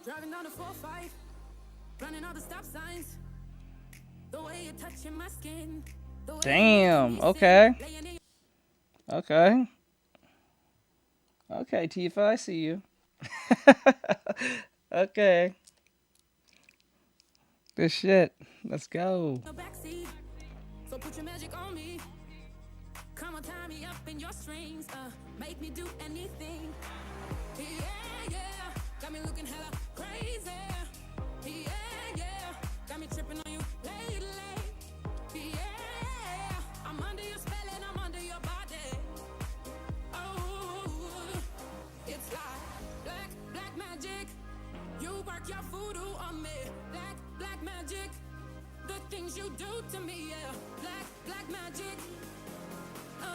Driving down the 4-5, running all the stop signs. The way you're touching my skin. Damn. Okay. Okay. Okay, Tifa, I see you. Okay. Good shit. Let's go. So put your magic on me. Come on, tie me up in your strings. Make me do anything. Yeah, yeah. Got me looking hella crazy. Yeah, yeah. Got me tripping on you lately. Yeah. I'm under your spell and I'm under your body. Oh, it's like black magic. You work your voodoo on me. Black magic. The things you do to me, yeah. Black magic.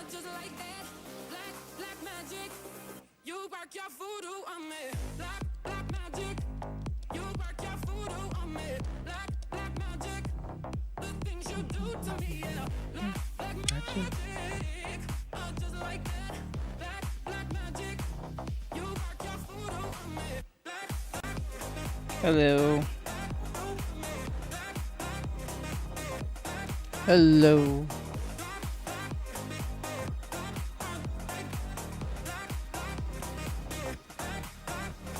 Just like that. Black magic. You work your voodoo on me. Black magic. You work your voodoo on me. Black magic. The things you do to me, yeah. Black magic. Just like that. Black magic. You work your voodoo on me. Hello. Hello.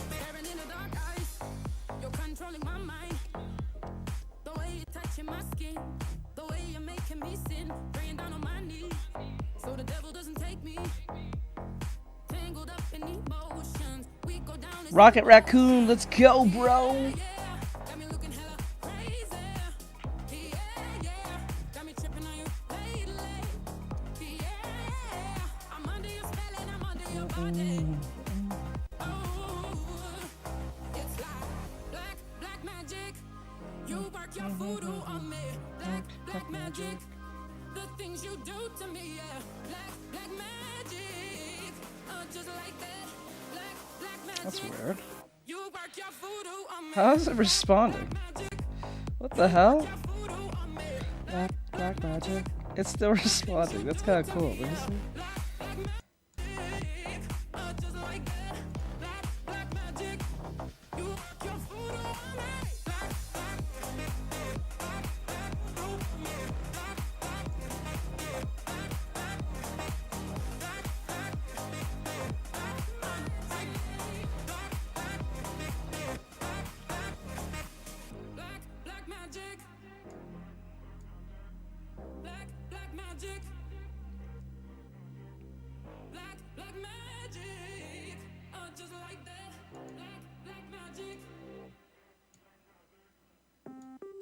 Staring in the dark eyes, you're controlling my mind. The way you're touching my skin, the way you're making me sin, praying down on my knees, so the devil doesn't take me. Tangled up in emotions, we go down. Rocket Raccoon, let's go, bro. That's weird. How is it responding? What the hell? Black magic. It's still responding. That's kind of cool. Let me see.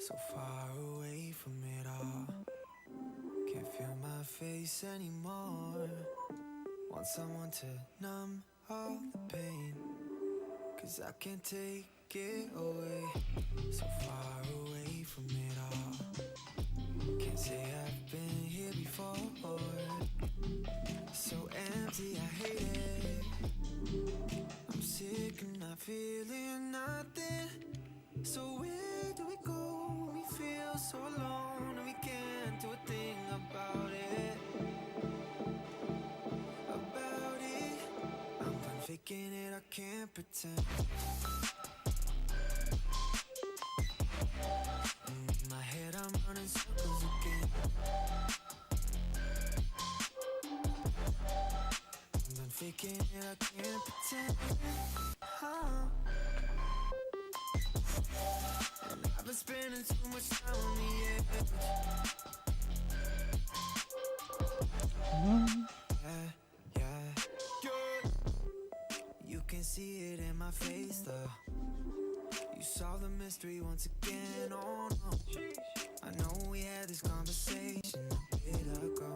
So far away from it all, can't feel my face anymore. Want someone to numb all the pain, 'cause I can't take it away. So far away from it all, can't say I've been here before. So empty, I hate it. I'm sick and not feeling nothing. So where do we go when we feel so alone and we can't do a thing about it? About it. I'm done faking it, I can't pretend. In my head I'm running circles again. I'm done faking it, I can't pretend. And I've been spending too much time on the edge. Yeah. You can see it in my face, though. You solved the mystery once again, oh no. I know we had this conversation a bit ago,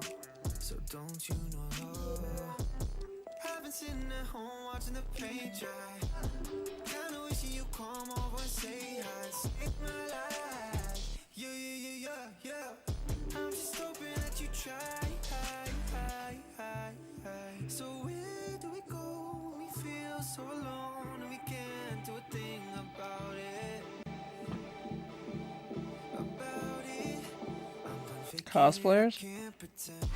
so don't you know? I've been sitting at home watching the paint dry, kinda wishing you come over and say hi. Save my life, yeah. I'm just hoping that you try. So where do we go when we feel so alone and we can't do a thing about it? About it. I'm done faking Cosplayers? it, I can't pretend.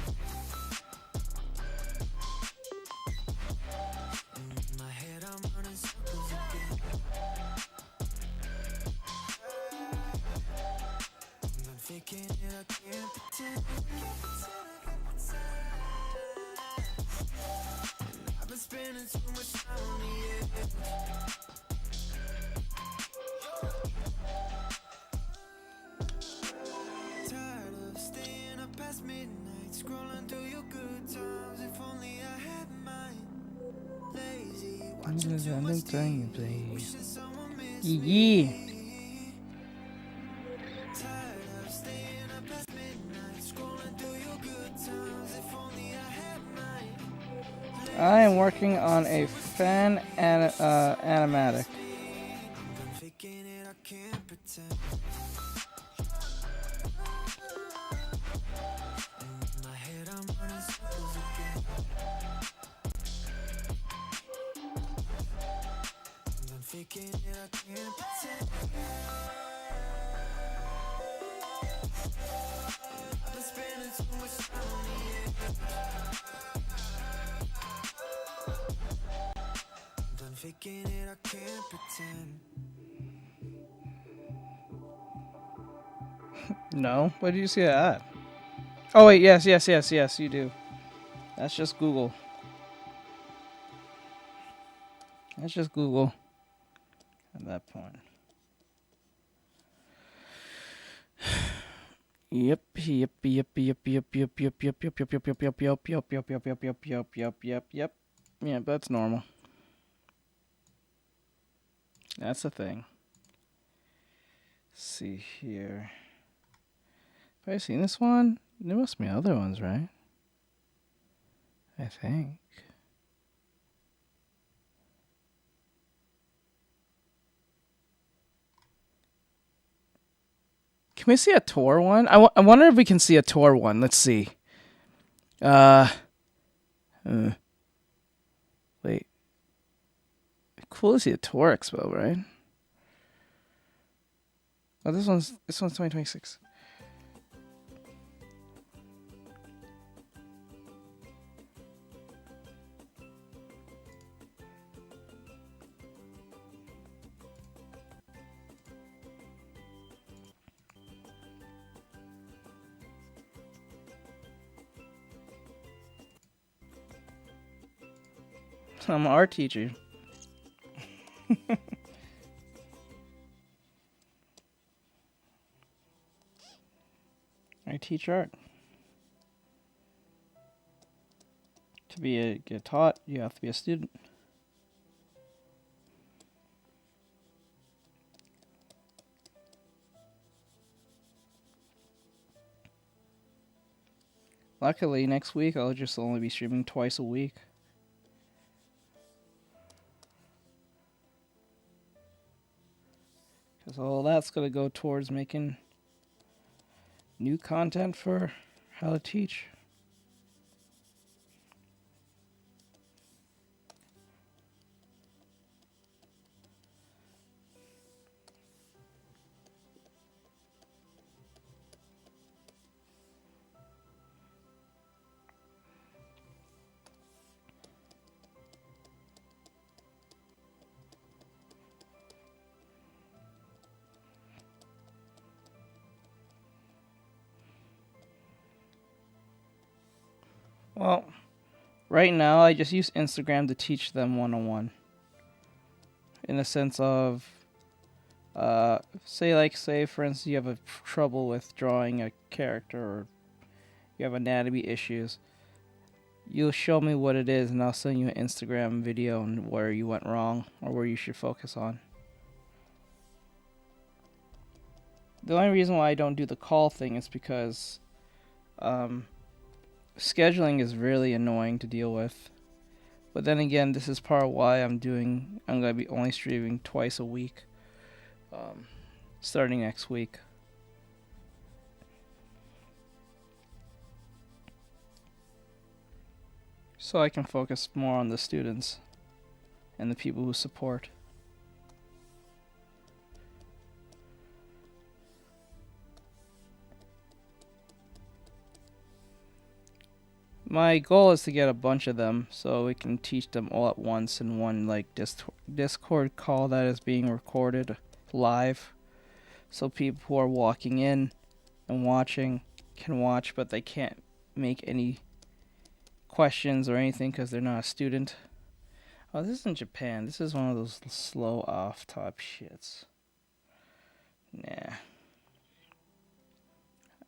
Yeah. I am working on a fan and animatic. No? Where did you see that? Oh wait, yes, you do. That's just Google. That's just Google at that point. Yep. Yeah, that's normal. That's the thing. Let's see here. Have I seen this one? There must be other ones, right? I think. Can we see a tour one? I wonder if we can see a tour one. Let's see. Wait. Cool to see a tour expo, right? Oh, this one's 2026. I'm an art teacher. I teach art. To get taught, you have to be a student. Luckily, next week I'll just only be streaming twice a week. Because all that's going to go towards making new content for how to teach. Well, right now I just use Instagram to teach them one-on-one. In the sense of, say for instance you have a trouble with drawing a character or you have anatomy issues. You'll show me what it is and I'll send you an Instagram video on where you went wrong or where you should focus on. The only reason why I don't do the call thing is because scheduling is really annoying to deal with. But then again, this is part of why I'm going to be only streaming twice a week, starting next week. So I can focus more on the students and the people who support. My goal is to get a bunch of them so we can teach them all at once in one Discord call that is being recorded live. So people who are walking in and watching can watch, but they can't make any questions or anything because they're not a student. Oh, this is in Japan. This is one of those slow off-top shits. Nah.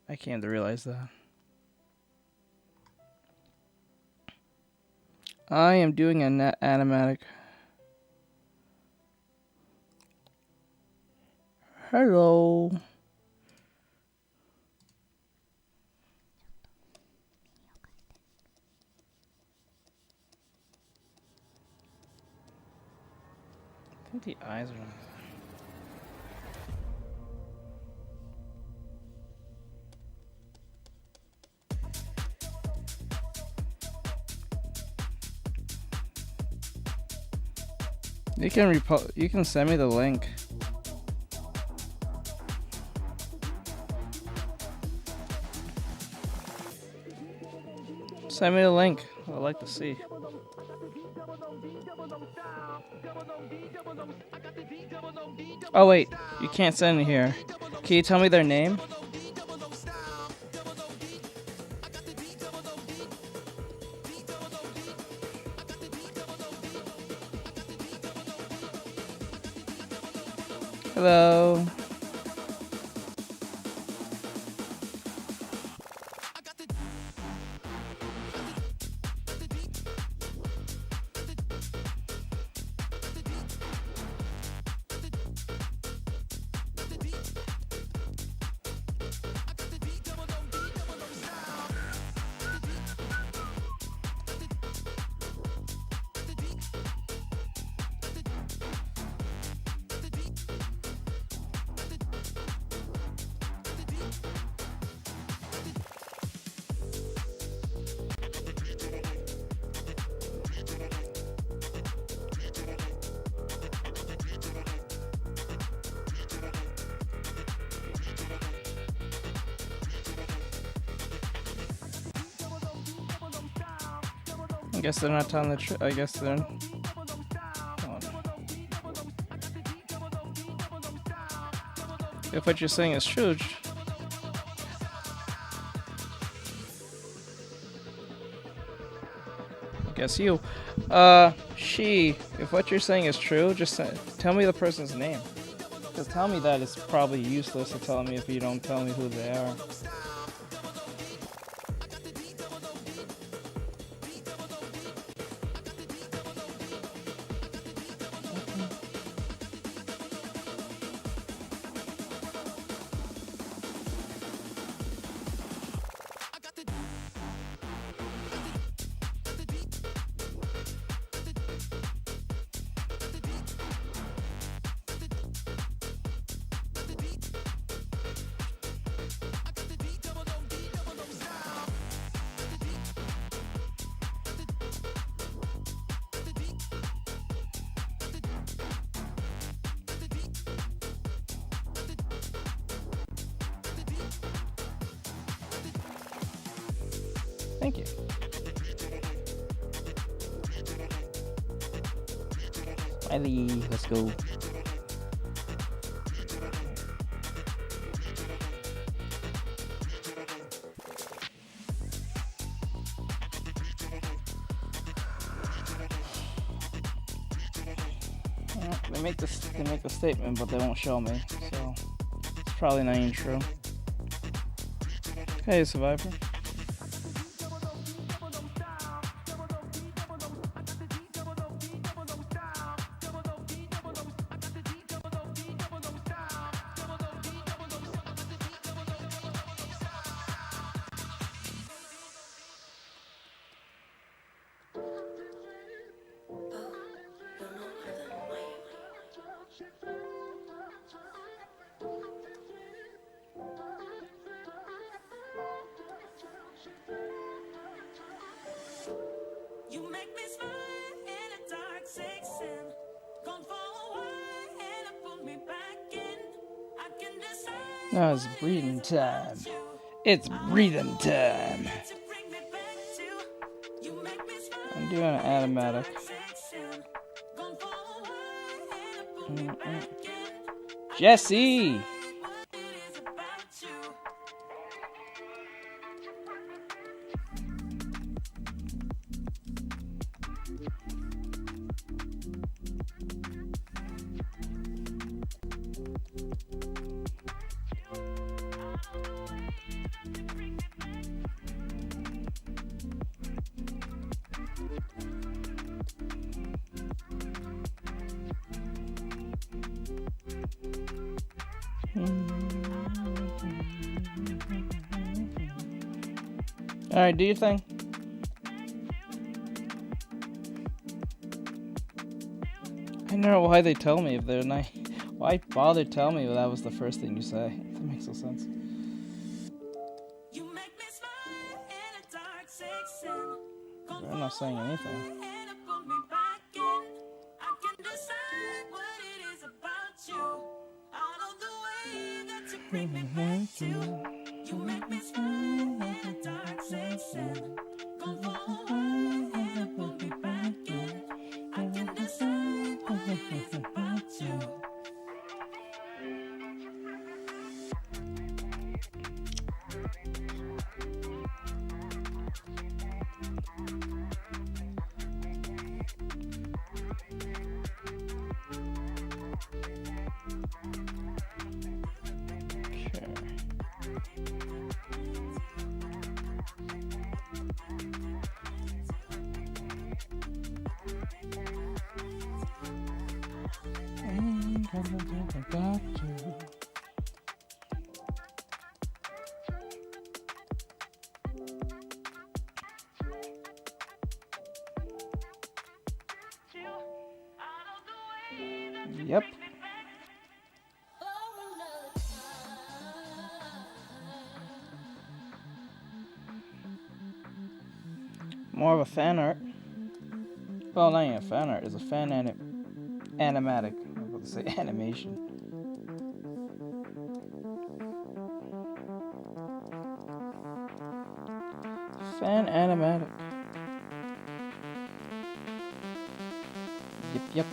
I came to realize that. I am doing an animatic Hello. I think the eyes are. You can send me the link. Send me the link. I'd like to see. Oh wait, you can't send it here. Can you tell me their name? Hello. I guess they're not telling the truth. I guess they're. If what you're saying is true. Guess you. She. If what you're saying is true, just tell me the person's name. Because tell me that it's probably useless to tell me if you don't tell me who they are. Thank you. Smiley, let's go. They make the statement, but they won't show me, so it's probably not even true. Hey, Survivor. You make me smile in a dark section. Gone for a while and I put me back in. I can decide. Now it's breathing time. It's breathing time. I'm doing an automatic. Jesse! Alright, do your thing. I don't know why they tell me if they're not. Why bother telling me if that was the first thing you say? That makes no sense. They're not saying anything. Yep. More of a fan art. Well, not even a fan art. It's a fan animatic. I was about to say animation. Fan animatic. Yep.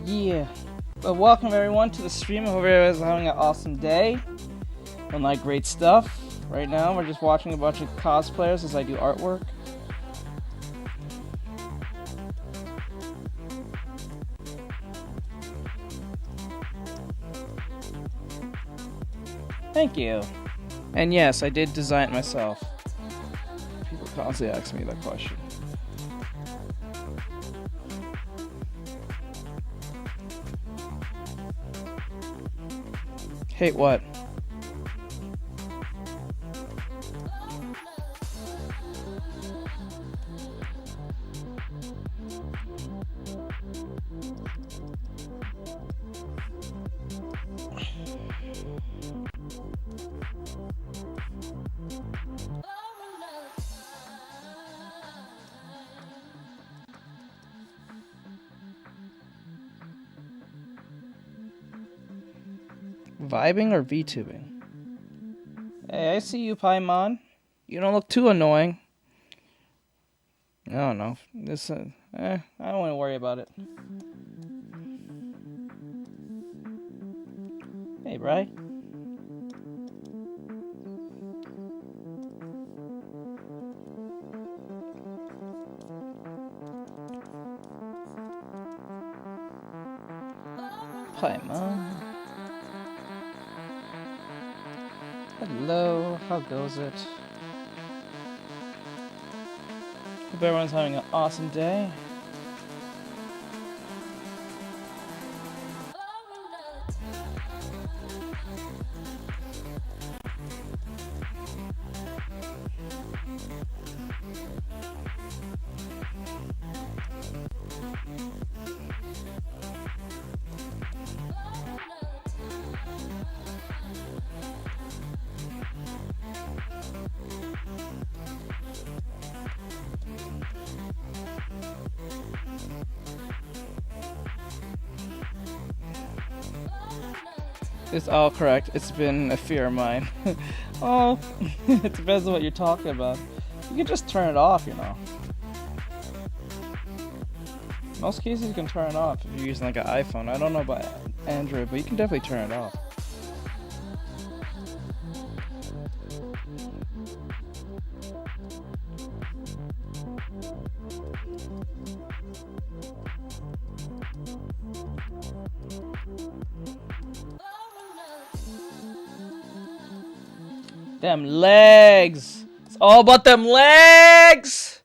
Yeah. Well, welcome everyone to the stream. I hope everybody's having an awesome day. And like great stuff. Right now, we're just watching a bunch of cosplayers as I do artwork. Thank you. And yes, I did design it myself. People constantly ask me that question. Hate what? Vibing or VTubing? Hey, I see you, Paimon. You don't look too annoying. I don't know. This, I don't want to worry about it. Hey, Bri. Paimon. Hello, how goes it? Hope everyone's having an awesome day. It's all correct. It's been a fear of mine. Oh, it depends on what you're talking about. You can just turn it off, you know. In most cases, you can turn it off if you're using like an iPhone. I don't know about Android, but you can definitely turn it off. Them legs. It's all about them legs.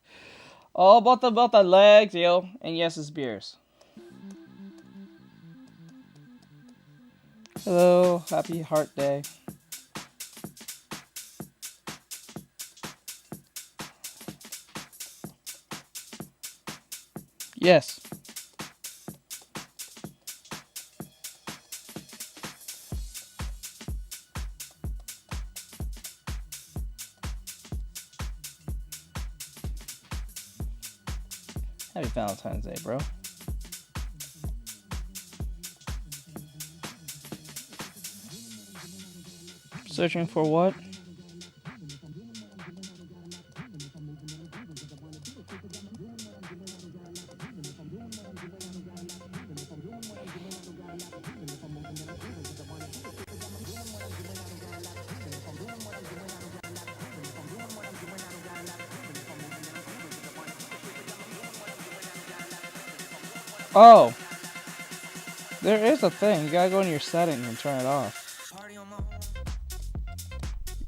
All about the legs, yo. And yes, it's beers. Hello, happy Heart Day. Yes. Happy Valentine's Day, bro. Searching for what? Oh, there is a thing. You gotta go in your settings and turn it off.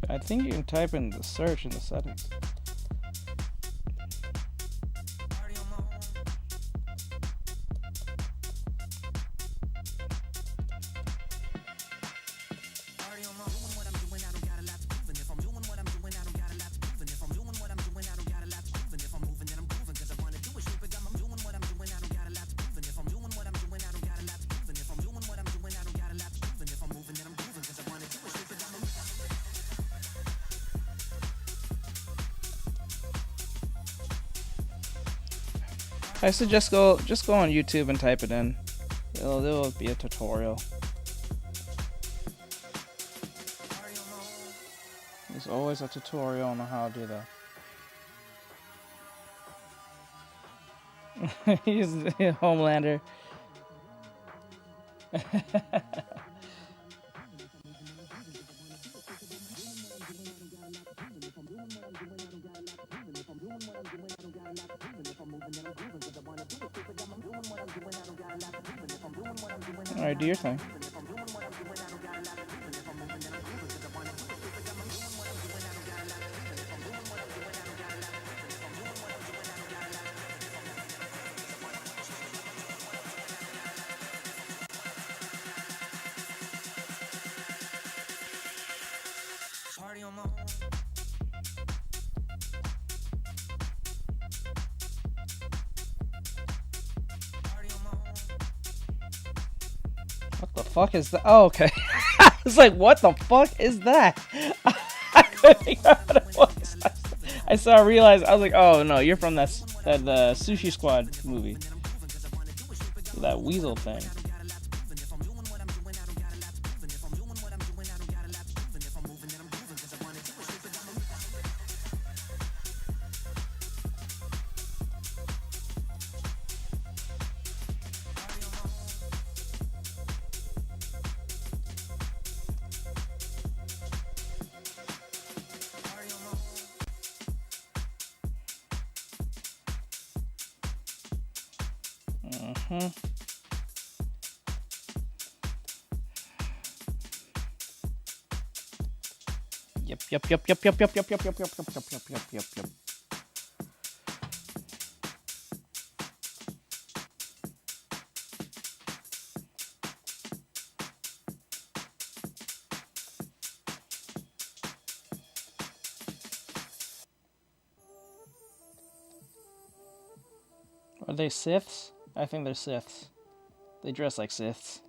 I think you can type in the search in the settings. I suggest just go on YouTube and type it in. It'll be a tutorial. There's always a tutorial on how to do that. He's Homelander. Alright, do your thing. What the fuck is that? Oh, okay. I was like, what the fuck is that? I couldn't figure out what it was. I realized, I was like, oh no, you're from that Sushi Squad movie. That weasel thing. Yep. Are they Siths? I think they're Siths. They dress like Siths.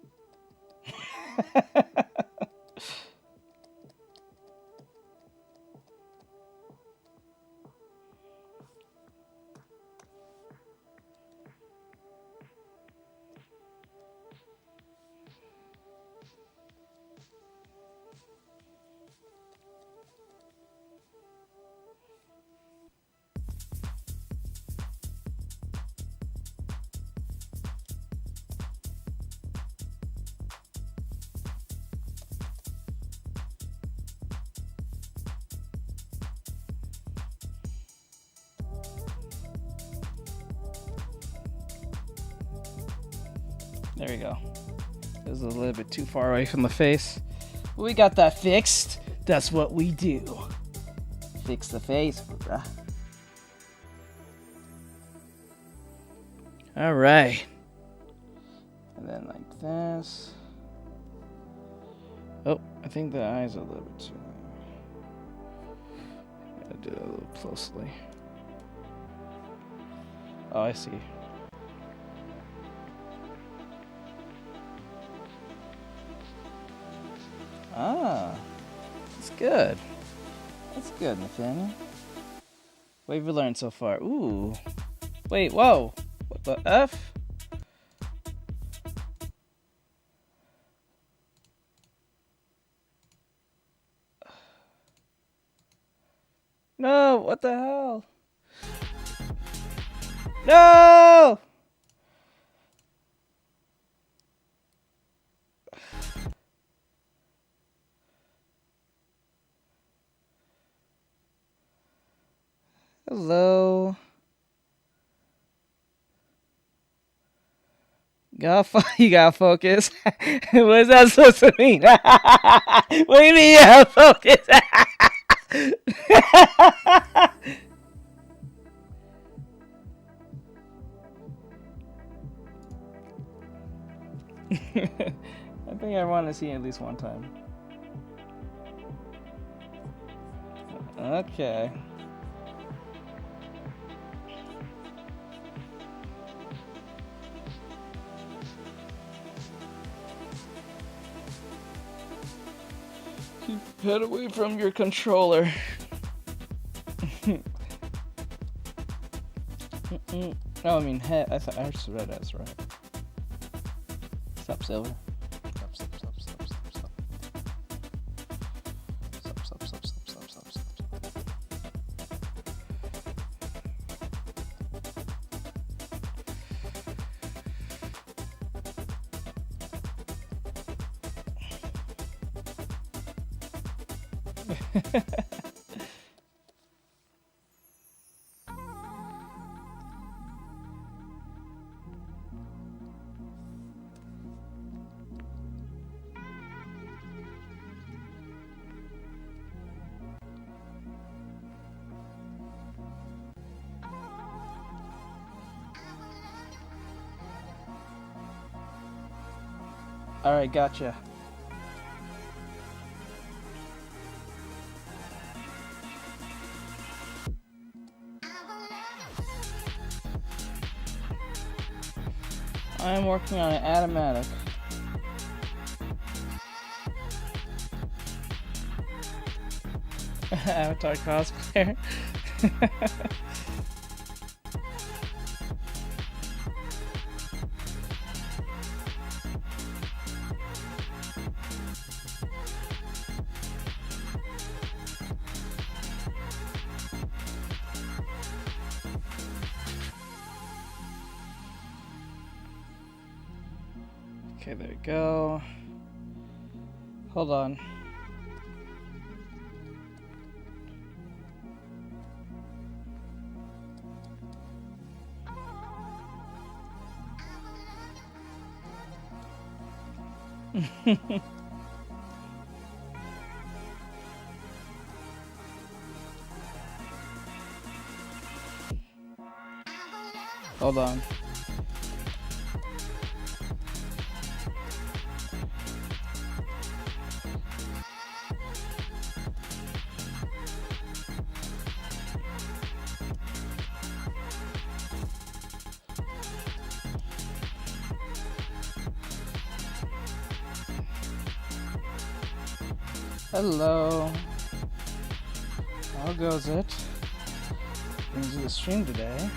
There we go. It was a little bit too far away from the face. We got that fixed. That's what we do. Fix the face, bruh. Alright. And then like this. Oh, I think the eyes are a little bit too long. Gotta do that a little closely. Oh, I see. Ah, that's good. That's good, Nathaniel. What have you learned so far? Ooh. Wait, whoa. What the F? No, what the hell? No! Hello. You gotta focus. What is that supposed to mean? What do you mean you gotta focus? I think I want to see it at least one time. Okay. Keep your head away from your controller. Oh, I mean head. I just read that's right. Stop, Silver. Stop, stop, stop, stop, stop, stop. Stop, stop, stop, stop, stop, stop, stop. Alright, gotcha. I'm working on an automatic. Avatar cosplayer. Okay, there we go. Hold on. Hold on. Hello. How goes it? Into the stream today.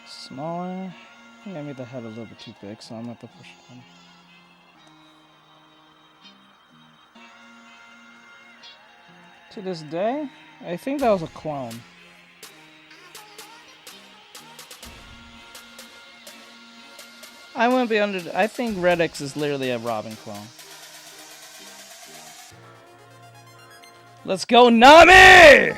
Smaller. I think I made the head a little bit too big, so I'm gonna have to push it in. To this day, I think that was a clone. I wouldn't be under. I think Red X is literally a Robin clone. Let's go, Nami!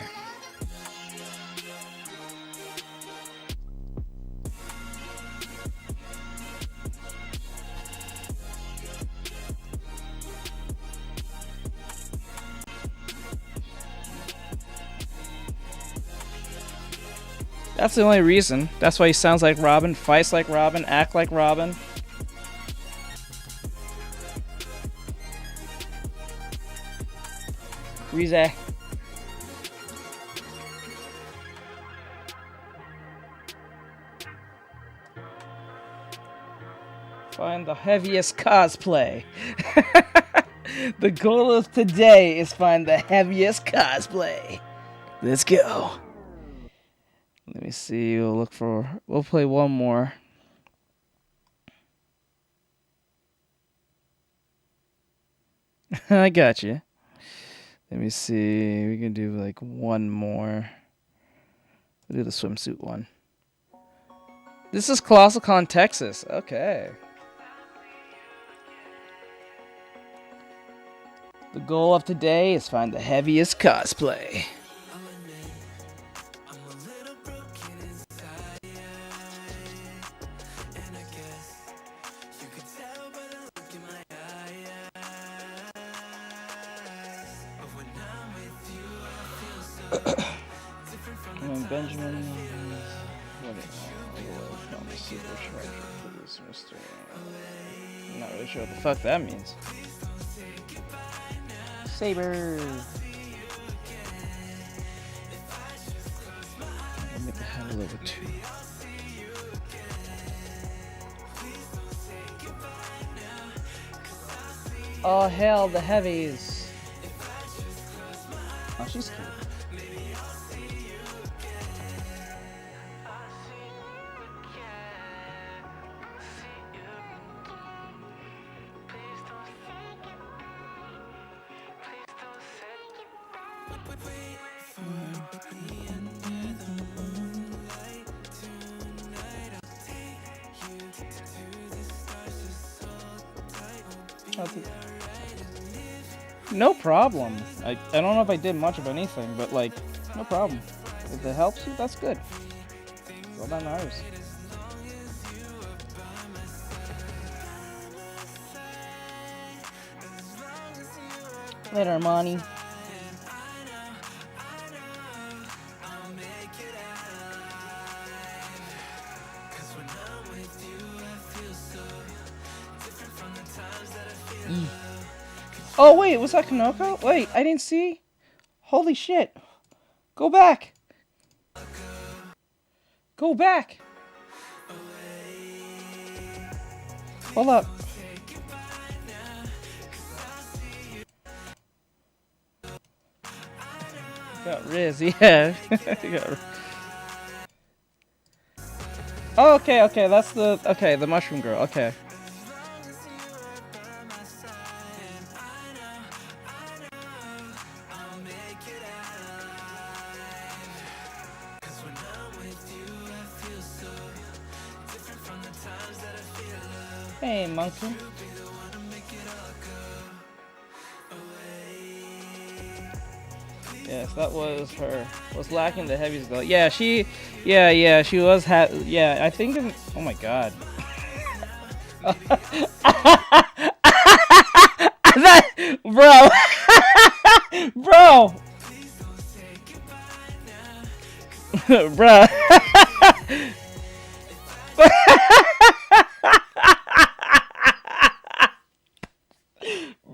That's the only reason. That's why he sounds like Robin, fights like Robin, act like Robin. Rize. Find the heaviest cosplay. The goal of today is find the heaviest cosplay. Let's go. Let me see. We'll play one more. I got you. Let me see. We can do like one more. We'll do the swimsuit one. This is ColossalCon, Texas. Okay. The goal of today is find the heaviest cosplay. Benjamin, I'm not really sure what the fuck that means. Saber. I'll make the handle over 2. Oh hell, the heavies. Oh, she's cute. No problem. I don't know if I did much of anything, but like, no problem. If it helps you, that's good. All that matters. Later, Armani. Oh wait, was that Kanoko? Wait, I didn't see. Holy shit. Go back. Go back. Hold up. Got Riz, yeah. Oh, okay, that's the mushroom girl, okay. Hey, monkey. Yes, that was her. Was lacking the heavies though. Yeah, she was yeah, I think oh my god. Bro. Bro. Bro.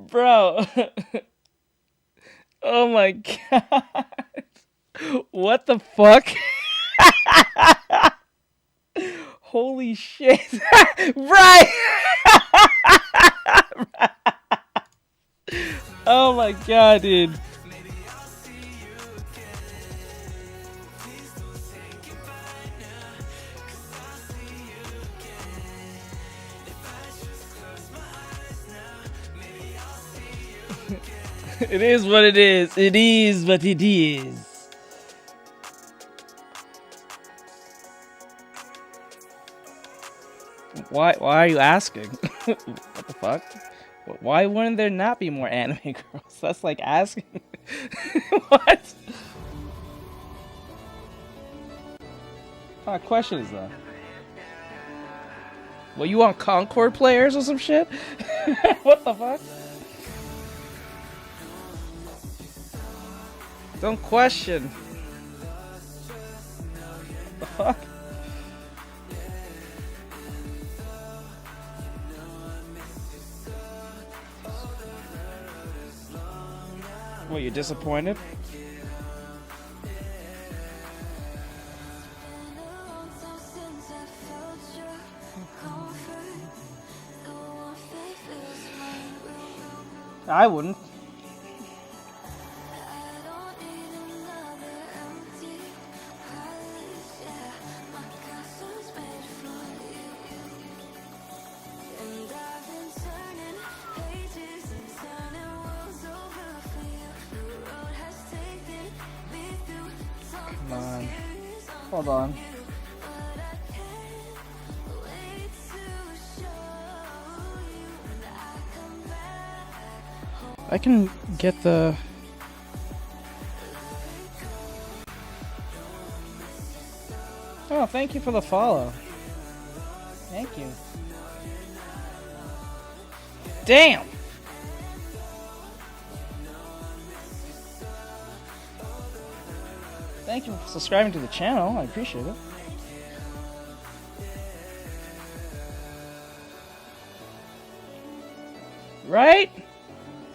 Bro. Oh my god. What the fuck? Holy shit. Right. Oh my god, dude. It is what it is. It is what it is. Why are you asking? What the fuck? Why wouldn't there not be more anime girls? That's like asking. What? What kind of question is that? Well, you want Concord players or some shit? What the fuck? Don't question. The fuck? What, you disappointed? I wouldn't. Come on. Hold on. I can get the... Oh, thank you for the follow. Thank you. Damn! Thank you for subscribing to the channel. I appreciate it. Right?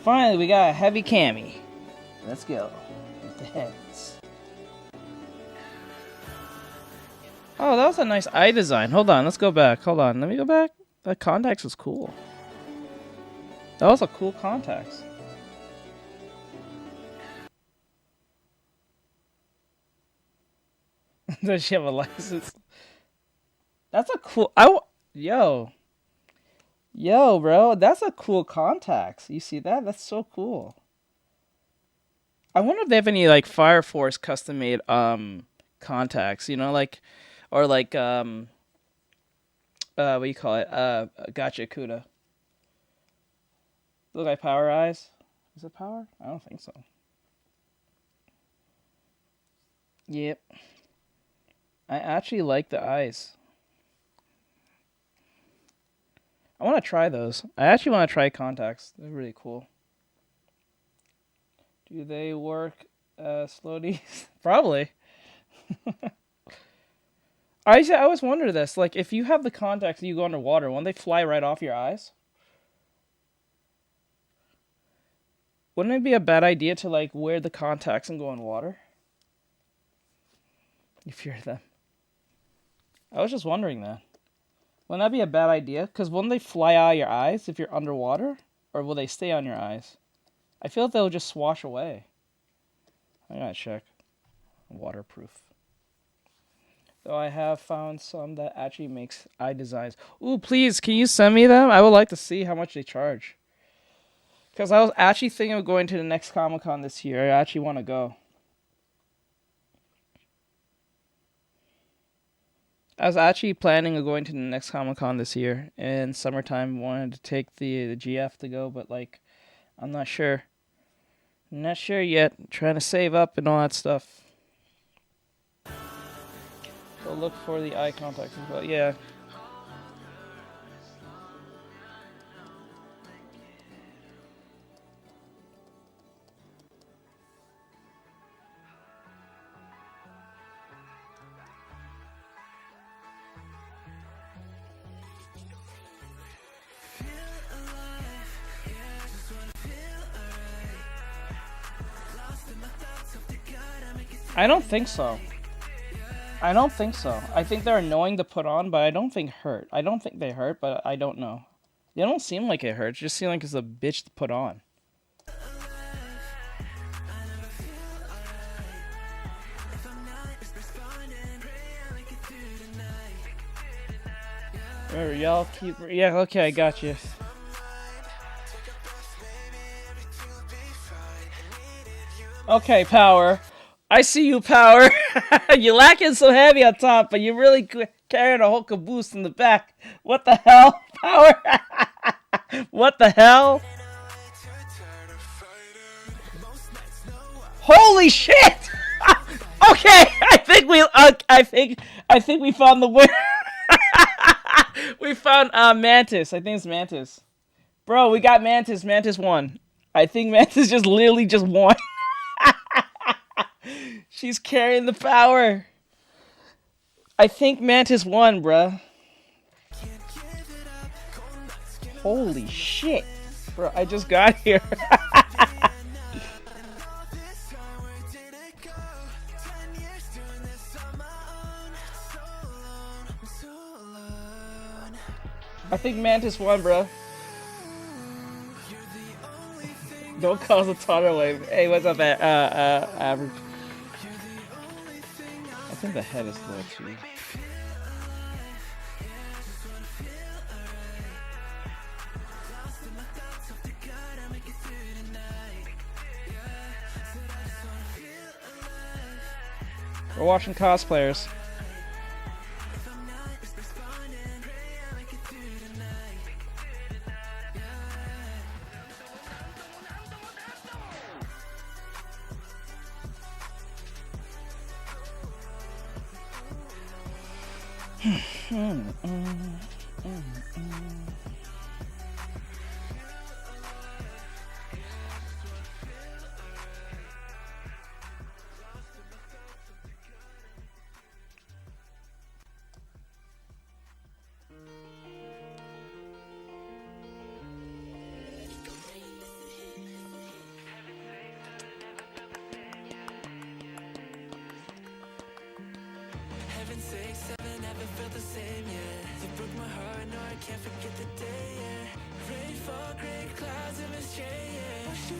Finally, we got a heavy cami. Let's go. With the heads. Oh, that was a nice eye design. Hold on, let's go back. Hold on, let me go back. That contacts was cool. That was a cool contacts. Does she have a license? That's a cool... Yo, bro, that's a cool contacts. You see that? That's so cool. I wonder if they have any, like, Fire Force custom-made, contacts, you know, like... Or, like, what do you call it? Gotcha, Kuda. Look like Power Eyes. Is it Power? I don't think so. Yep. I actually like the eyes. I want to try those. I actually want to try contacts. They're really cool. Do they work slowly? Probably. I always wonder this. Like, if you have the contacts and you go underwater, won't they fly right off your eyes? Wouldn't it be a bad idea to, like, wear the contacts and go in water? You fear them. I was just wondering that. Wouldn't that be a bad idea? Because wouldn't they fly out of your eyes if you're underwater? Or will they stay on your eyes? I feel like they'll just swash away. I gotta check. Waterproof. Though I have found some that actually makes eye designs. Ooh, please, can you send me them? I would like to see how much they charge. Because I was actually thinking of going to the next Comic-Con this year. I actually want to go. I was actually planning on going to the next Comic-Con this year. In summertime, wanted to take the GF to go, but, like, I'm not sure. I'm not sure yet. I'm trying to save up and all that stuff. So look for the eye contacts as well. Yeah. I don't think so. I don't think so. I think they're annoying to put on, but I don't think hurt. I don't think they hurt, but I don't know. They don't seem like it hurts. It just seem like it's a bitch to put on. Remember, y'all keep... Yeah, okay, I got you. Okay, Power. I see you, Power. You're lacking so heavy on top, but you're really carrying a whole caboose in the back. What the hell, Power? What the hell? Holy shit! Okay, I think we found the winner. We found Mantis. I think it's Mantis. Bro, we got Mantis. Mantis won. I think Mantis just literally just won. She's carrying the power. I think Mantis won, bruh. Holy shit. Bro, I just got here. I think Mantis won, bro. Don't cause a tidal wave. Hey, what's up, average? I think the head is low too. We're watching cosplayers.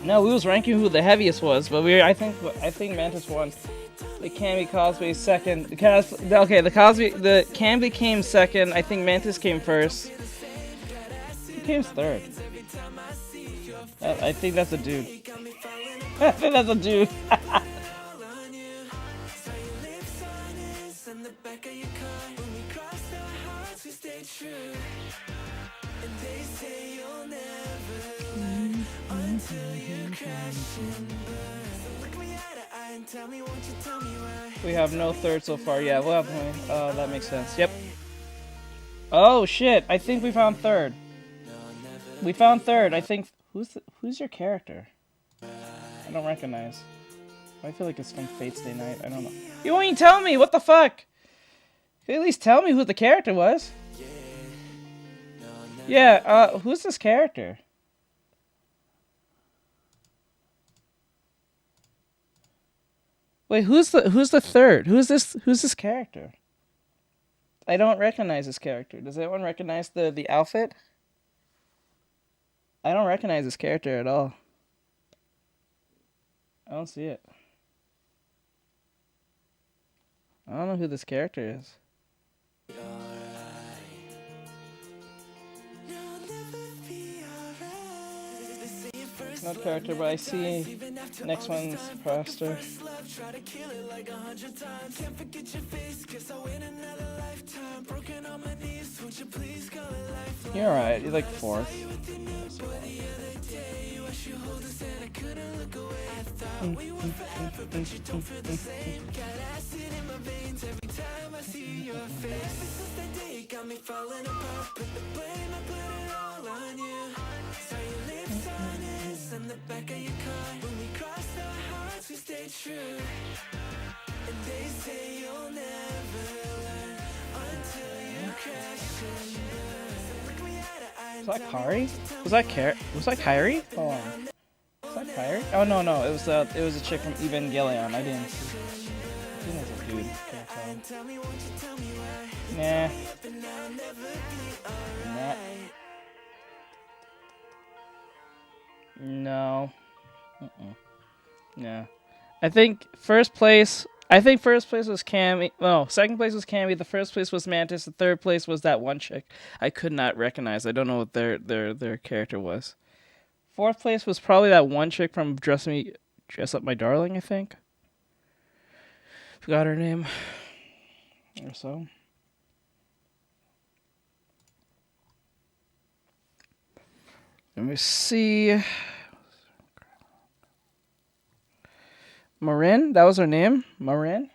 No, we was ranking who the heaviest was, but I think Mantis won. The Camby Cosby second. The Camby came second. I think Mantis came first. Who came third? I think that's a dude. I think that's a dude. We have no third so far. Yeah, we'll have one. That makes sense. Yep. Oh shit! I think we found third. We found third. I think who's your character? I don't recognize. I feel like it's from Fate's Day Night. I don't know. You won't even tell me. What the fuck? Can you at least tell me who the character was? Yeah. Who's this character? Wait, who's the third? Who's this character? I don't recognize this character. Does anyone recognize the outfit? I don't recognize this character at all. I don't see it. I don't know who this character is. Not character, but I see next one's poster. You're alright, you're like fourth. In the back of your car, when we cross our hearts, we stay true. And they say you'll never learn until you crash and burn. Was that Kari? Was that Kyrie? Hold on. Was that Kyrie? Oh no, it was a chick from Evangelion. I didn't see. I think it was a dude. Nah. Nah. No. No. I think first place was Cammy. No, second place was Cammy. The first place was Mantis. The third place was that one chick I could not recognize. I don't know what their character was. Fourth place was probably that one chick from Dress Up My Darling, I think. Forgot her name. Or so. Let me see. Marin? That was her name? Marin?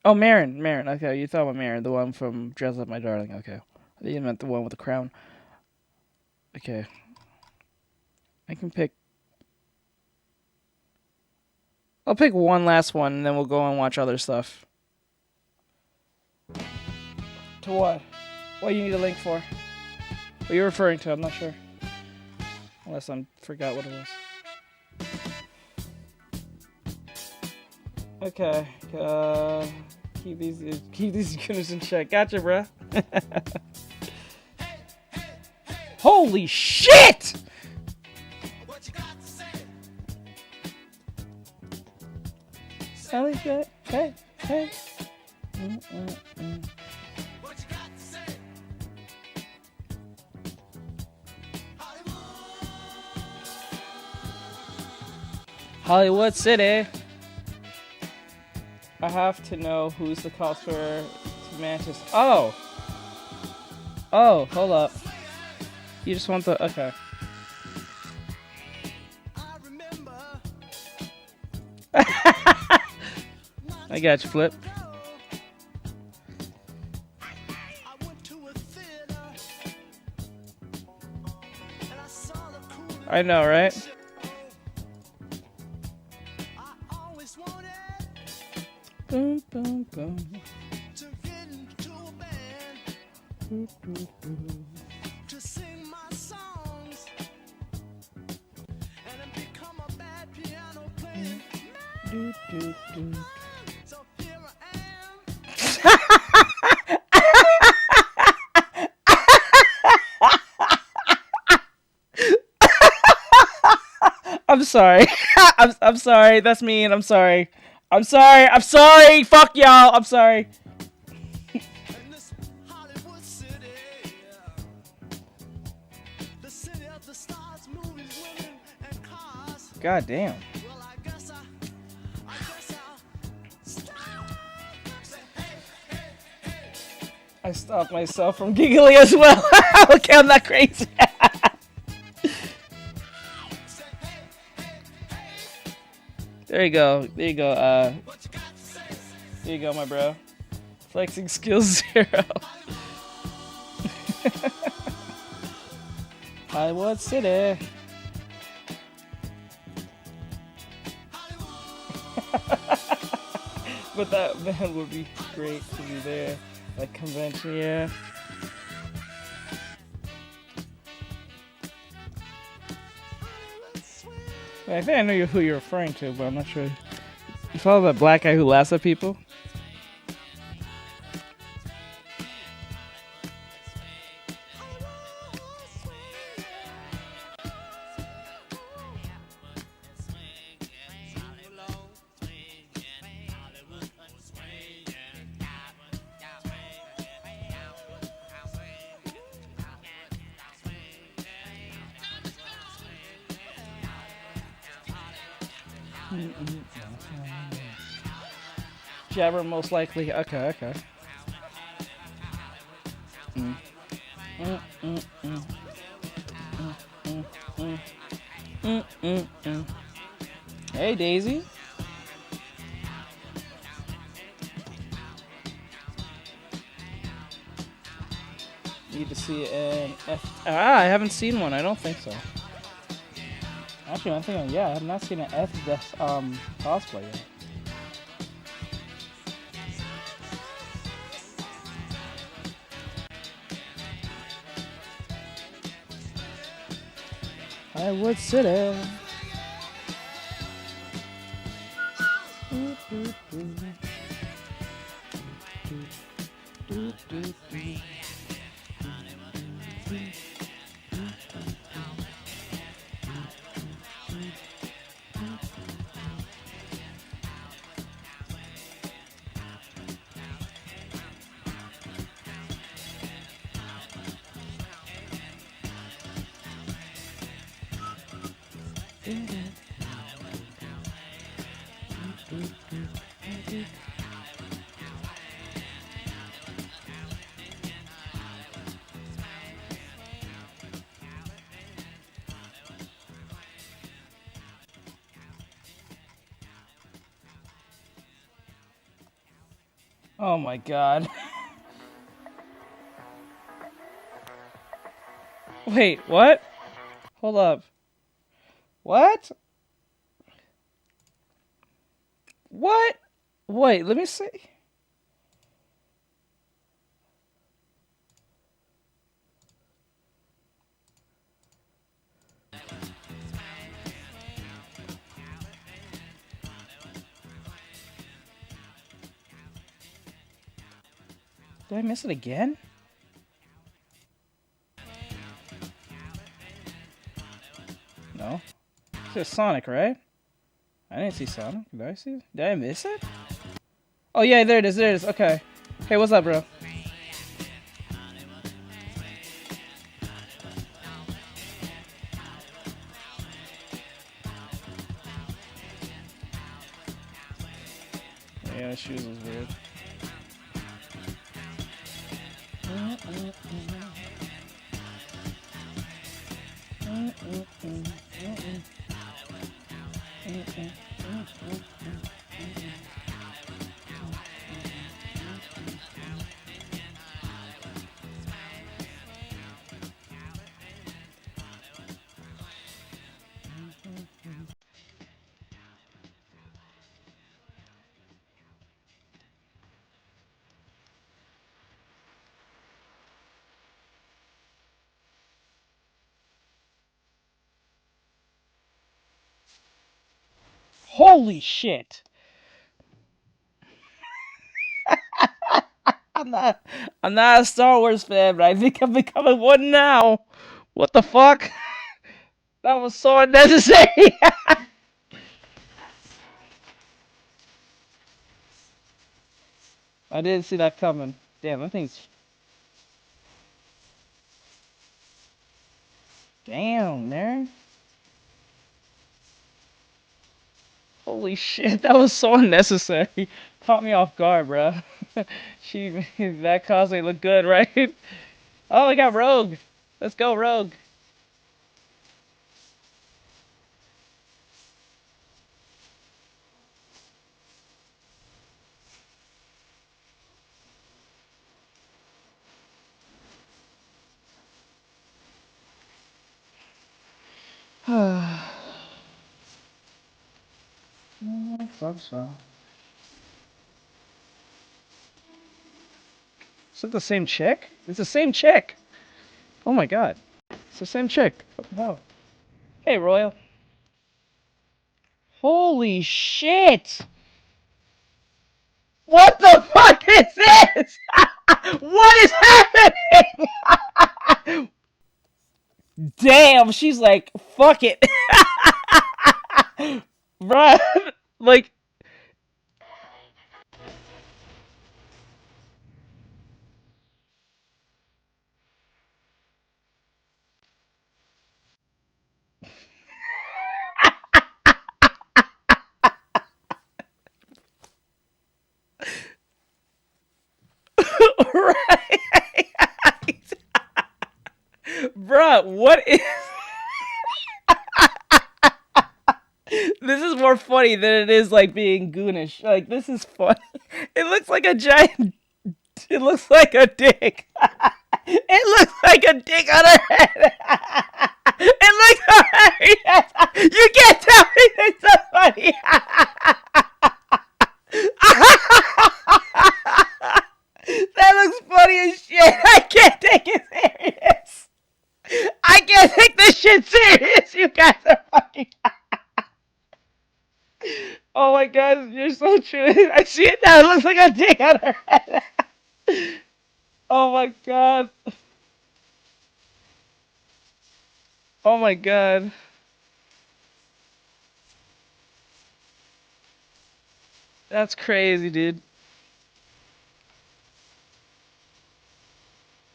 Oh, Marin. Okay, you thought about Marin, the one from Dress Up My Darling. Okay. I think you meant the one with the crown. Okay. I can pick... I'll pick one last one, and then we'll go and watch other stuff. To what? What you need a link for? What are you referring to? I'm not sure. Unless I forgot what it was. Okay. Keep these units in check. Gotcha, bruh. Holy shit! Sally, hey. Hollywood City. I have to know who's the cosplayer to Manchester. Oh, hold up. You just want the okay. I got you, Flip. I know, right? Boom, boom, boom. To sing my songs and become a bad piano player. So here I am. I'm sorry. I'm sorry. That's mean. I'm sorry. I'm sorry. Fuck y'all. I'm sorry. God damn. I stopped myself from giggling as well. Okay, I'm not crazy. There you go. There you go. There you go, my bro. Flexing skills 0. Hollywood City. But that man would be great to be there. That convention, yeah. I think I know who you're referring to, but I'm not sure. You follow that black guy who laughs at people? Jabber most likely. Okay. Hey, Daisy. Need to see an I haven't seen one. I don't think so. Actually, I'm thinking, yeah, I have not seen an F-Death cosplay yet. Hollywood City. Oh my god. Wait, what? Hold up. What? What? Wait, let me see. Did I miss it again? No. It's just Sonic, right? I didn't see Sonic. Did I see it? Did I miss it? Oh yeah, there it is, there it is. Okay. Hey, what's up, bro? Yeah, shoes was weird. Holy shit! I'm not a Star Wars fan, but I think I'm becoming one now. What the fuck? That was so unnecessary. I didn't see that coming. Damn, that thing's. Damn, man. Holy shit, that was so unnecessary. Caught me off guard, bro. She that cosplay looked good, right? Oh, we got Rogue. Let's go, Rogue. Fuck so. Is it the same chick? It's the same chick. Oh my god. It's the same chick. No. Hey, Royal. Holy shit! What the fuck is this? What is happening? Damn, she's like, fuck it. Bruh, like. Right. Bruh, what is. This is more funny than it is like being goonish. Like, this is funny. It looks like a giant. It looks like a dick. It looks like a dick on her head. It looks like. You can't tell me it's so funny. That looks funny as shit. I can't take it serious. I can't take this shit serious. You guys are fucking. Oh my god, you're so true. I see it now. It looks like a dick on her head. Oh my god. Oh my god. That's crazy, dude.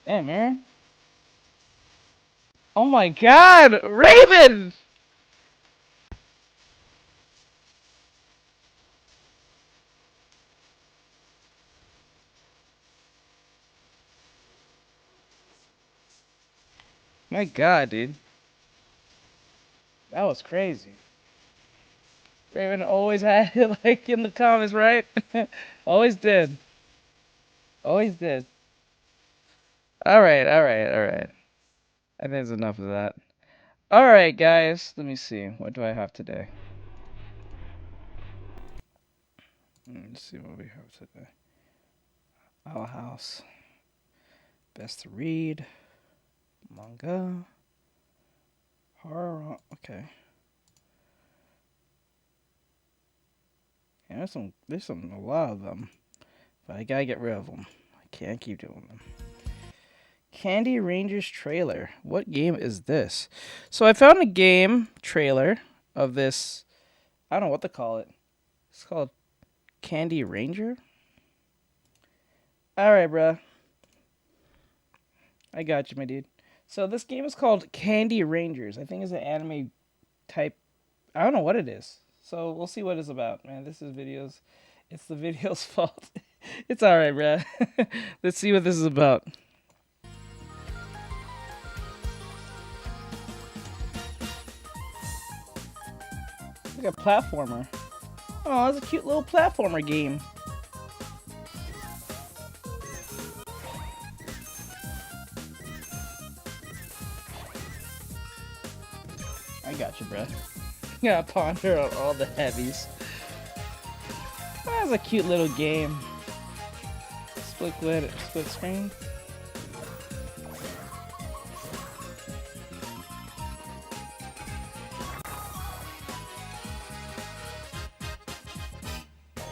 Damn, man. Oh my god, Raven! My god, dude. That was crazy. Raven always had it like in the comments, right? Always did. Always did. Alright, alright, alright. I think there's enough of that. Alright, guys. Let me see. What do I have today? Let's see what we have today. Our house. Best to read. Manga. Horror. Okay. Yeah, there's a lot of them. But I gotta get rid of them. I Can't keep doing them. Candy Rangers trailer. What game is this? So I found a game trailer of this. I don't know what to call it. It's called Candy Ranger. All right, bruh. I got you, my dude. So this game is called Candy Rangers. I think it's an anime type. I don't know what it is. So we'll see what it's about, man. This is videos. It's the video's fault. It's all right, bruh. Let's see what this is about. It's like a platformer. Oh, it's a cute little platformer game. I got you, bruh. Gotta ponder on all the heavies. That's a cute little game. Split screen.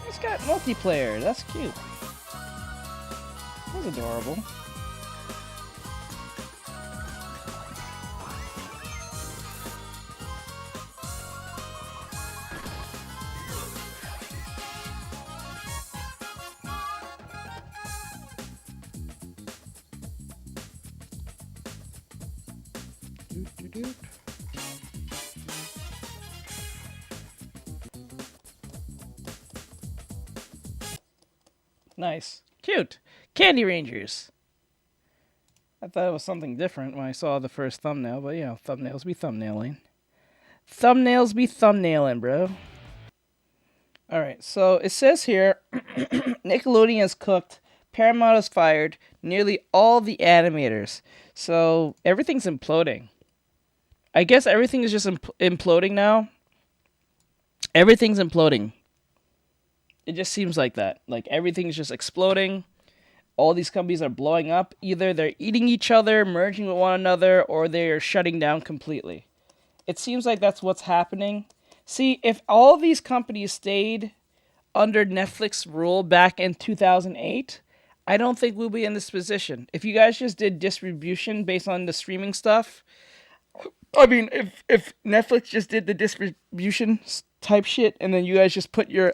It's got multiplayer. That's cute. That's adorable. Nice. Cute. Candy Rangers. I thought it was something different when I saw the first thumbnail, but you know, thumbnails be thumbnailing. Thumbnails be thumbnailing, bro. Alright, so it says here, Nickelodeon has cooked, Paramount has fired nearly all the animators. So everything's imploding. I guess everything is just imploding now. Everything's imploding. It just seems like that. Like everything's just exploding. All these companies are blowing up. Either they're eating each other, merging with one another, or they're shutting down completely. It seems like that's what's happening. See, if all these companies stayed under Netflix rule back in 2008, I don't think we'll be in this position. If you guys just did distribution based on the streaming stuff, I mean, if Netflix just did the distribution type shit and then you guys just put your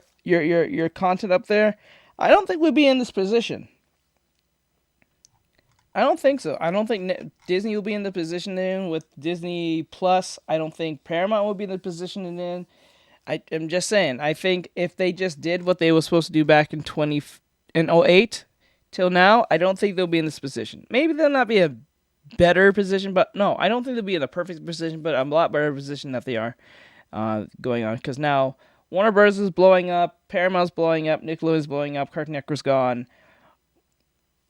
content up there, I don't think we'd be in this position. I don't think so. I don't think Disney will be in the position they're in with Disney Plus. I don't think Paramount will be in the position they're in. I'm just saying. I think if they just did what they were supposed to do back in 2008 till now, I don't think they'll be in this position. Maybe they'll not be a better position, but no, I don't think they'll be in a perfect position, but a lot better position that they are going on. Because now Warner Bros. Is blowing up, Paramount's blowing up, Nickelodeon's blowing up, Cartoon Network's gone.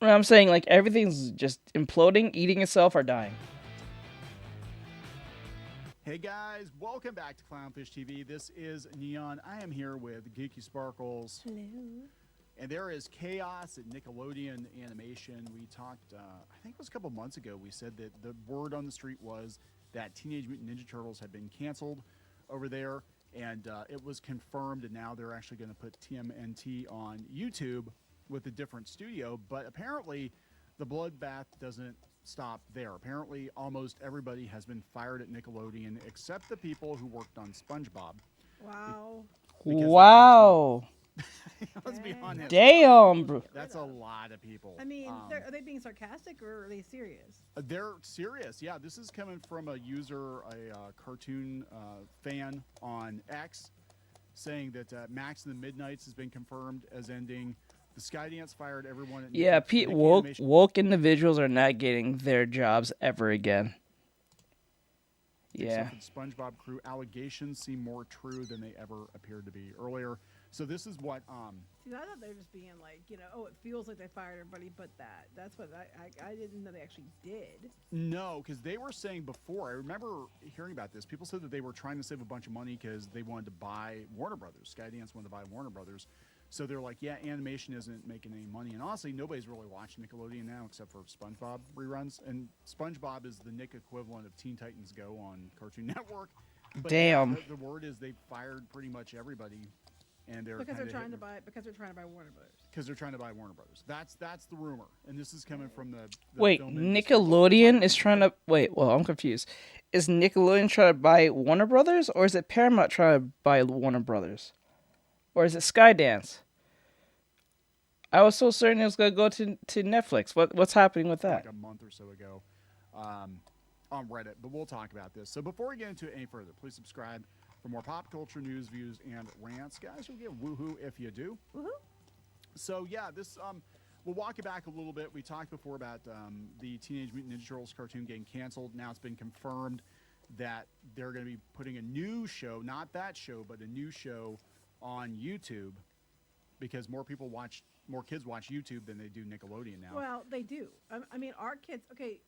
I'm saying, like, everything's just imploding, eating itself, or dying. Hey guys, welcome back to Clownfish TV. This is Neon. I am here with Geeky Sparkles. Hello. And there is chaos at Nickelodeon Animation. We talked, I think it was a couple months ago, we said that the word on the street was that Teenage Mutant Ninja Turtles had been canceled over there. And it was confirmed, and now they're actually going to put TMNT on YouTube with a different studio. But apparently, the bloodbath doesn't stop there. Apparently, almost everybody has been fired at Nickelodeon except the people who worked on SpongeBob. Wow. Wow. Let's be honest. Damn, bro. That's a lot of people. I mean, are they being sarcastic or are they serious? They're serious. Yeah, this is coming from a user, a cartoon fan on X, saying that Max and the Midnights has been confirmed as ending. The Skydance fired everyone. At Yeah, Nick woke individuals are not getting their jobs ever again. Yeah. Except for the SpongeBob crew, allegations seem more true than they ever appeared to be earlier. So this is what See, I thought they were just being like, you know, oh, it feels like they fired everybody, but that's what I didn't know they actually did. No, because they were saying before, I remember hearing about this, people said that they were trying to save a bunch of money because they wanted to buy Warner Brothers. Skydance wanted to buy Warner Brothers. So they're like, yeah, animation isn't making any money. And honestly, nobody's really watching Nickelodeon now except for SpongeBob reruns. And SpongeBob is the Nick equivalent of Teen Titans Go on Cartoon Network. But damn. Yeah, the word is they fired pretty much everybody and they're because they're kinda trying to hitting- buy Warner Brothers. because they're trying to buy Warner Brothers. That's the rumor, and this is coming from the Wait, film industry. Nickelodeon is trying to wait. Well, I'm confused. Is Nickelodeon trying to buy Warner Brothers, or is it Paramount trying to buy Warner Brothers, or is it Skydance? I was so certain it was gonna go to Netflix. What's happening with that? like a month or so ago on Reddit, but we'll talk about this. So before we get into it any further, please subscribe for more pop culture news, views, and rants. Guys, you'll get woohoo if you do. Woohoo! So yeah, this we'll walk it back a little bit. We talked before about the Teenage Mutant Ninja Turtles cartoon getting canceled. Now it's been confirmed that they're going to be putting a new show, not that show, but a new show on YouTube because more kids watch YouTube than they do Nickelodeon now. Well, they do. I mean, our kids. Okay,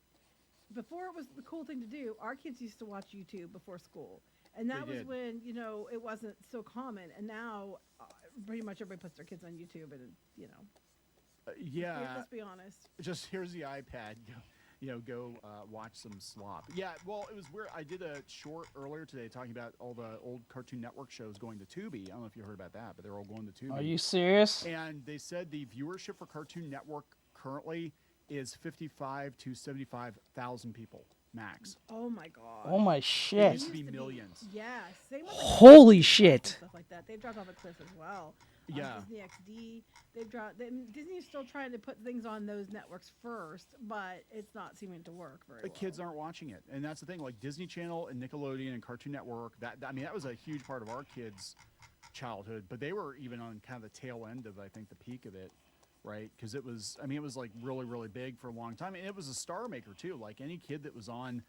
before it was the cool thing to do, our kids used to watch YouTube before school, and that They was did. when it wasn't so common. And now, pretty much everybody puts their kids on YouTube, and Yeah, let's be honest. just here's the iPad. Go watch some slop. Yeah, well, it was weird. I did a short earlier today talking about all the old Cartoon Network shows going to Tubi. I don't know if you heard about that, but they're all going to Tubi. Are you serious? And they said the viewership for Cartoon Network currently is 55 to 75,000 people max. Oh my god. Oh my It shit! used to be millions. Yeah, same with Holy and shit! stuff like that. They've dropped off a cliff as well. Yeah. Disney XD. They've dropped. Disney's still trying to put things on those networks first, but it's not seeming to work very The well. kids aren't watching it, and that's the thing. Like Disney Channel and Nickelodeon and Cartoon Network. That was a huge part of our kids' childhood. But they were even on kind of the tail end of, I think, the peak of it, right? Because it was like really, really big for a long time, and it was a star maker too. Like any kid that was on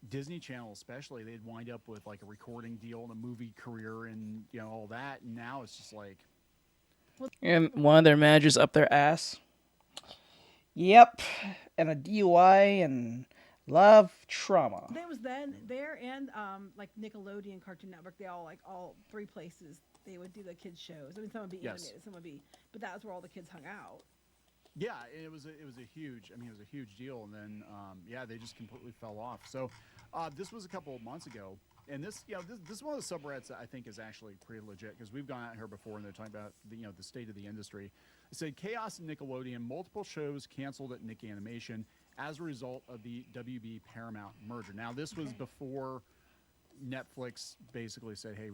Disney Channel, especially, they'd wind up with like a recording deal and a movie career, and all that. And now it's just like. And one of their managers up their ass. Yep, and a DUI and love trauma. There was then there and like Nickelodeon, Cartoon Network. They all three places they would do the kids shows. I mean, some would be Yes. animated, some would be, but that was where all the kids hung out. Yeah, and it was a huge. It was a huge deal, and then they just completely fell off. So this was a couple of months ago, and this is one of the subreddits that I think is actually pretty legit because we've gone out here before, and they're talking about the state of the industry. It said chaos at Nickelodeon, multiple shows canceled at Nick Animation as a result of the WB Paramount merger. Now this was before Netflix basically said, "Hey,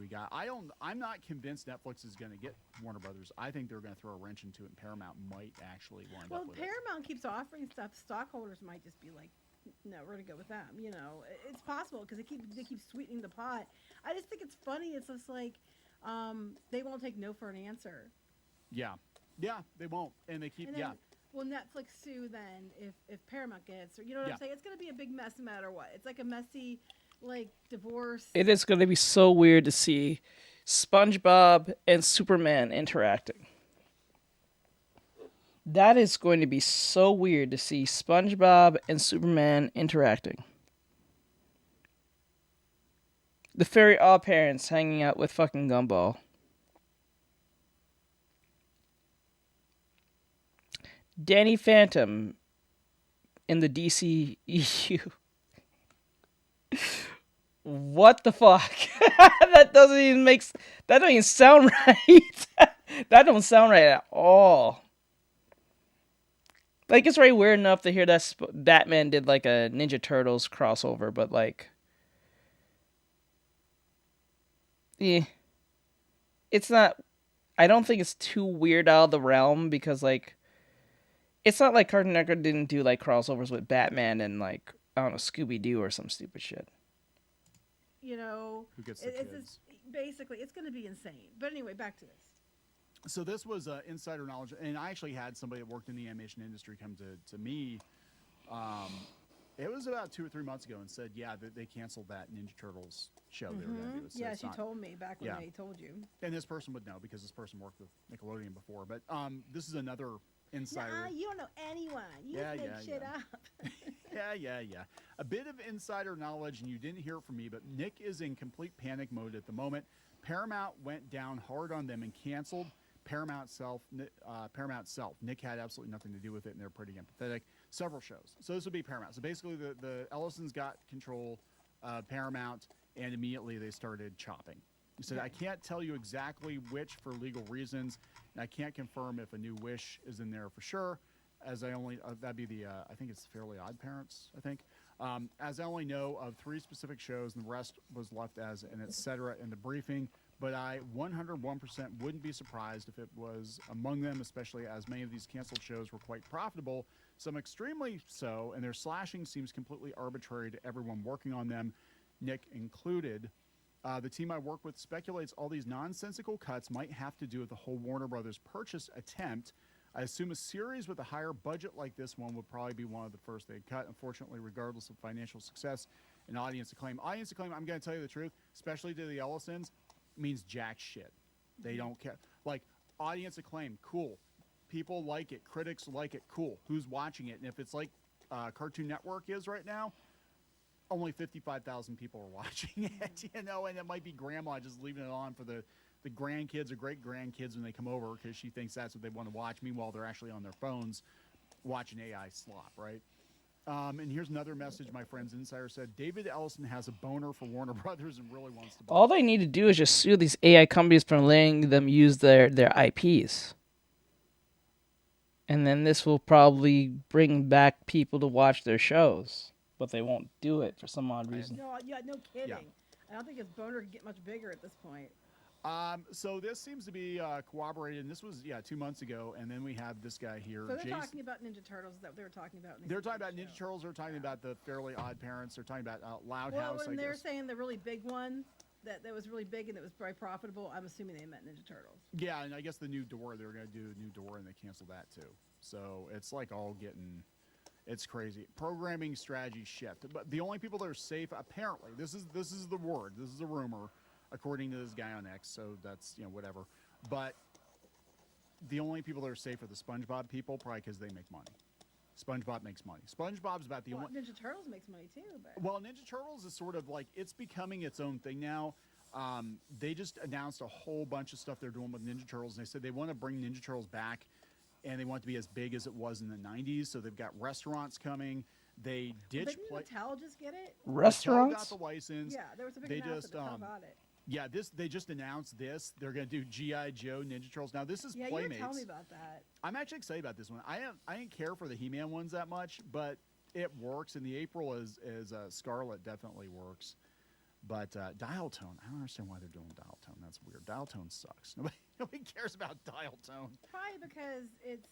I'm not convinced Netflix is going to get Warner Brothers. I think they're going to throw a wrench into it, and Paramount might actually wind Well, up with Paramount keeps offering stuff. Stockholders might just be like, "No, we're gonna go with them." It's possible because they keep sweetening the pot. I just think it's funny. It's just like they won't take no for an answer. it. Yeah, they won't, and they keep And then, will Netflix sue then if Paramount gets, or you know what Yeah. I'm saying? It's gonna be a big mess no matter what. It's like a messy, like divorce. It is going to be so weird to see SpongeBob and Superman interacting. That is going to be so weird to see SpongeBob and Superman interacting. The Fairy Odd Parents hanging out with fucking Gumball. Danny Phantom in the DCEU. What the fuck? That doesn't even sound right. That don't sound right at all. Like, it's very weird enough to hear that Batman did like a Ninja Turtles crossover, but like, it's not. I don't think it's too weird out of the realm because like, it's not like Cartoon Network didn't do like crossovers with Batman and like, I don't know, Scooby Doo or some stupid shit. Who gets the it's kids? basically it's going to be insane. But anyway, back to this. So this was insider knowledge, and I actually had somebody that worked in the animation industry come to me. It was about 2 or 3 months ago, and said, "Yeah, they canceled that Ninja Turtles show they were going to do." So Yeah, it's she not- told me back when yeah. they told you. And this person would know because this person worked with Nickelodeon before. But this is another insider. Nah, you don't know anyone. You Yeah, just make yeah, shit yeah. up. Yeah. A bit of insider knowledge, and you didn't hear it from me, but Nick is in complete panic mode at the moment. Paramount went down hard on them and canceled Paramount Self. Nick had absolutely nothing to do with it, and they're pretty empathetic. Several shows. So this would be Paramount. So basically, the Ellisons got control of Paramount, and immediately they started chopping. He said, I can't tell you exactly which for legal reasons, and I can't confirm if a new Wish is in there for sure, as I only, that'd be the, I think it's Fairly Odd Parents, I think. As I only know of 3 specific shows, and the rest was left as an et cetera in the briefing, but I 101% wouldn't be surprised if it was among them, especially as many of these canceled shows were quite profitable, some extremely so, and their slashing seems completely arbitrary to everyone working on them, Nick included. The team I work with speculates all these nonsensical cuts might have to do with the whole Warner Brothers purchase attempt. I assume a series with a higher budget like this one would probably be one of the first they'd cut. Unfortunately, regardless of financial success and audience acclaim. Audience acclaim, I'm going to tell you the truth, especially to the Ellisons, means jack shit. They don't care. Like, audience acclaim, cool. People like it. Critics like it, cool. Who's watching it? And if it's like Cartoon Network is right now, only 55,000 people are watching it, you know, and it might be grandma just leaving it on for the grandkids or great-grandkids when they come over because she thinks that's what they want to watch. Meanwhile, they're actually on their phones watching AI slop, right? And here's another message my friend's insider said. David Ellison has a boner for Warner Brothers and really wants to buy All they need to do is just sue these AI companies for letting them use their IPs. And then this will probably bring back people to watch their shows. But they won't do it for some odd reason. No, yeah, no kidding. Yeah. I don't think his boner could get much bigger at this point. So this seems to be corroborated, and this was, 2 months ago, and then we have this guy here. So they're Jason. talking about Ninja Turtles that they were talking about. In the They're talking about show. Ninja Turtles, they're talking about the Fairly Odd Parents, they're talking about Loud Well, House, when I they're guess. saying the really big one that was really big and that was very profitable, I'm assuming they meant Ninja Turtles. Yeah, and I guess the new door, they were going to do a new door, and they canceled that too. So it's like all getting... It's crazy. Programming strategy shift. But the only people that are safe, apparently, this is the word. This is a rumor, according to this guy on X. So that's, whatever. But the only people that are safe are the SpongeBob people, probably because they make money. SpongeBob makes money. SpongeBob's about the Well, only... Ninja Turtles makes money too, but Well, Ninja Turtles is sort of like, it's becoming its own thing now. They just announced a whole bunch of stuff they're doing with Ninja Turtles, and they said they want to bring Ninja Turtles back, and they want it to be as big as it was in the 90s. So they've got restaurants coming. They ditched... didn't Mattel just get it? Mattel Restaurants? got the license. Yeah, there was a big They announcement just, that Mattel got it. Yeah, they just announced this. They're going to do G.I. Joe, Ninja Turtles. Now, this is Yeah, Playmates. you were telling me about that. I'm actually excited about this one. I didn't care for the He-Man ones that much, but it works. And the April is Scarlet definitely works. But dial tone, I don't understand why they're doing dial tone. That's weird. Dial tone sucks. Nobody cares about dial tone. Probably because it's,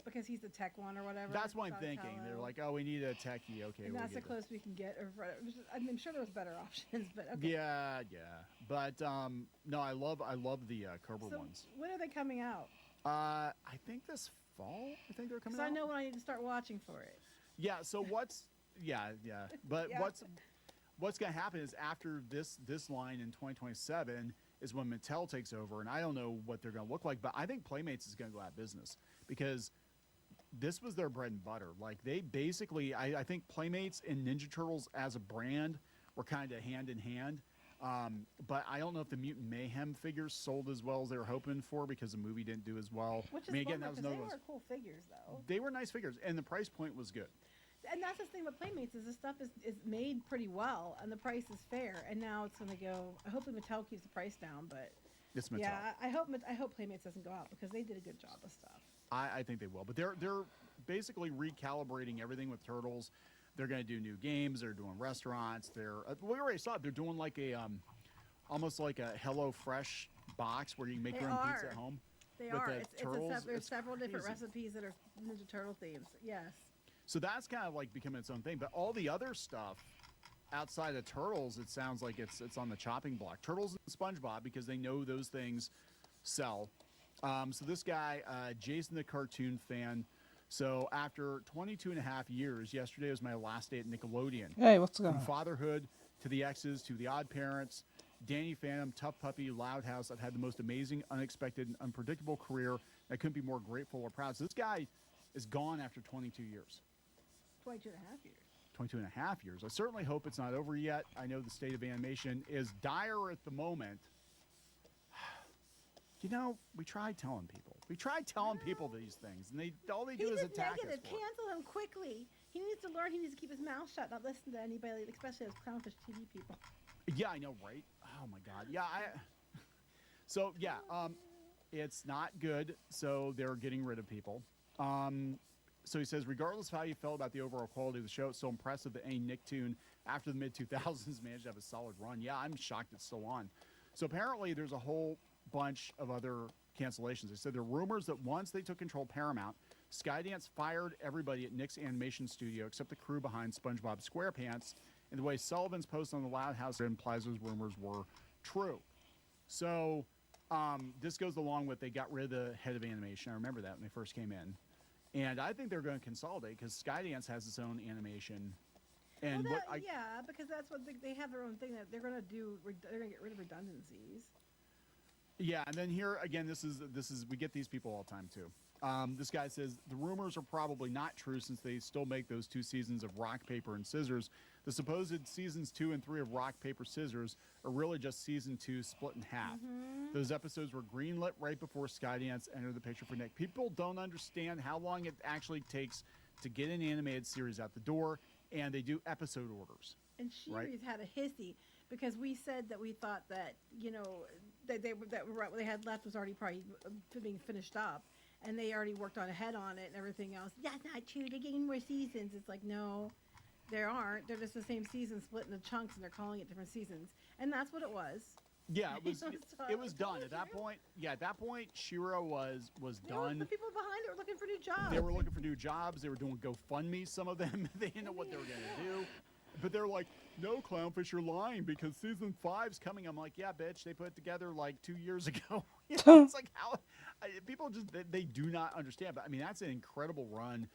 because he's the tech one or whatever. That's what I'm Donatello. thinking. They're like, oh, we need a techie. Okay, And we'll that's the get close we can get. I'm sure there was better options, but okay. Yeah. But no, I love the Cobra So ones. when are they coming out? I think this fall. I think they're coming Because out. I know when I need to start watching for it. Yeah. So what's But Yeah. what's going to happen is after this line in 2027 is when Mattel takes over, and I don't know what they're going to look like, but I think Playmates is going to go out of business because this was their bread and butter. Like they basically, I think Playmates and Ninja Turtles as a brand were kind of hand in hand. But I don't know if the Mutant Mayhem figures sold as well as they were hoping for because the movie didn't do as well. Which is I mean, again, bummer, that was 'cause another they one. were cool figures, though. They were nice figures, and the price point was good. And that's the thing with Playmates is this stuff is made pretty well, and the price is fair. And now it's going to go. Hopefully Mattel keeps the price down, but It's Mattel. yeah, I hope Playmates doesn't go out because they did a good job with stuff. I think they will, but they're basically recalibrating everything with Turtles. They're going to do new games. They're doing restaurants. We already saw it. They're doing like a almost like a Hello Fresh box where you can make They your own pizza are. at home. They With are. the turtles, There's it's several different crazy. recipes that are Ninja Turtle themes. Yes. So that's kind of like becoming its own thing. But all the other stuff outside of Turtles, it sounds like it's on the chopping block. Turtles and SpongeBob because they know those things sell. So this guy, Jason the cartoon fan. So after 22 and a half years, yesterday was my last day at Nickelodeon. Hey, what's going From on? fatherhood to the X's to the Odd Parents, Danny Phantom, Tough Puppy, Loud House. I've had the most amazing, unexpected, and unpredictable career. I couldn't be more grateful or proud. So this guy is gone after 22 years. 22 and a half years. 22 and a half years. I certainly hope it's not over yet. I know the state of animation is dire at the moment. We tried telling people. We tried telling people these things, and all they do is He's attack negative. us. for it. Cancel him quickly. He needs to learn. He needs to keep his mouth shut, not listen to anybody, especially those clownfish TV people. Yeah, I know, right? Oh my God. Yeah. So yeah, it's not good. So they're getting rid of people. So he says, regardless of how you felt about the overall quality of the show, it's so impressive that any Nicktoon after the mid-2000s managed to have a solid run. Yeah, I'm shocked it's still on. So apparently there's a whole bunch of other cancellations. They said there are rumors that once they took control of Paramount, Skydance fired everybody at Nick's animation studio except the crew behind SpongeBob SquarePants. And the way Sullivan's post on the Loud House implies those rumors were true. So this goes along with they got rid of the head of animation. I remember that when they first came in. And I think they're going to consolidate because Skydance has its own animation. And Well, yeah, because that's what they have their own thing that they're going to do. They're going to get rid of redundancies. yeah, and then here again, this is we get these people all the time too. This guy says the rumors are probably not true since they still make those 2 seasons of Rock, Paper, and Scissors. The supposed seasons 2 and 3 of Rock, Paper, Scissors are really just season 2 split in half. Those episodes were greenlit right before Skydance entered the picture for Nick. People don't understand how long it actually takes to get an animated series out the door, and they do episode orders. And Shiri's Right. had a hissy because we said that we thought that that what they had left was already probably being finished up, and they already worked on ahead on it and everything else. That's not true. They're getting more seasons. It's like no, there aren't. They're just the same season split into chunks, and they're calling it different seasons. And that's what it was. Yeah, it was So it was I done told at that you. point. Yeah, at that point, Shira was done. The people behind it were looking for new jobs. They were looking for new jobs. They were doing GoFundMe, some of them. They didn't know what they were going to do. But they're like, no, Clownfish, you're lying because season 5's coming. I'm like, yeah, bitch. They put it together like 2 years ago. It's like how people just they do not understand. But I mean, that's an incredible run.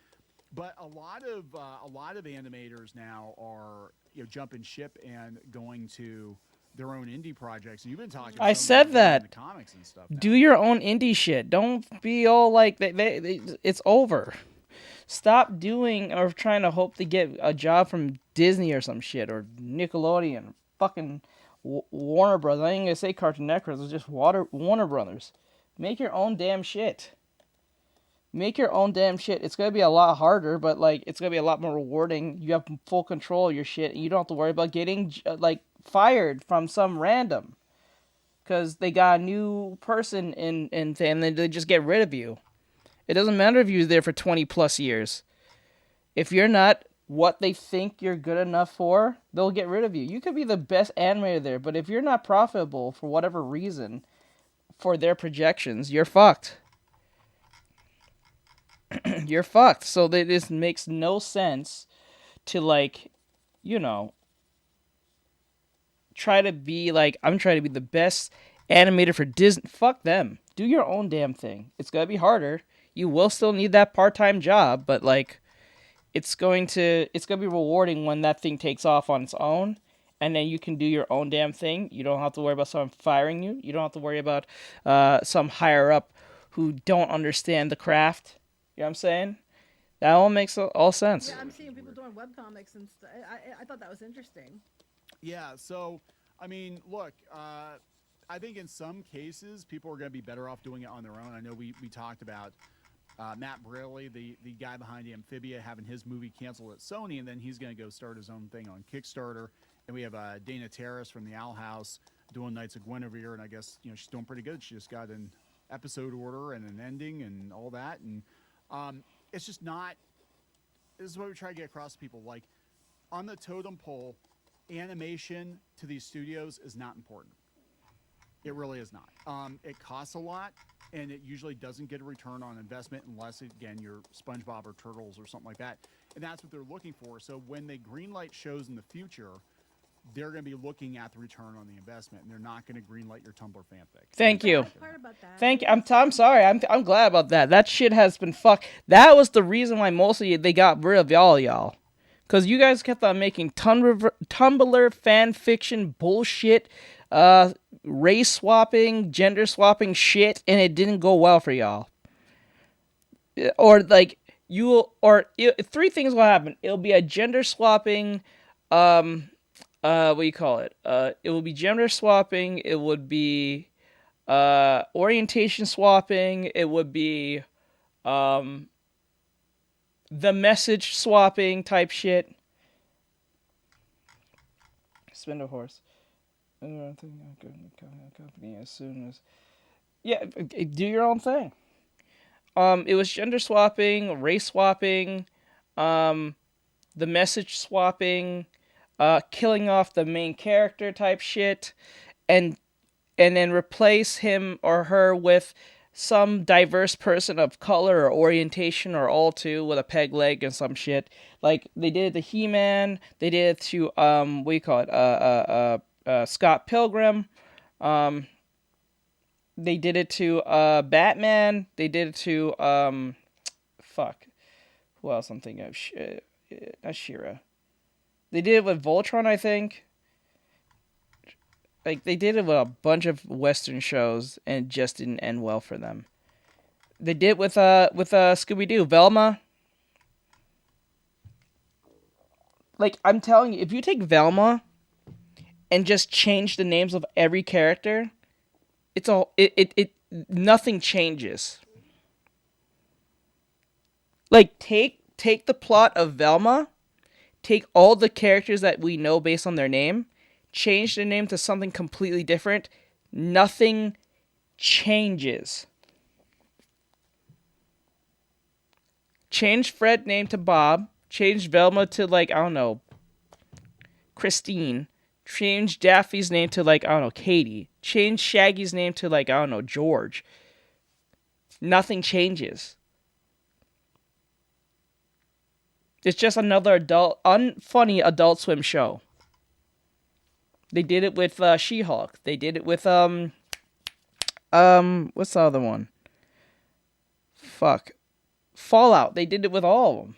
But a lot of animators now are jumping ship and going to their own indie projects. And you've been talking. I to some said of them in that. the comics and stuff. Now. Do your own indie shit. Don't be all like it's over. Stop doing or trying to hope to get a job from Disney or some shit or Nickelodeon, fucking Warner Brothers. I ain't gonna say Cartoon Network. It's just Warner Brothers. Make your own damn shit. Make your own damn shit. It's gonna be a lot harder, but like it's gonna be a lot more rewarding. You have full control of your shit, and you don't have to worry about getting fired from some random, because they got a new person in and then they just get rid of you. It doesn't matter if you're there for 20 plus years. If you're not what they think you're good enough for, they'll get rid of you. You could be the best animator there, but if you're not profitable for whatever reason for their projections, you're fucked. You're fucked. So this makes no sense to try to be like, I'm trying to be the best animator for Disney. Fuck them. Do your own damn thing. It's gonna be harder. You will still need that part-time job, but it's going to be rewarding when that thing takes off on its own, and then you can do your own damn thing. You don't have to worry about someone firing you. You don't have to worry about some higher up who don't understand the craft. You know what I'm saying? That all makes all sense. Yeah, I'm seeing people doing webcomics and stuff. I thought that was interesting. Yeah, so, I mean, look, I think in some cases, people are going to be better off doing it on their own. I know we talked about Matt Braley, the guy behind Amphibia, having his movie canceled at Sony, and then he's going to go start his own thing on Kickstarter. And we have Dana Terrace from the Owl House doing Knights of Guinevere, and I guess, she's doing pretty good. She just got an episode order and an ending and all that. And it's just not, this is what we try to get across to people. Like, on the totem pole, animation to these studios is not important. It really is not. It costs a lot, and it usually doesn't get a return on investment unless, again, you're SpongeBob or Turtles or something like that. And that's what they're looking for. So when they greenlight shows in the future, they're going to be looking at the return on the investment, and they're not going to greenlight your Tumblr fanfic. Thank you. Best part about that Thank you. I'm sorry. I'm glad about that. That shit has been fucked. That was the reason why mostly they got rid of y'all. Because you guys kept on making Tumblr fan fiction bullshit, race swapping, gender swapping shit, and it didn't go well for y'all. Or three things will happen. It'll be a gender swapping, what do you call it? It will be gender swapping. It would be orientation swapping. It would be the message swapping type shit. Spindle horse. I think I'm going to become a company as soon as. Yeah, do your own thing. It was gender swapping, race swapping, um, the message swapping, killing off the main character type shit, and then replace him or her with some diverse person of color or orientation or all two with a peg leg and some shit. Like they did it to He-Man, they did it to what do you call it? Scott Pilgrim. They did it to Batman. They did it to fuck. Who else I'm thinking of? Not She-Ra. They did it with Voltron, I think. Like they did it with a bunch of Western shows, and it just didn't end well for them. They did it with Scooby Doo, Velma. Like I'm telling you, if you take Velma and just change the names of every character, it's all it nothing changes. Like take the plot of Velma, take all the characters that we know based on their name, change their name to something completely different, nothing changes. Change Fred's name to Bob, change Velma to like, I don't know, Christine, change Daffy's name to like, I don't know, Katie, change Shaggy's name to like, I don't know, George. Nothing changes. It's just another unfunny Adult Swim show. They did it with She-Hulk. They did it with what's the other one? Fuck. Fallout. They did it with all of them.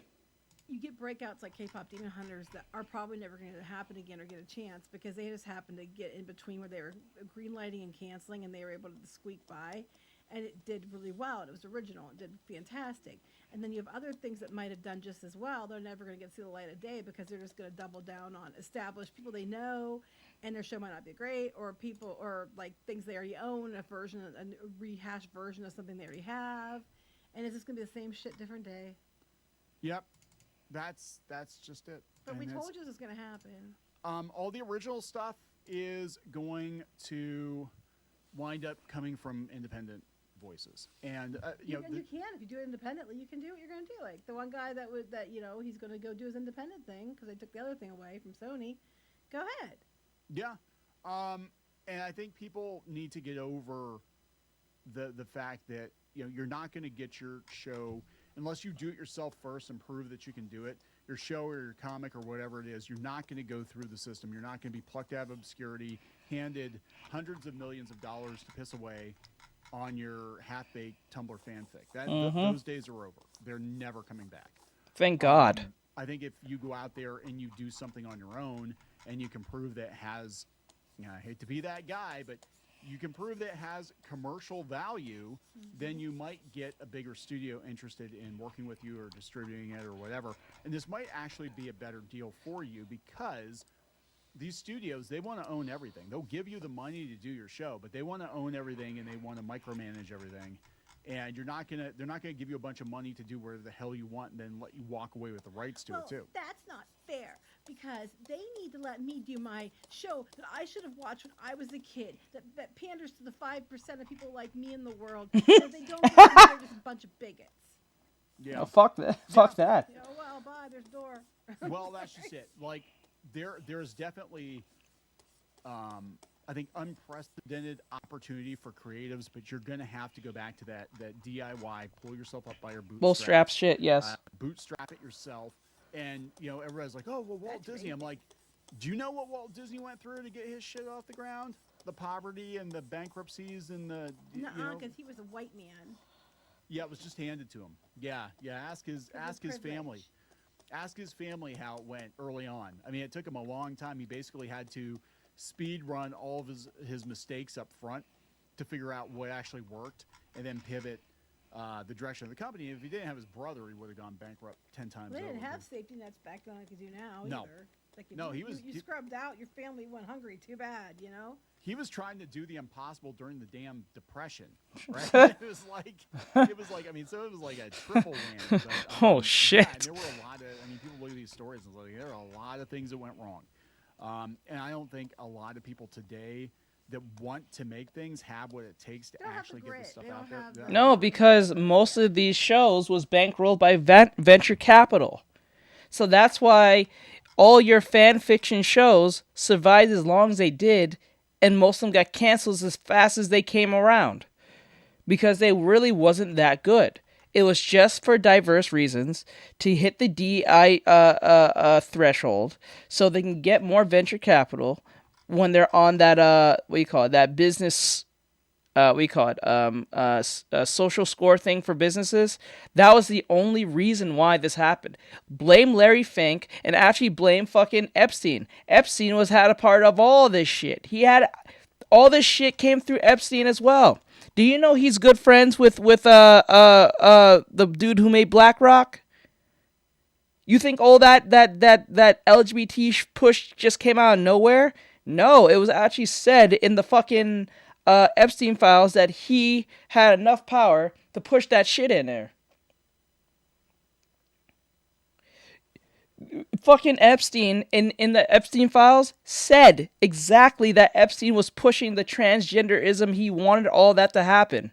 You get breakouts like K-pop Demon Hunters that are probably never going to happen again or get a chance because they just happened to get in between where they were greenlighting and canceling and they were able to squeak by. And it did really well. It was original. It did fantastic. And then you have other things that might have done just as well. They're never going to get to see the light of day because they're just going to double down on established people they know, and their show might not be great, or people, or like things they already own, a rehashed version of something they already have, and it's just going to be the same shit, different day. Yep, that's just it. But and we told you this was going to happen. All the original stuff is going to wind up coming from independent voices, and you can if you do it independently, you can do what you're going to do. Like the one guy that he's going to go do his independent thing because they took the other thing away from Sony. Go ahead. Yeah, and I think people need to get over the fact that you're not going to get your show unless you do it yourself first and prove that you can do it. Your show or your comic or whatever it is, you're not going to go through the system. You're not going to be plucked out of obscurity, handed hundreds of millions of dollars to piss away on your half-baked Tumblr fanfic. Those days are over. They're never coming back. Thank God. I think if you go out there and you do something on your own and you can prove that it has, I hate to be that guy, but you can prove that it has commercial value, then you might get a bigger studio interested in working with you or distributing it or whatever. And this might actually be a better deal for you because these studios, they want to own everything. They'll give you the money to do your show, but they want to own everything and they want to micromanage everything. And they're not gonna give you a bunch of money to do whatever the hell you want and then let you walk away with the rights to it too. That's not fair because they need to let me do my show that I should have watched when I was a kid. That panders to the 5% of people like me in the world. And if they don't, they're just a bunch of bigots. Yeah. Oh, fuck that. Fuck that. Well, bye. There's a door. Well, that's just it. Like there's definitely I think unprecedented opportunity for creatives, but you're going to have to go back to that DIY, pull yourself up by your bootstrap shit, yes. Bootstrap it yourself. And, everybody's like, oh, well, Walt Disney. I'm like, do you know what Walt Disney went through to get his shit off the ground? The poverty and the bankruptcies and the, because he was a white man. Yeah, it was just handed to him. Yeah. Ask his family. Ask his family how it went early on. I mean, it took him a long time. He basically had to speed run all of his mistakes up front to figure out what actually worked and then pivot the direction of the company. If he didn't have his brother, he would have gone bankrupt 10 times over. They didn't have safety nets back then like they do now either. Like you scrubbed out, your family went hungry. Too bad, He was trying to do the impossible during the damn Depression, right? it was like, so it was like a triple win. But, oh, shit. Yeah, there were a lot of, people look at these stories and it's like, there are a lot of things that went wrong. And I don't think a lot of people today that want to make things have what it takes to They don't have actually the get grit. this stuff They out don't there. have the- No, because most of these shows was bankrolled by venture capital. So that's why all your fan fiction shows survived as long as they did, and most of them got canceled as fast as they came around. Because they really wasn't that good. It was just for diverse reasons to hit the DI threshold, so they can get more venture capital when they're on that that business social score thing for businesses. That was the only reason why this happened. Blame Larry Fink and actually blame fucking Epstein. Epstein had a part of all this shit. All this shit came through Epstein as well. Do you know he's good friends with the dude who made BlackRock? You think all that LGBT push just came out of nowhere? No, it was actually said in the fucking Epstein files that he had enough power to push that shit in there. Fucking Epstein in the Epstein files said exactly that Epstein was pushing the transgenderism. He wanted all that to happen.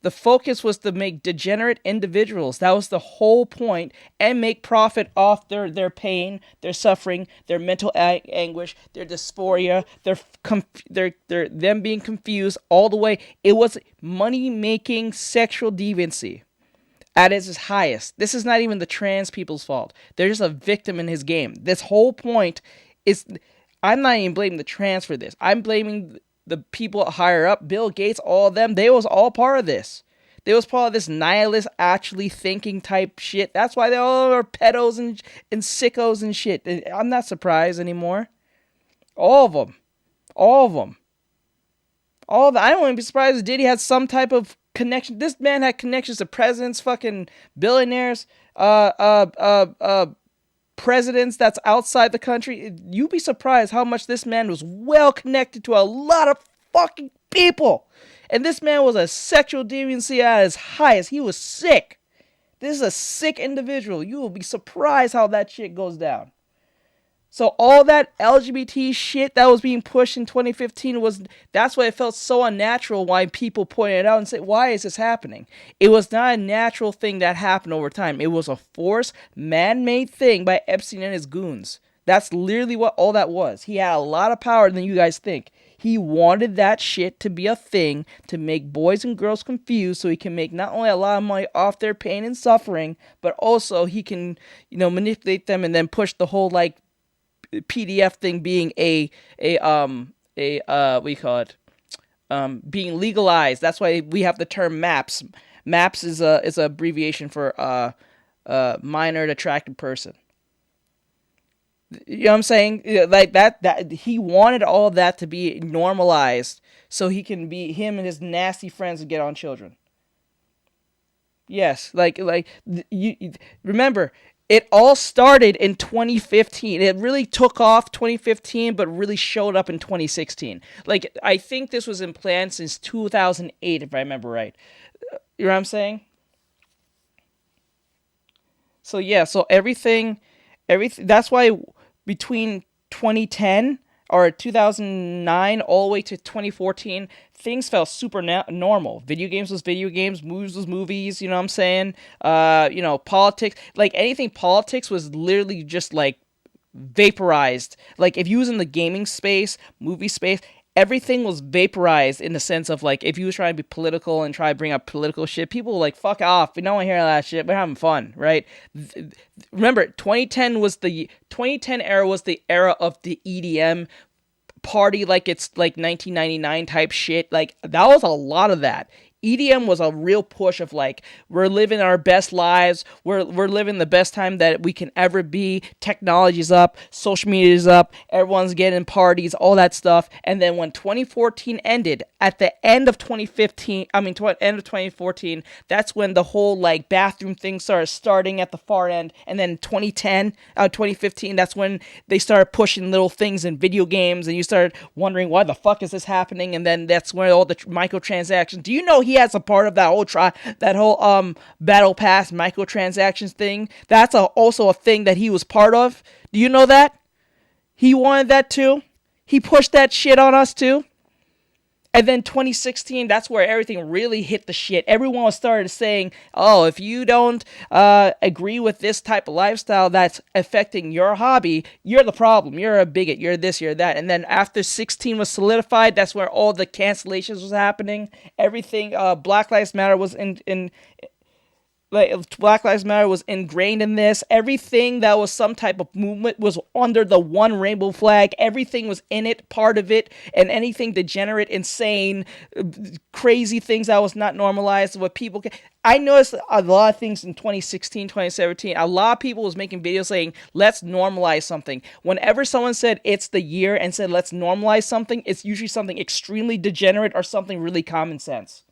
The focus was to make degenerate individuals. That was the whole point, and make profit off their pain, their suffering, their mental anguish, their dysphoria, their them being confused all the way. It was money-making sexual deviancy at its highest. This is not even the trans people's fault. They're just a victim in his game. This whole point is, I'm not even blaming the trans for this. I'm blaming the people higher up, Bill Gates, all of them. They was all part of this. They was part of this nihilist, actually thinking type shit. That's why they all are pedos and sickos and shit. I'm not surprised anymore. All of them. All of them. All of them. I don't even be surprised if Diddy had some type of connection. This man had connections to presidents, fucking billionaires, presidents that's outside the country. You'd be surprised how much this man was well connected to a lot of fucking people. And this man was a sexual deviancy at his highest. He was sick. This is a sick individual. You will be surprised how that shit goes down. So all that LGBT shit that was being pushed in 2015 that's why it felt so unnatural why people pointed it out and said, why is this happening? It was not a natural thing that happened over time. It was a forced, man-made thing by Epstein and his goons. That's literally what all that was. He had a lot of power than you guys think. He wanted that shit to be a thing to make boys and girls confused so he can make not only a lot of money off their pain and suffering, but also he can, manipulate them and then push the whole PDF thing being being legalized. That's why we have the term MAPS. MAPS is a abbreviation for minor attracted person. You know what I'm saying? Like that he wanted all of that to be normalized so he can be him and his nasty friends and get on children. Yes, you remember, it all started in 2015. It really took off 2015, but really showed up in 2016. I think this was in plan since 2008, if I remember right. You know what I'm saying? So yeah, so everything, that's why between 2010 or 2009 all the way to 2014, things felt super normal. Video games was video games, movies was movies, you know what I'm saying? Politics, anything politics was literally just vaporized. If you was in the gaming space, movie space, everything was vaporized in the sense of if you was trying to be political and try to bring up political shit, people were fuck off. We don't want to hear that shit. We're having fun, right? Remember, 2010 era was the era of the EDM party, it's 1999 type shit. That was a lot of that. EDM was a real push of we're living our best lives, we're living the best time that we can ever be, technology's up, social media's up, everyone's getting parties, all that stuff. And then when 2014 ended, at the end of 2014, that's when the whole bathroom thing starting at the far end. And then 2015, that's when they started pushing little things in video games, and you started wondering why the fuck is this happening. And then that's when all the microtransactions. Do you know he has a part of that whole battle pass microtransactions thing? That's also a thing that he was part of. Do you know that? He wanted that too. He pushed that shit on us too. And then 2016, that's where everything really hit the shit. Everyone started saying, oh, if you don't agree with this type of lifestyle that's affecting your hobby, you're the problem. You're a bigot. You're this, you're that. And then after 16 was solidified, that's where all the cancellations was happening. Everything, Black Lives Matter was Black Lives Matter was ingrained in this. Everything that was some type of movement was under the one rainbow flag. Everything was in it, part of it, and anything degenerate, insane, crazy things that was not normalized. What people I noticed a lot of things in 2016, 2017. A lot of people was making videos saying, let's normalize something. Whenever someone said it's the year and said, let's normalize something, it's usually something extremely degenerate or something really common sense.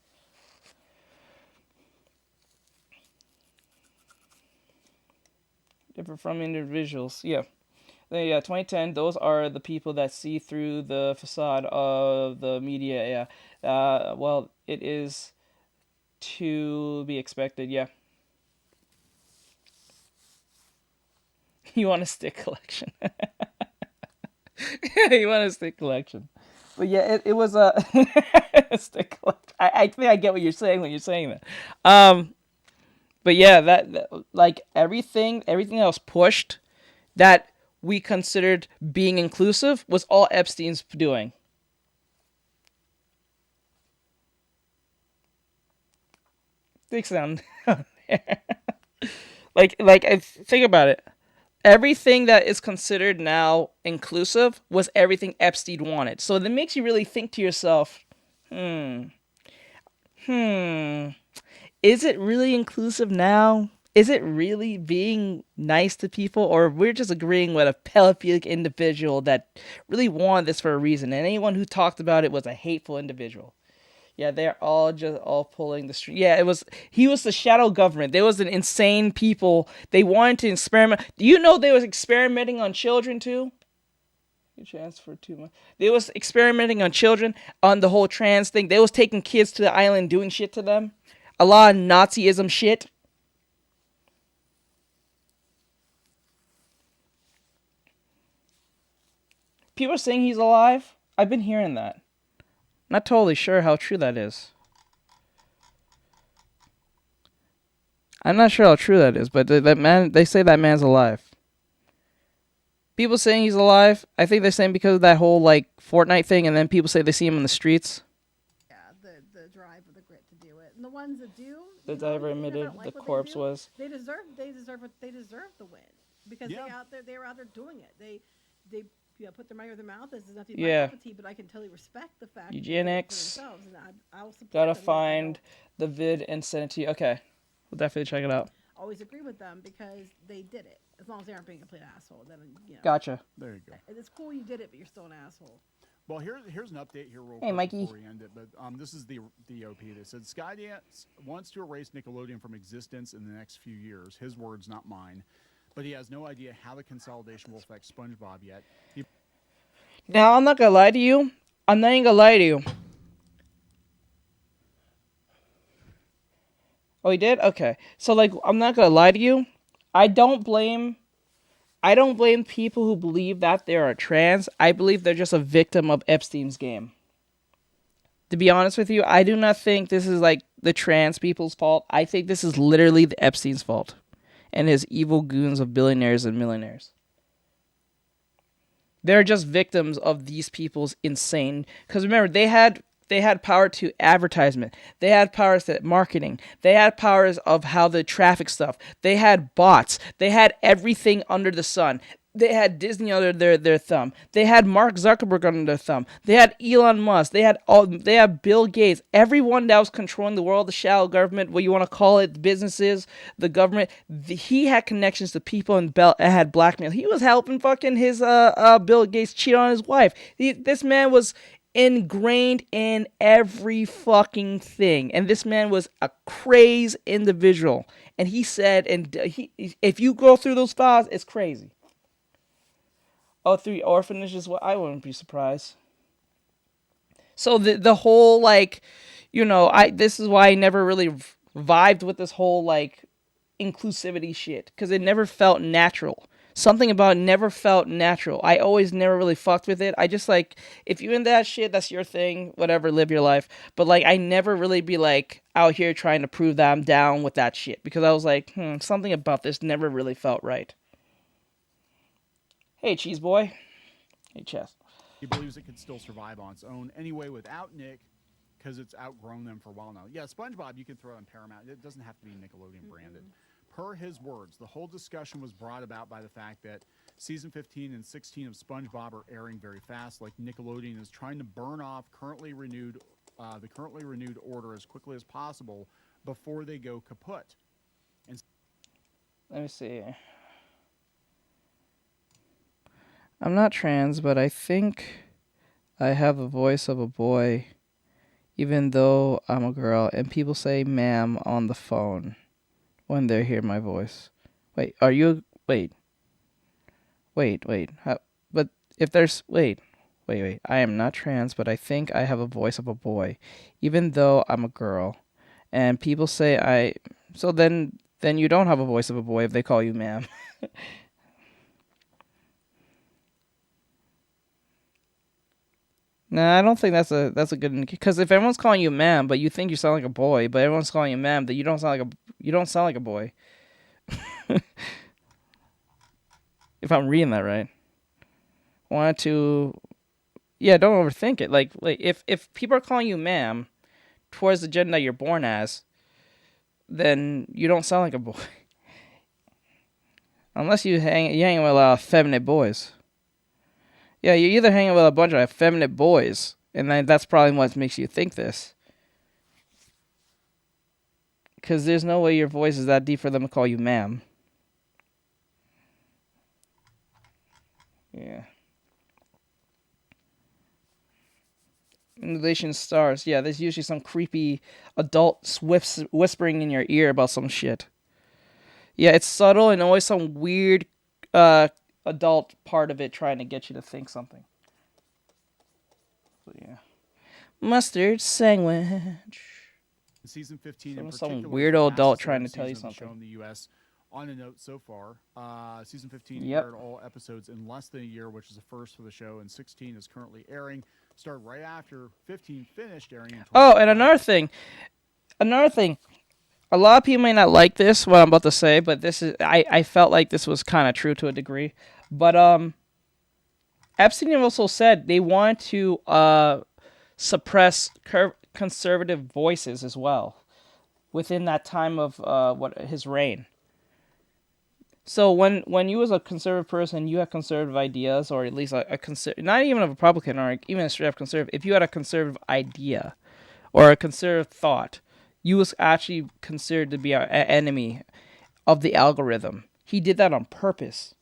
Different from individuals, yeah. 2010, those are the people that see through the facade of the media, yeah. Well, it is to be expected, yeah. You want a stick collection. You want a stick collection. But yeah, it was a stick collection. I think I get what you're saying when you're saying that. But yeah, that like everything that was pushed that we considered being inclusive was all Epstein's doing. Think think about it. Everything that is considered now inclusive was everything Epstein wanted. So that makes you really think to yourself, is it really inclusive now? Is it really being nice to people? Or we're just agreeing with a pedophilic individual that really wanted this for a reason. And anyone who talked about it was a hateful individual. Yeah, they're all pulling the string. Yeah, he was the shadow government. There was an insane people. They wanted to experiment. Do you know they was experimenting on children too? Chance for 2 months. They was experimenting on children on the whole trans thing. They was taking kids to the island doing shit to them. A lot of Nazism shit. People are saying he's alive. I've been hearing that. Not totally sure how true that is. I'm not sure how true that is, but that man, they say that man's alive. People saying he's alive. I think they're saying because of that whole like Fortnite thing, and then people say they see him in the streets. Yeah, the drive or the grit to do it, and the ones that do, the diver admitted the corpse was. They deserve the win because they were out there doing it. They put their money where their mouth is. There's nothing my cup of tea, but I can totally respect the fact eugenics. that themselves, and I will support Gotta them. find the vid and send it to you. Okay, we'll definitely check it out. Always agree with them because they did it. As long as they aren't being a complete asshole, then Gotcha. There you go. It's cool you did it, but you're still an asshole. Well, here's an update here real hey, quick Mikey. before we end it. But this is the OP that said Skydance wants to erase Nickelodeon from existence in the next few years. His words, not mine. But he has no idea how the consolidation will affect SpongeBob yet. Now, I'm not gonna lie to you. I'm not even gonna lie to you. Oh, he did? Okay. So, like, I'm not gonna lie to you. I don't blame people who believe that they are trans. I believe they're just a victim of Epstein's game. To be honest with you, I do not think this is, like, the trans people's fault. I think this is literally the Epstein's fault. And his evil goons of billionaires and millionaires. They're just victims of these people's insane... Because remember, they had power to advertisement. They had powers to marketing. They had powers of how the traffic stuff. They had bots. They had everything under the sun. They had Disney under their thumb. They had Mark Zuckerberg under their thumb. They had Elon Musk. They had Bill Gates. Everyone that was controlling the world, the shadow government, what you want to call it, the businesses, the government. He had connections to people and had blackmail. He was helping fucking his Bill Gates cheat on his wife. This man was ingrained in every fucking thing, and this man was a crazed individual. And he said, if you go through those files, it's crazy. Oh, 3 orphanages. Well, I wouldn't be surprised. So the whole like, this is why I never really vibed with this whole like inclusivity shit, because it never felt natural. Something about it never felt natural. I always never really fucked with it. I just like, if you in that shit, that's your thing. Whatever, live your life. But like, I never really be like out here trying to prove that I'm down with that shit because I was like, something about this never really felt right. Hey, cheese boy. Hey, Chess. He believes it could still survive on its own anyway without Nick, because it's outgrown them for a while now. Yeah, SpongeBob you can throw on Paramount. It doesn't have to be Nickelodeon branded. Per his words, the whole discussion was brought about by the fact that season 15 and 16 of SpongeBob are airing very fast. Like Nickelodeon is trying to burn off the currently renewed order as quickly as possible before they go kaput. And Let me see. I'm not trans, but I think I have the voice of a boy, even though I'm a girl, and people say ma'am on the phone when they hear my voice. Wait, are you... Wait. But if there's... Wait. I am not trans, but I think I have a voice of a boy, even though I'm a girl. And people say I... So then you don't have a voice of a boy if they call you ma'am. Nah, I don't think that's a good indication. Because if everyone's calling you ma'am, but you think you sound like a boy, but everyone's calling you ma'am, that you don't sound like a boy. If I'm reading that right. Don't overthink it. Like if people are calling you ma'am towards the gender that you're born as, then you don't sound like a boy. Unless you hang with a lot of effeminate boys. Yeah, you're either hanging with a bunch of effeminate boys, and that's probably what makes you think this. Because there's no way your voice is that deep for them to call you ma'am. Yeah. In relation to stars, yeah, there's usually some creepy adult whispering in your ear about some shit. Yeah, it's subtle and always some weird adult part of it trying to get you to think something. So yeah. Mustard sandwich. Season 15 in Some particular, weirdo adult trying to tell you something. Show in the U.S. On a note so far, season 15 Yep. aired all episodes in less than a year, which is a first for the show, and 16 is currently airing. Started right after 15 finished airing. Oh, and another thing. A lot of people may not like this, what I'm about to say, but this is I felt like this was kind of true to a degree. But Epstein also said they wanted to suppress conservative voices as well within that time of his reign. So when you was a conservative person, you had conservative ideas, or at least not even a Republican or even a straight up conservative. If you had a conservative idea or a conservative thought, you was actually considered to be an enemy of the algorithm. He did that on purpose.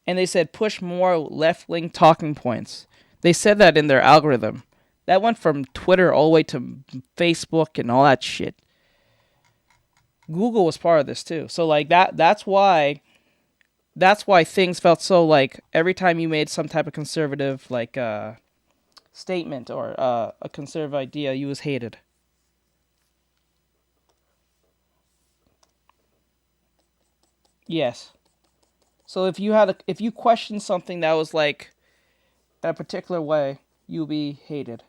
And they said push more left-wing talking points. They said that in their algorithm. That went from Twitter all the way to Facebook and all that shit. Google was part of this too. So like that's why things felt so like every time you made some type of conservative like statement or a conservative idea, you was hated. Yes. So if you questioned something that was like a particular way, you'll be hated.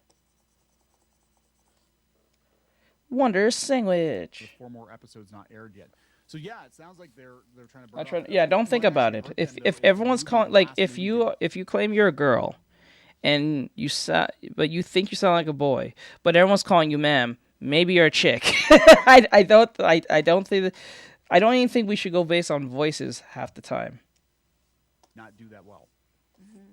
Wonder sandwich. With 4 more episodes not aired yet. So yeah, it sounds like they're trying to. Yeah, don't think about it. If everyone's calling like if you claim you're a girl, and but you think you sound like a boy, but everyone's calling you ma'am, maybe you're a chick. I don't even think we should go based on voices half the time. Not do that well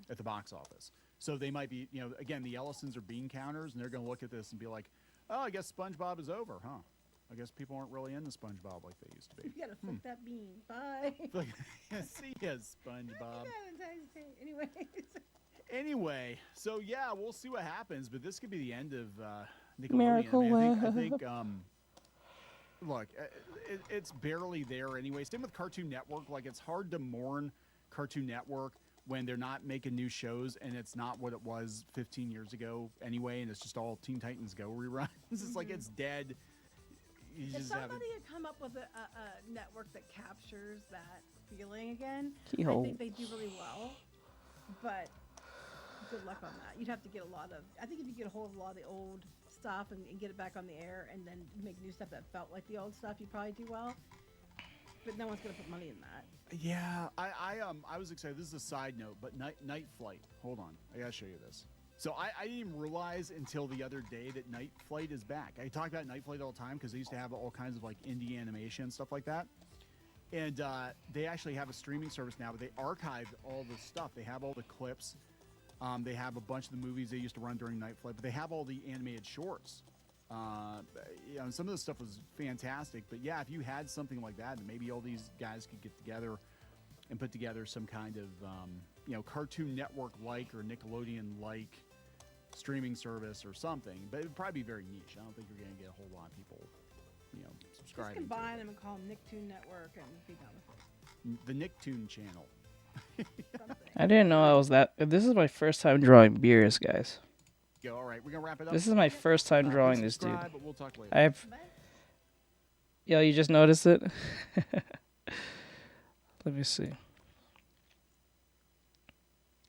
at the box office. So they might be, again, the Ellisons are bean counters, and they're going to look at this and be like, oh, I guess SpongeBob is over, huh? I guess people aren't really into SpongeBob like they used to be. You gotta flip that bean. Bye. See ya, SpongeBob. Anyway. Anyway, so yeah, we'll see what happens, but this could be the end of Nickelodeon. Miracle I think look, it's barely there anyway. Same with Cartoon Network. Like, it's hard to mourn Cartoon Network when they're not making new shows, and it's not what it was 15 years ago anyway, and it's just all Teen Titans Go reruns. It's like it's dead. he's If just having. somebody had come up with a network that captures that feeling again, Keyhole. I think they do really well. But good luck on that. You'd have to get a lot of. I think if you get a hold of a lot of the old stuff and get it back on the air, and then make new stuff that felt like the old stuff, you'd probably do well. But no one's gonna put money in that. Yeah, I was excited. This is a side note, but Night Flight. Hold on, I gotta show you this. So I didn't even realize until the other day that Night Flight is back. I talk about Night Flight all the time because they used to have all kinds of like indie animation and stuff like that. And they actually have a streaming service now, but they archived all the stuff. They have all the clips. They have a bunch of the movies they used to run during Night Flight, but they have all the animated shorts. You know, some of the stuff was fantastic, but yeah, if you had something like that, then maybe all these guys could get together and put together some kind of, you know, Cartoon Network-like or Nickelodeon-like streaming service or something. But it would probably be very niche. I don't think you're going to get a whole lot of people, you know, Just subscribing. combine them and call them Nicktoon Network and be done with it. The Nicktoon channel. Something. I didn't know I was that. This is my first time drawing beers, guys. Go. All right, we're gonna wrap it up. This is my first time Please drawing this dude. subscribe, but we'll talk later. I have. Yo, you just noticed it? Let me see.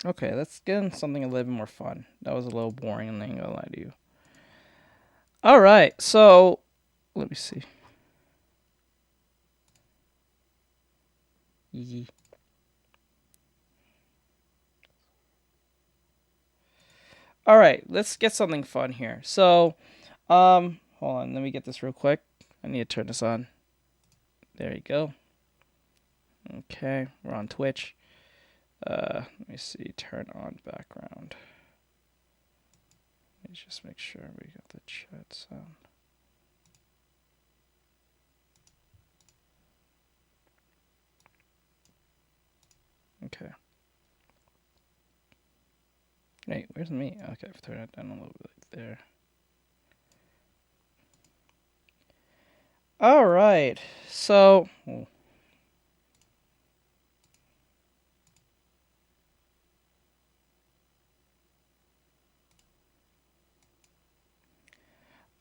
Okay, let's get into something a little bit more fun. That was a little boring, and I ain't gonna lie to you. All right, so let me see. Yee. All right, let's get something fun here. So, hold on, let me get this real quick. I need to turn this on. There you go. Okay, we're on Twitch. Let me see, turn on background. Let me just make sure we got the chat sound. Okay. Wait, where's me? Okay, I've turned it down a little bit there. All right, so.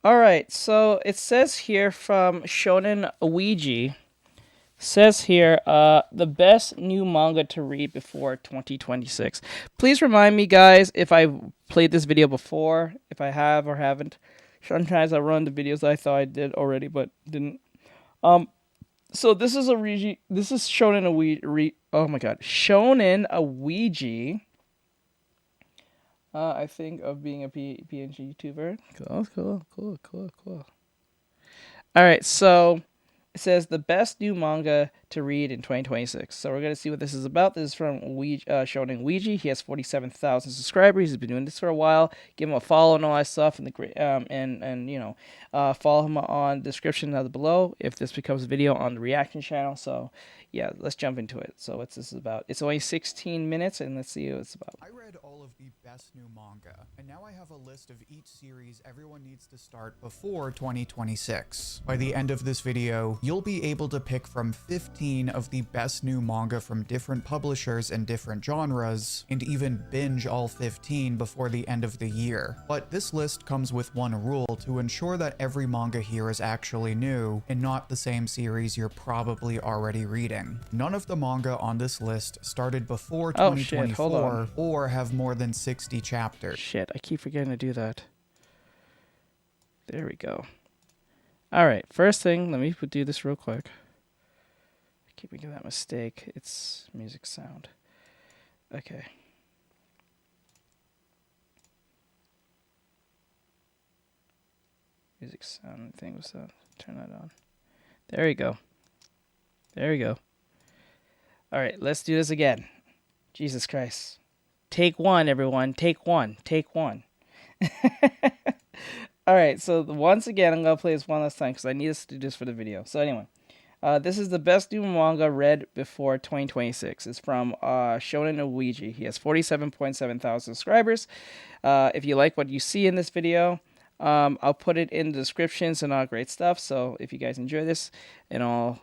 All right, so it says here from Shonen Ouija, says here, the best new manga to read before 2026. Please remind me, guys, if I played this video before, if I have or haven't. Sometimes I run the videos I thought I did already, but didn't. So this is this is Shonen Ouija. Oh my god, Shonen Ouija. I think of being a PNG YouTuber. Cool. All right, so it says the best new manga to read in 2026. So we're gonna see what this is about. This is from Shonen Ouija. He has 47,000 subscribers. He's been doing this for a while. Give him a follow and all that stuff, and and you know, follow him on the description down below if this becomes a video on the reaction channel. So yeah, let's jump into it. So what's this about? It's only 16 minutes, and let's see what it's about. I read all of the best new manga, and now I have a list of each series everyone needs to start before 2026. By the end of this video, you'll be able to pick from 15 of the best new manga from different publishers and different genres, and even binge all 15 before the end of the year. But this list comes with one rule to ensure that every manga here is actually new, and not the same series you're probably already reading. None of the manga on this list started before 2024 or have more than 60 chapters. Shit, I keep forgetting to do that. There we go. Alright, first thing, let me do this real quick. I keep making that mistake. It's music sound. Okay. Music sound thing was that. Turn that on. There we go. There we go. Alright, let's do this again. Jesus Christ. Take one, everyone. Take one. Take one. Alright, so once again, I'm going to play this one last time because I need us to do this for the video. So anyway, this is the best new manga read before 2026. It's from Shonen Ouija. He has 47.7 thousand subscribers. If you like what you see in this video, I'll put it in the descriptions and all great stuff. So if you guys enjoy this and all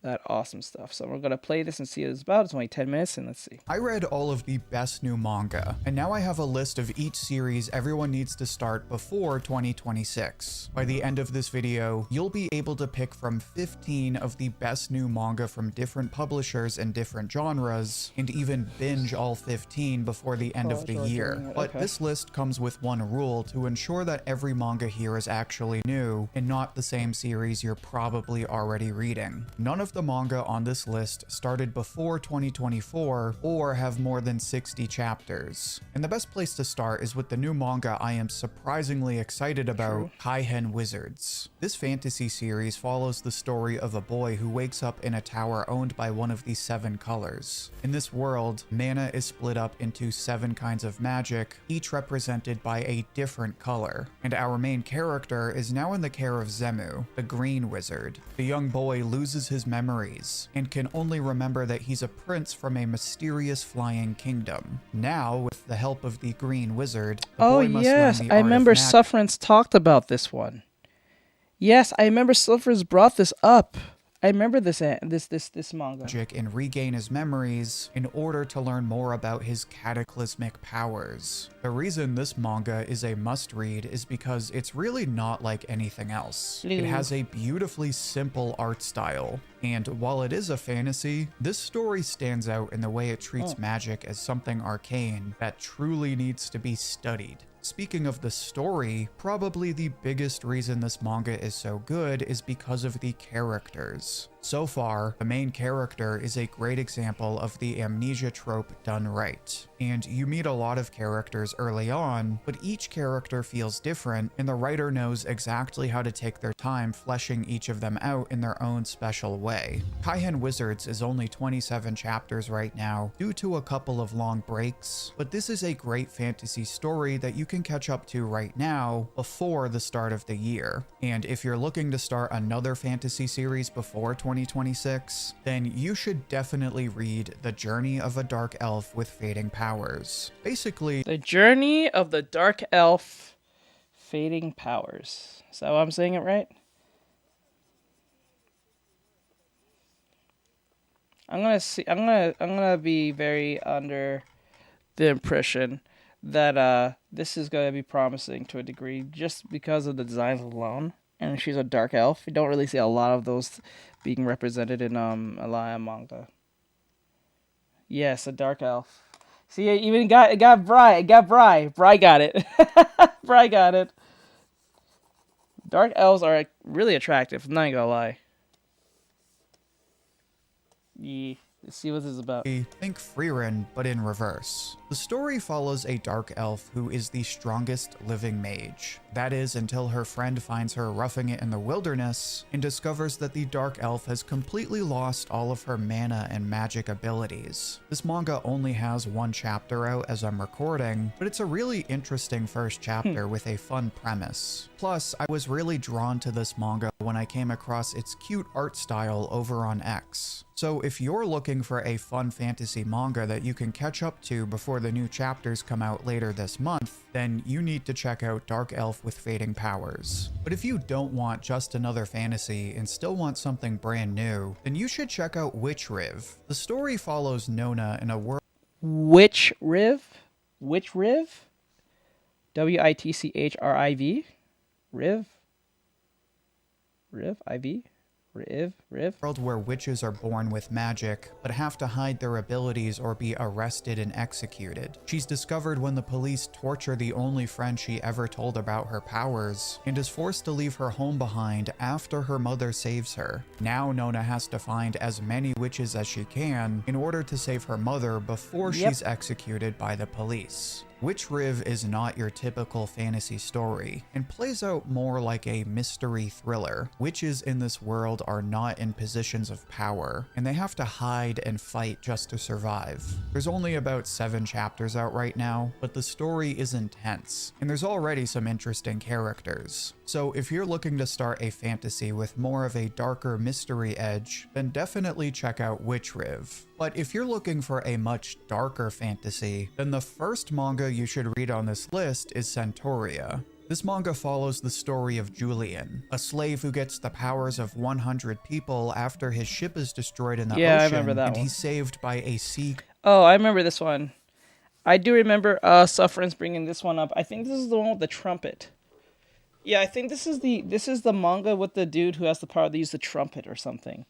that awesome stuff. So we're gonna play this and see what it's about. It's only 10 minutes, and let's see. I read all of the best new manga, and now I have a list of each series everyone needs to start before 2026. By the end of this video, you'll be able to pick from 15 of the best new manga from different publishers and different genres, and even binge all 15 before the end of the year. But this list comes with one rule to ensure that every manga here is actually new, and not the same series you're probably already reading. None of the manga on this list started before 2024 or have more than 60 chapters. And the best place to start is with the new manga I am surprisingly excited about, Kaihen Wizards. This fantasy series follows the story of a boy who wakes up in a tower owned by one of the 7 colors. In this world, mana is split up into 7 kinds of magic, each represented by a different color. And our main character is now in the care of Zemu, the green wizard. The young boy loses his memories and can only remember that he's a prince from a mysterious flying kingdom. Now, with the help of the green wizard, the boy must learn the I art remember of Sufferance talked about this one. Yes, I remember Sufferance brought this up. I remember this manga. magic and regain his memories in order to learn more about his cataclysmic powers. The reason this manga is a must-read is because it's really not like anything else. It has a beautifully simple art style, and while it is a fantasy, this story stands out in the way it treats magic as something arcane that truly needs to be studied. Speaking of the story, probably the biggest reason this manga is so good is because of the characters. So far, the main character is a great example of the amnesia trope done right. And you meet a lot of characters early on, but each character feels different, and the writer knows exactly how to take their time fleshing each of them out in their own special way. Kaihen Wizards is only 27 chapters right now, due to a couple of long breaks, but this is a great fantasy story that you can catch up to right now before the start of the year. And if you're looking to start another fantasy series before 2026, then you should definitely read The Journey of a Dark Elf with Fading Powers. Basically, The Journey of the Dark Elf, Fading Powers. Is that what I'm saying it right? I'm gonna be very under the impression that this is gonna be promising to a degree just because of the designs alone. And she's a dark elf. You don't really see a lot of those being represented in a lot of manga. Yes, a dark elf. See, it even got Bri. Bri got it. Bri got it. Dark elves are really attractive. I'm not gonna lie. Yeah. Let's see what this is about. think Frieren, but in reverse. The story follows a dark elf who is the strongest living mage. That is, until her friend finds her roughing it in the wilderness and discovers that the dark elf has completely lost all of her mana and magic abilities. This manga only has 1 chapter out as I'm recording, but it's a really interesting first chapter with a fun premise. Plus, I was really drawn to this manga when I came across its cute art style over on X. So if you're looking for a fun fantasy manga that you can catch up to before the new chapters come out later this month, then you need to check out Dark Elf with Fading Powers. But if you don't want just another fantasy and still want something brand new, then you should check out Witch Riv. The story follows Nona in a world— Witch Riv? Witch Riv? Witchriv? Riv? Riv? IV? Riv? world where witches are born with magic, but have to hide their abilities or be arrested and executed. She's discovered when the police torture the only friend she ever told about her powers, and is forced to leave her home behind after her mother saves her. Now Nona has to find as many witches as she can in order to save her mother before she's executed by the police. Witch Riv is not your typical fantasy story, and plays out more like a mystery thriller. Witches in this world are not in positions of power, and they have to hide and fight just to survive. There's only about 7 chapters out right now, but the story is intense, and there's already some interesting characters. So if you're looking to start a fantasy with more of a darker mystery edge, then definitely check out Witch Riv. But if you're looking for a much darker fantasy, then the first manga you should read on this list is Centauria. This manga follows the story of Julian, a slave who gets the powers of 100 people after his ship is destroyed in the Yeah, I ocean, remember that and one. he's saved by a sea. Oh, I remember this one. I do remember Sufferance bringing this one up. I think this is the one with the trumpet. Yeah, I think this is the manga with the dude who has the power to use the trumpet or something,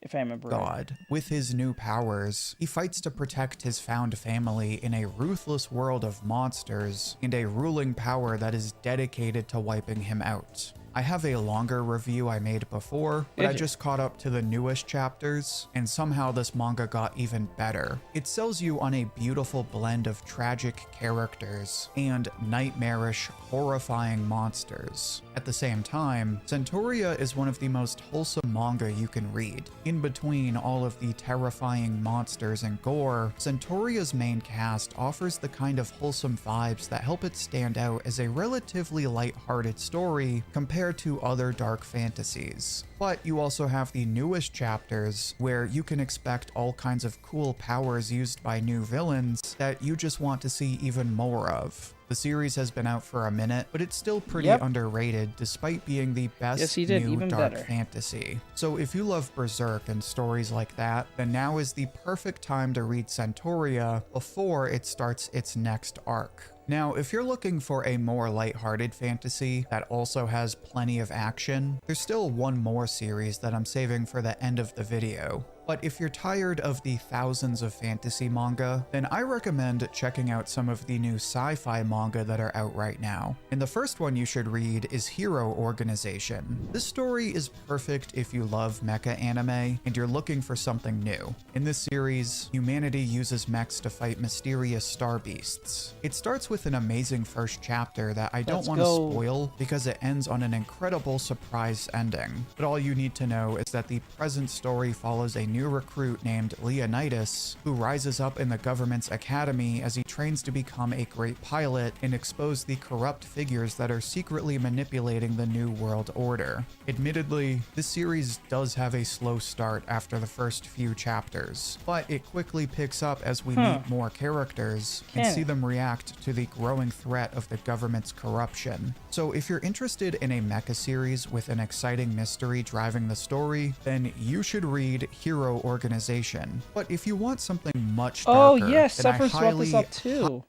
if I remember right. God. With his new powers, he fights to protect his found family in a ruthless world of monsters and a ruling power that is dedicated to wiping him out. I have a longer review I made before, but I just caught up to the newest chapters, and somehow this manga got even better. It sells you on a beautiful blend of tragic characters and nightmarish, horrifying monsters. At the same time, Centauria is one of the most wholesome manga you can read. In between all of the terrifying monsters and gore, Centauria's main cast offers the kind of wholesome vibes that help it stand out as a relatively light-hearted story compared to other dark fantasies. But you also have the newest chapters where you can expect all kinds of cool powers used by new villains that you just want to see even more of. The series has been out for a minute, but it's still pretty underrated despite being the best new dark fantasy. So if you love Berserk and stories like that, then now is the perfect time to read Centauria before it starts its next arc. Now, if you're looking for a more lighthearted fantasy that also has plenty of action, there's still one more series that I'm saving for the end of the video. But if you're tired of the thousands of fantasy manga, then I recommend checking out some of the new sci-fi manga that are out right now. And the first one you should read is Hero Organization. This story is perfect if you love mecha anime and you're looking for something new. In this series, humanity uses mechs to fight mysterious star beasts. It starts with an amazing first chapter that I don't want to spoil because it ends on an incredible surprise ending. But all you need to know is that the present story follows a new recruit named Leonidas, who rises up in the government's academy as he trains to become a great pilot and expose the corrupt figures that are secretly manipulating the New World Order. Admittedly, this series does have a slow start after the first few chapters, but it quickly picks up as we meet more characters and see them react to the growing threat of the government's corruption. So if you're interested in a mecha series with an exciting mystery driving the story, then you should read Hero Organization. But if you want something much darker, oh yes, Sufferance brought this up too.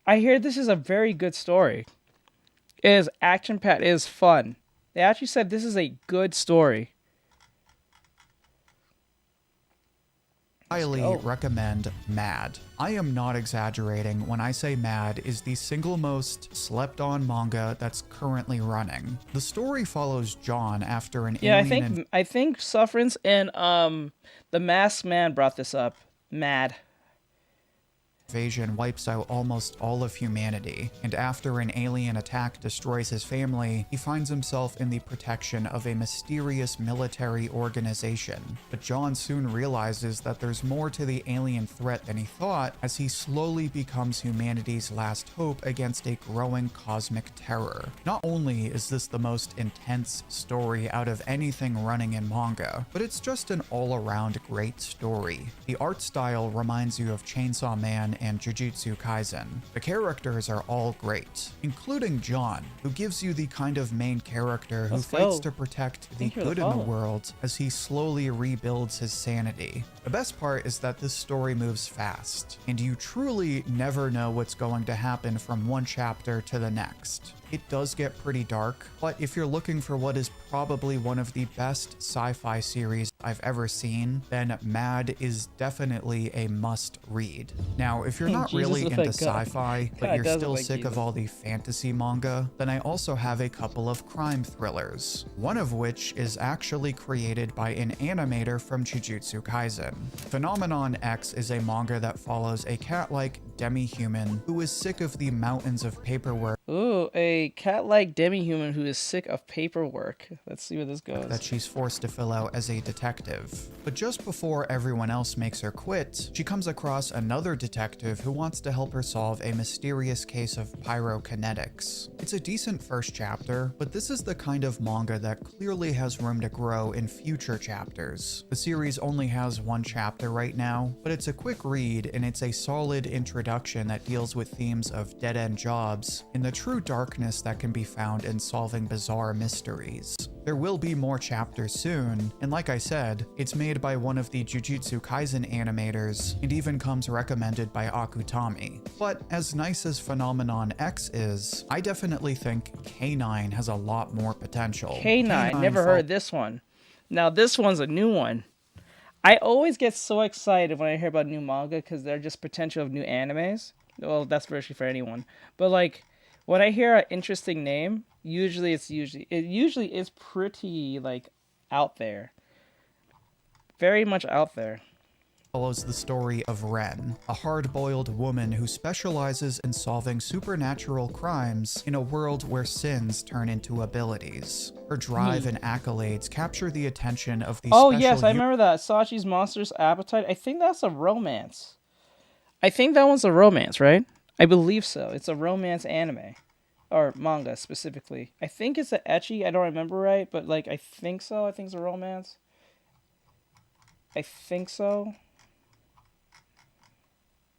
I hear this is a very good story. It is action-packed. It is fun. They actually said this is a good story. Highly recommend Mad. I am not exaggerating when I say Mad is the single most slept on manga that's currently running. The story follows John after an alien I think Sufferance and the Masked Man brought this up. Mad. Invasion wipes out almost all of humanity, and after an alien attack destroys his family, he finds himself in the protection of a mysterious military organization. But John soon realizes that there's more to the alien threat than he thought, as he slowly becomes humanity's last hope against a growing cosmic terror. Not only is this the most intense story out of anything running in manga, but it's just an all-around great story. The art style reminds you of Chainsaw Man and Jujutsu Kaisen. The characters are all great, including John, who gives you the kind of main character who fights to protect the good in the world as he slowly rebuilds his sanity. The best part is that this story moves fast, and you truly never know what's going to happen from one chapter to the next. It does get pretty dark, but if you're looking for what is probably one of the best sci-fi series I've ever seen, then Mad is definitely a must-read. Now, if you're not really into sci-fi, but you're still sick of all the fantasy manga, then I also have a couple of crime thrillers, one of which is actually created by an animator from Jujutsu Kaisen. Phenomenon X is a manga that follows a cat-like demi-human who is sick of the mountains of paperwork. Ooh, a cat-like demi-human who is sick of paperwork. Let's see where this goes. That she's forced to fill out as a detective. But just before everyone else makes her quit, she comes across another detective who wants to help her solve a mysterious case of pyrokinetics. It's a decent first chapter, but this is the kind of manga that clearly has room to grow in future chapters. The series only has one chapter right now, but it's a quick read and it's a solid introduction that deals with themes of dead-end jobs and the true dark darkness that can be found in solving bizarre mysteries. There will be more chapters soon, and like I said, it's made by one of the Jujutsu Kaisen animators, and even comes recommended by Akutami. But as nice as Phenomenon X is, I definitely think K9 has a lot more potential. K9, never heard this one. Now this one's a new one. I always get so excited when I hear about new manga because they're just potential of new animes. Well, that's virtually for anyone. But like, when I hear an interesting name, it usually is pretty like out there. Very much out there. Follows the story of Ren, a hard-boiled woman who specializes in solving supernatural crimes in a world where sins turn into abilities. Her drive and accolades capture the attention of the Oh yes, I remember that. Sachi's Monster's Appetite. I think that's a romance. I think that one's a romance, right? I believe so. It's a romance anime. Or manga, specifically. I think it's an ecchi. I don't remember right, but like, I think so. I think it's a romance. I think so.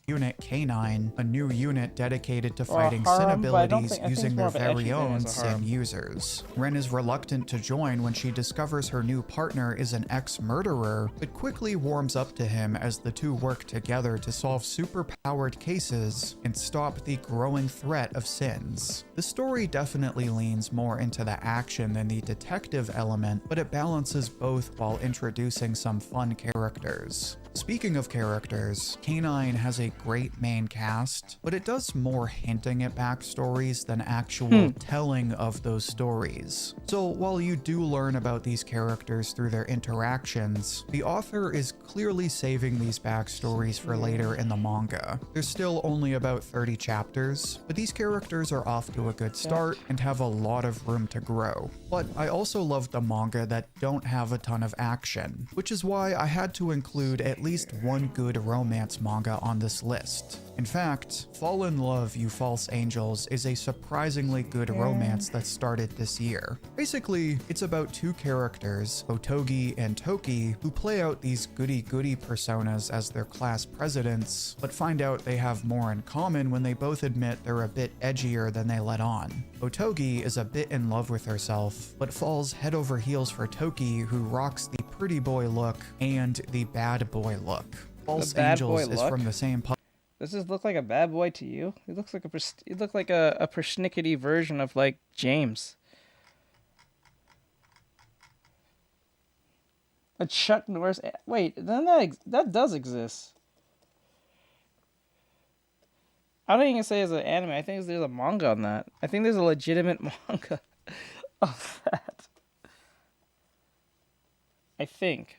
Unit K9, a new unit dedicated to Or a fighting sin harem, but I don't abilities think- I think using it's their more of an very ecchi than own it is a sin harem. users. Ren is reluctant to join when she discovers her new partner is an ex-murderer, but quickly warms up to him as the two work together to solve super-powered cases and stop the growing threat of sins. The story definitely leans more into the action than the detective element, but it balances both while introducing some fun characters. Speaking of characters, K9 has a great main cast, but it does more hinting at backstories than actual telling of those stories. So while you do learn about these characters through their interactions, the author is clearly saving these backstories for later in the manga. There's still only about 30 chapters, but these characters are off to a good start and have a lot of room to grow. But I also love the manga that don't have a ton of action, which is why I had to include at least one good romance manga on this list. In fact, Fall in Love, You False Angels is a surprisingly good romance that started this year. Basically, it's about two characters, Otogi and Toki, who play out these goody-goody personas as their class presidents, but find out they have more in common when they both admit they're a bit edgier than they let on. Otogi is a bit in love with herself, but falls head over heels for Toki, who rocks the pretty boy look and the bad boy look. False bad Angels boy is look? from the same Does this look like a bad boy to you? It looks like a persnickety version of like James. A Chuck Norris. Wait, then that does exist. I don't even say it's an anime. I think there's a manga on that. I think there's a legitimate manga of that. I think.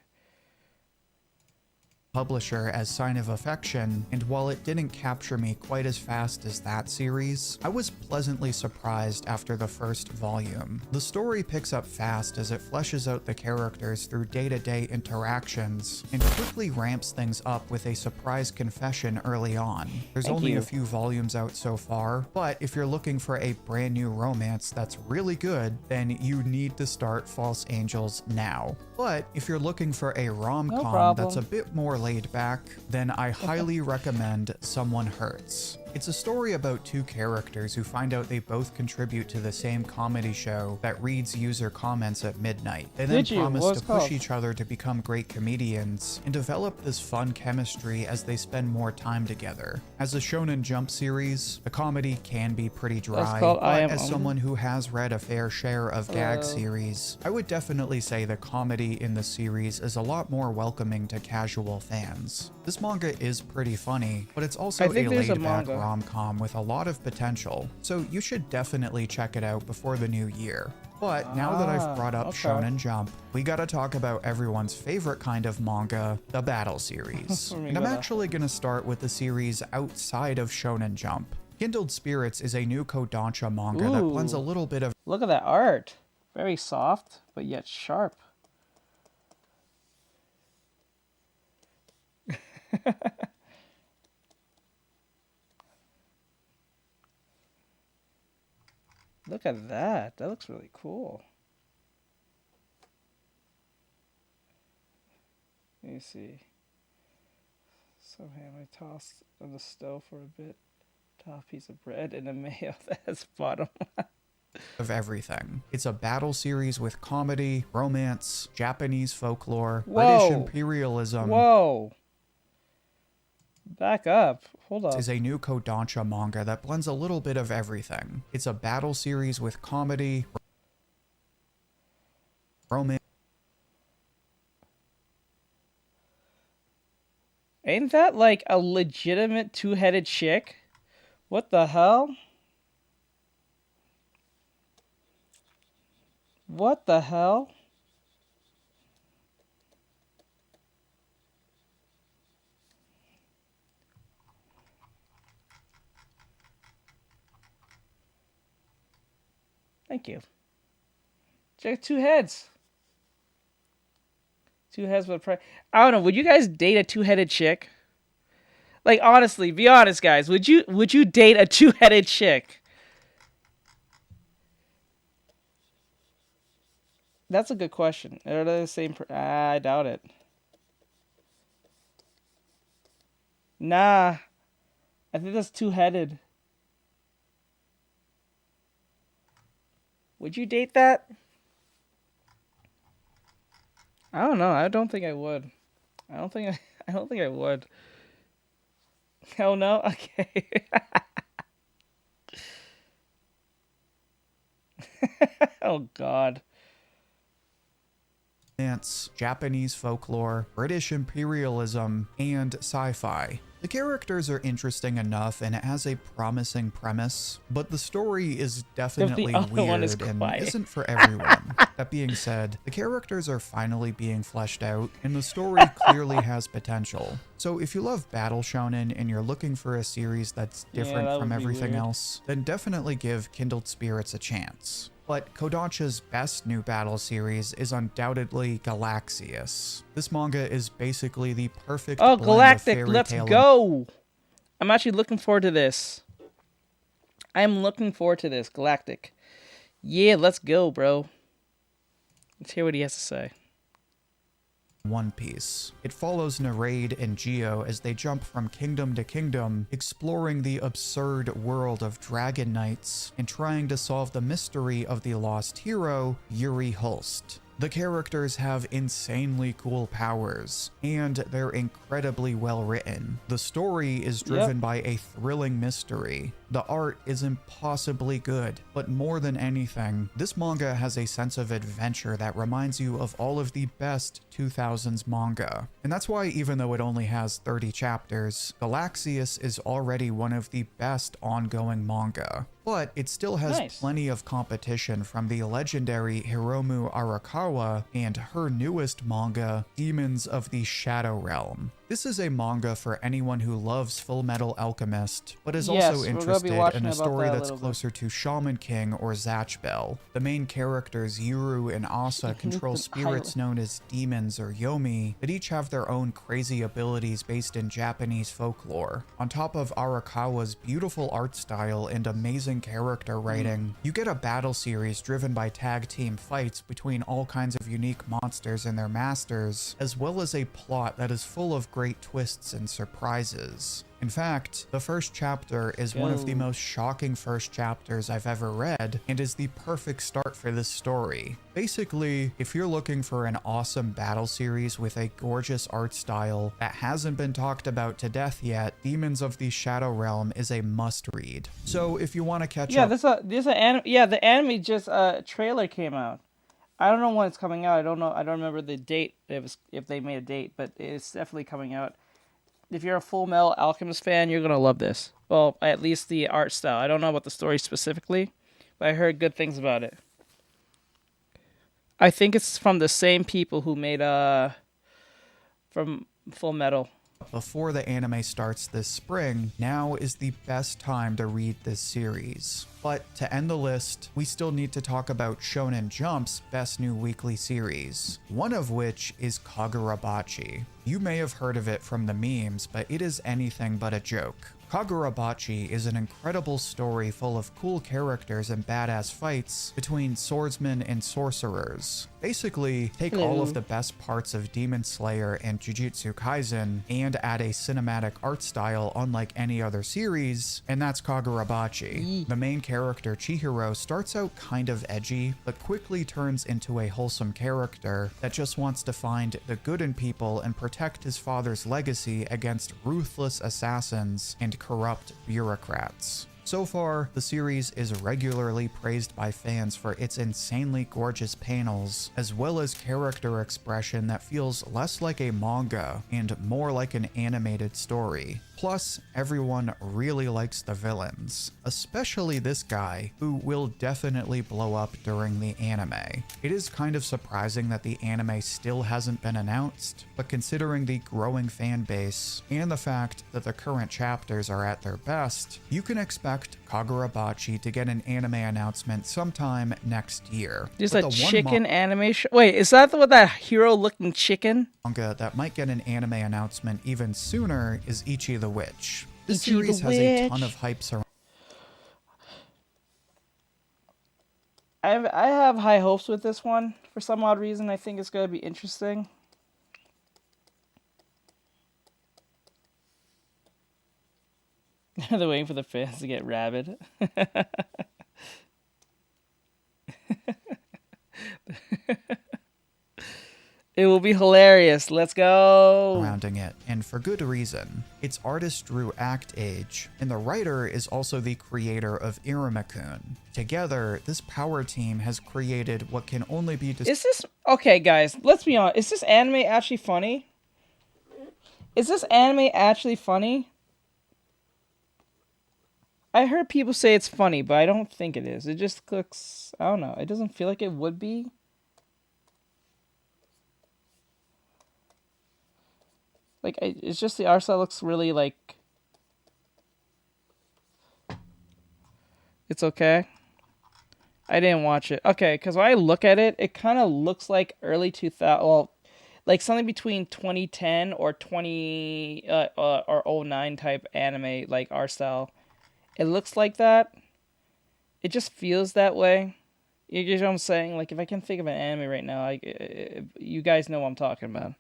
publisher as Sign of Affection, and while it didn't capture me quite as fast as that series, I was pleasantly surprised after the first volume. The story picks up fast as it fleshes out the characters through day-to-day interactions, and quickly ramps things up with a surprise confession early on. There's only a few volumes out so far, but if you're looking for a brand new romance that's really good, then you need to start False Angels now. But if you're looking for a rom-com that's a bit more laid back, then I highly recommend Someone Hurts. It's a story about two characters who find out they both contribute to the same comedy show that reads user comments at midnight. They then promise to push each other to become great comedians and develop this fun chemistry as they spend more time together. As a Shonen Jump series, the comedy can be pretty dry, but as someone who has read a fair share of gag series, I would definitely say the comedy in the series is a lot more welcoming to casual fans. This manga is pretty funny, but it's also a laid-back rom-com with a lot of potential, so you should definitely check it out before the new year. But now that I've brought up Shonen Jump, we gotta talk about everyone's favorite kind of manga, the Battle series. And I'm actually gonna start with the series outside of Shonen Jump. Kindled Spirits is a new Kodansha manga that blends a little bit of— Look at that art! Very soft, but yet sharp. Look at that. That looks really cool. Let me see. So I tossed on the stove for a bit. Top piece of bread and a mayo that's bottom. of everything. It's a battle series with comedy, romance, Japanese folklore, British Whoa. imperialism. Whoa. Back up. Hold up. Is a new Kodansha manga that blends a little bit of everything. It's a battle series with comedy, romance. Ain't that like a legitimate two-headed chick? What the hell? What the hell? Thank you. Check two heads. Two heads with a I don't know. Would you guys date a two-headed chick? Like honestly, be honest, guys. Would you date a two-headed chick? That's a good question. Are they the same? I doubt it. Nah, I think that's two-headed. Would you date that? I don't know. I don't think I would. I don't think I would. Hell no? Okay. Oh God. Japanese folklore, British imperialism, and sci-fi. The characters are interesting enough and it has a promising premise, but the story is definitely weird and isn't for everyone. That being said, the characters are finally being fleshed out and the story clearly has potential. So if you love battle shonen and you're looking for a series that's different from everything else, then definitely give Kindled Spirits a chance. But Kodansha's best new battle series is undoubtedly Galaxius. This manga is basically the perfect blend Galactic, of let's fairy tale go! I'm actually looking forward to this. I am looking forward to this, Galactic. Yeah, let's go, bro. Let's hear what he has to say. One Piece. It follows Nereid and Geo as they jump from kingdom to kingdom, exploring the absurd world of dragon knights and trying to solve the mystery of the lost hero, Yuri Hulst. The characters have insanely cool powers, and they're incredibly well written. The story is driven by a thrilling mystery. The art is impossibly good, but more than anything, this manga has a sense of adventure that reminds you of all of the best 2000s manga. And that's why even though it only has 30 chapters, Galaxius is already one of the best ongoing manga. But it still has plenty of competition from the legendary Hiromu Arakawa and her newest manga, Demons of the Shadow Realm. This is a manga for anyone who loves Full Metal Alchemist, but is also interested in a story that's closer to Shaman King or Zatch Bell. The main characters, Yuru and Asa, control spirits known as demons or yomi that each have their own crazy abilities based in Japanese folklore. On top of Arakawa's beautiful art style and amazing character writing, you get a battle series driven by tag team fights between all kinds of unique monsters and their masters, as well as a plot that is full of great twists and surprises. In fact, the first chapter is one of the most shocking first chapters I've ever read, and is the perfect start for this story. Basically, if you're looking for an awesome battle series with a gorgeous art style that hasn't been talked about to death yet, Demons of the Shadow Realm is a must-read. So if you want to catch up... the anime just trailer came out. I don't know when it's coming out. I don't remember the date, if they made a date, but it's definitely coming out. If you're a Full Metal Alchemist fan, you're going to love this. Well, at least the art style. I don't know about the story specifically, but I heard good things about it. I think it's from the same people who made from Full Metal. Before the anime starts this spring, now is the best time to read this series. But to end the list, we still need to talk about Shonen Jump's best new weekly series, one of which is Kagurabachi. You may have heard of it from the memes, but it is anything but a joke. Kagurabachi is an incredible story full of cool characters and badass fights between swordsmen and sorcerers. Basically, take all of the best parts of Demon Slayer and Jujutsu Kaisen and add a cinematic art style unlike any other series, and that's Kagurabachi. The main character, Chihiro, starts out kind of edgy, but quickly turns into a wholesome character that just wants to find the good in people and protect his father's legacy against ruthless assassins and corrupt bureaucrats. So far, the series is regularly praised by fans for its insanely gorgeous panels, as well as character expression that feels less like a manga and more like an animated story. Plus, everyone really likes the villains, especially this guy, who will definitely blow up during the anime. It is kind of surprising that the anime still hasn't been announced, but considering the growing fan base and the fact that the current chapters are at their best, you can expect Kagurabachi to get an anime announcement sometime next year. There's But a the chicken animation. Wait, is that what that hero-looking chicken? Manga that might get an anime announcement even sooner is Ichi the Witch. This Ichi the series has a ton Witch. of hype surrounding. I have high hopes with this one. For some odd reason, I think it's going to be interesting. They're waiting for the fans to get rabid. It will be hilarious. Let's go. Surrounding it, and for good reason. Its artist drew Act Age, and the writer is also the creator of Iramakun. Together, this power team has created what can only be Is this okay, guys? Let's be honest. Is this anime actually funny? Is this anime actually funny? I heard people say it's funny, but I don't think it is. It just looks, I don't know. It doesn't feel like it would be. Like, it's just the art style looks really like... It's okay. I didn't watch it. Okay, because when I look at it, it kind of looks like early 2000... Well, like something between 2010 or 20... or 09 type anime, like, art style. It looks like that. It just feels that way. You get what I'm saying? Like, if I can think of an anime right now, you guys know what I'm talking about.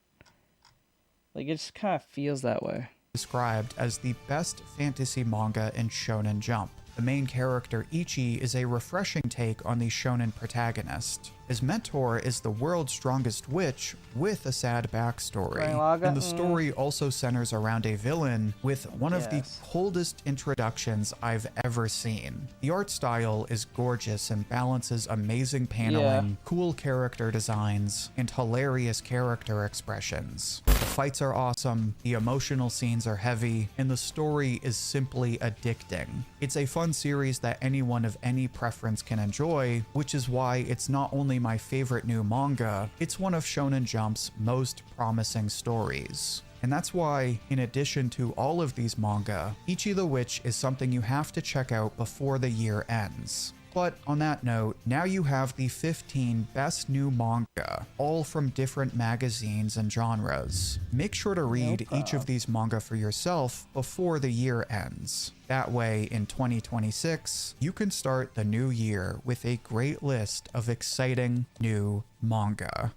Like, it just kind of feels that way. Described as the best fantasy manga in Shonen Jump. The main character, Ichi, is a refreshing take on the shonen protagonist. His mentor is the world's strongest witch with a sad backstory. And the story also centers around a villain with one of the coldest introductions I've ever seen. The art style is gorgeous and balances amazing paneling, cool character designs, and hilarious character expressions. The fights are awesome, the emotional scenes are heavy, and the story is simply addicting. It's a fun series that anyone of any preference can enjoy, which is why it's not only my favorite new manga, it's one of Shonen Jump's most promising stories. And that's why, in addition to all of these manga, Ichi the Witch is something you have to check out before the year ends. But on that note, now you have the 15 best new manga, all from different magazines and genres. Make sure to read each of these manga for yourself before the year ends. That way, in 2026, you can start the new year with a great list of exciting new manga.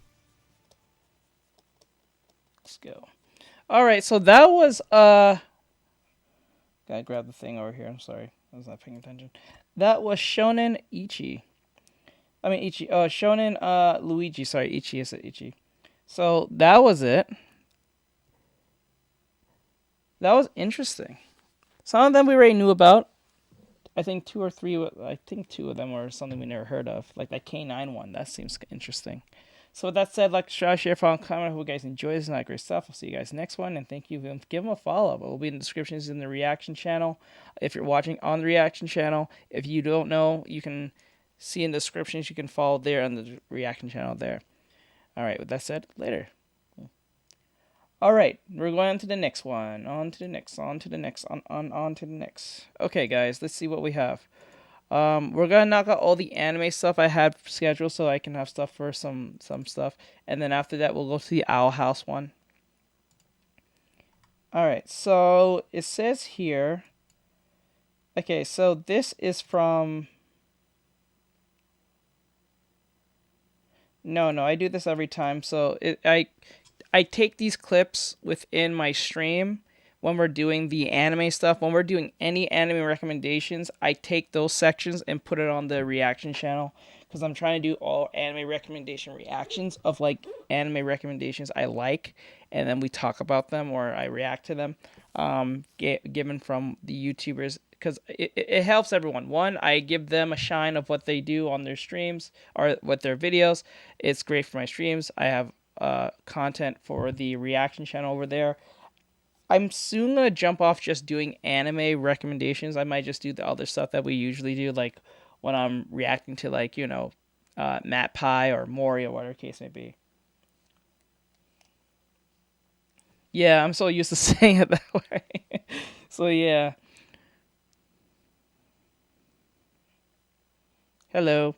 Let's go. Alright, so that was, gotta grab the thing over here, I'm sorry. I was not paying attention. That was Shonen Ichi. Shonen Luigi. Sorry, Ichi is Ichi. So that was it. That was interesting. Some of them we already knew about. I think two of them were something we never heard of. Like that K9 one. That seems interesting. So with that said, like, share, follow, comment. I hope you guys enjoy this. Not great stuff. I'll see you guys next one. And thank you. Give them a follow. It will be in the descriptions in the reaction channel. If you're watching on the reaction channel, if you don't know, you can see in the descriptions. You can follow there on the reaction channel there. All right. With that said, later. All right. We're going on to the next one. On to the next. Okay, guys. Let's see what we have. We're gonna knock out all the anime stuff I had scheduled so I can have stuff for some stuff, and then after that we'll go to the Owl House one. Alright, so it says here Okay, so this is from... No, I do this every time. So I take these clips within my stream when we're doing the anime stuff. When we're doing any anime recommendations, I take those sections and put it on the reaction channel, because I'm trying to do all anime recommendation reactions of like anime recommendations I like, and then we talk about them or I react to them, given from the YouTubers, because it helps everyone. One, I give them a shine of what they do on their streams or with their videos. It's great for my streams. I have content for the reaction channel over there. I'm soon gonna jump off just doing anime recommendations. I might just do the other stuff that we usually do, like when I'm reacting to, like, you know, Matt Pie or Mori or whatever case may be. Yeah, I'm so used to saying it that way. So yeah. Hello.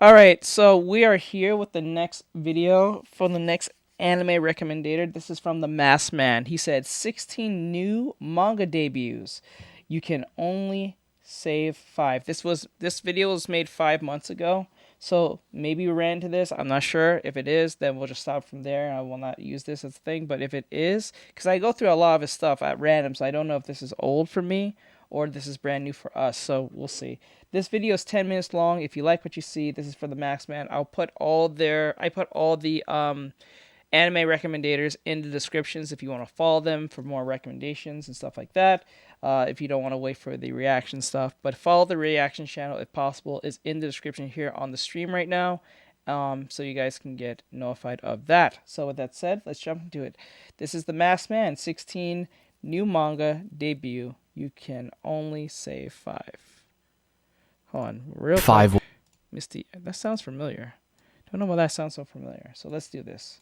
Alright, so we are here with the next video for the next anime recommendator. This is from the Masked Man. He said 16 new manga debuts. You can only save 5. This video was made 5 months ago, so maybe we ran into this. I'm not sure. If it is, then we'll just stop from there. I will not use this as a thing. But if it is, because I go through a lot of his stuff at random, so I don't know if this is old for me or this is brand new for us. So we'll see. This video is 10 minutes long. If you like what you see, this is for the Masked Man. I put all the anime recommendators in the descriptions if you want to follow them for more recommendations and stuff like that. If you don't want to wait for the reaction stuff, but follow the reaction channel if possible. Is in the description here on the stream right now, so you guys can get notified of that. So with that said, let's jump into it. This is the Masked Man 16 new manga debut. You can only save 5. Hold on, real 5. quick. Misty, that sounds familiar. Don't know why that sounds so familiar. So let's do this.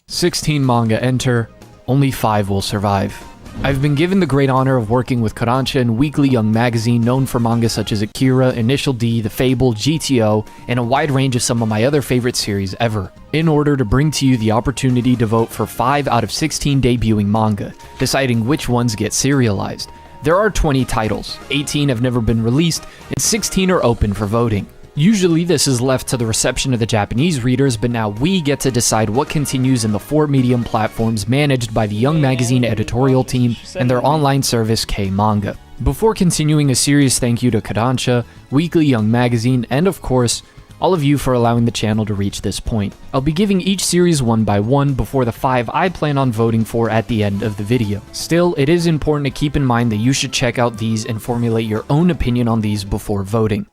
16 manga enter, only 5 will survive. I've been given the great honor of working with Kodansha and Weekly Young Magazine, known for manga such as Akira, Initial D, The Fable, GTO, and a wide range of some of my other favorite series ever, in order to bring to you the opportunity to vote for 5 out of 16 debuting manga, deciding which ones get serialized. There are 20 titles, 18 have never been released, and 16 are open for voting. Usually this is left to the reception of the Japanese readers, but now we get to decide what continues in the 4 medium platforms managed by the Young Magazine editorial team and their online service K-Manga. Before continuing, a serious thank you to Kodansha, Weekly Young Magazine, and of course, all of you for allowing the channel to reach this point. I'll be giving each series one by one before the 5 I plan on voting for at the end of the video. Still, it is important to keep in mind that you should check out these and formulate your own opinion on these before voting.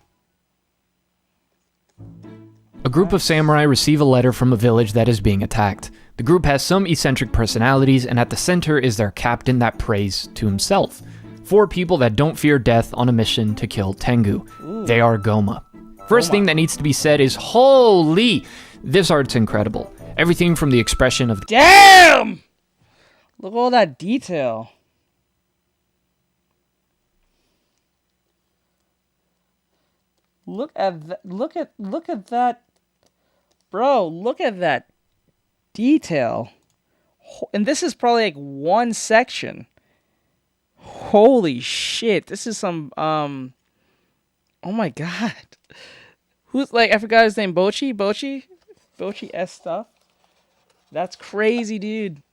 A group of samurai receive a letter from a village that is being attacked. The group has some eccentric personalities, and at the center is their captain that prays to himself. 4 people that don't fear death on a mission to kill Tengu. They are Goma. First thing that needs to be said is, holy! This art's incredible. Everything from the expression of Damn! Look at all that detail. Look at that. Look at that. Bro, look at that detail. And this is probably like one section. Holy shit. This is some oh my god. Who's, like, I forgot his name, Bochi S stuff. That's crazy, dude.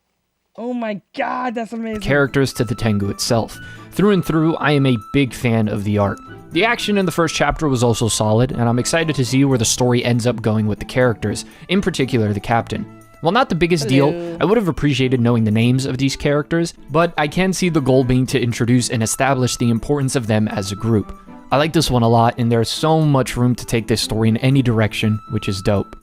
Oh my god, that's amazing. Characters to the Tengu itself. Through and through, I am a big fan of the art. The action in the first chapter was also solid, and I'm excited to see where the story ends up going with the characters, in particular the captain. While not the biggest deal, I would have appreciated knowing the names of these characters, but I can see the goal being to introduce and establish the importance of them as a group. I like this one a lot, and there's so much room to take this story in any direction, which is dope.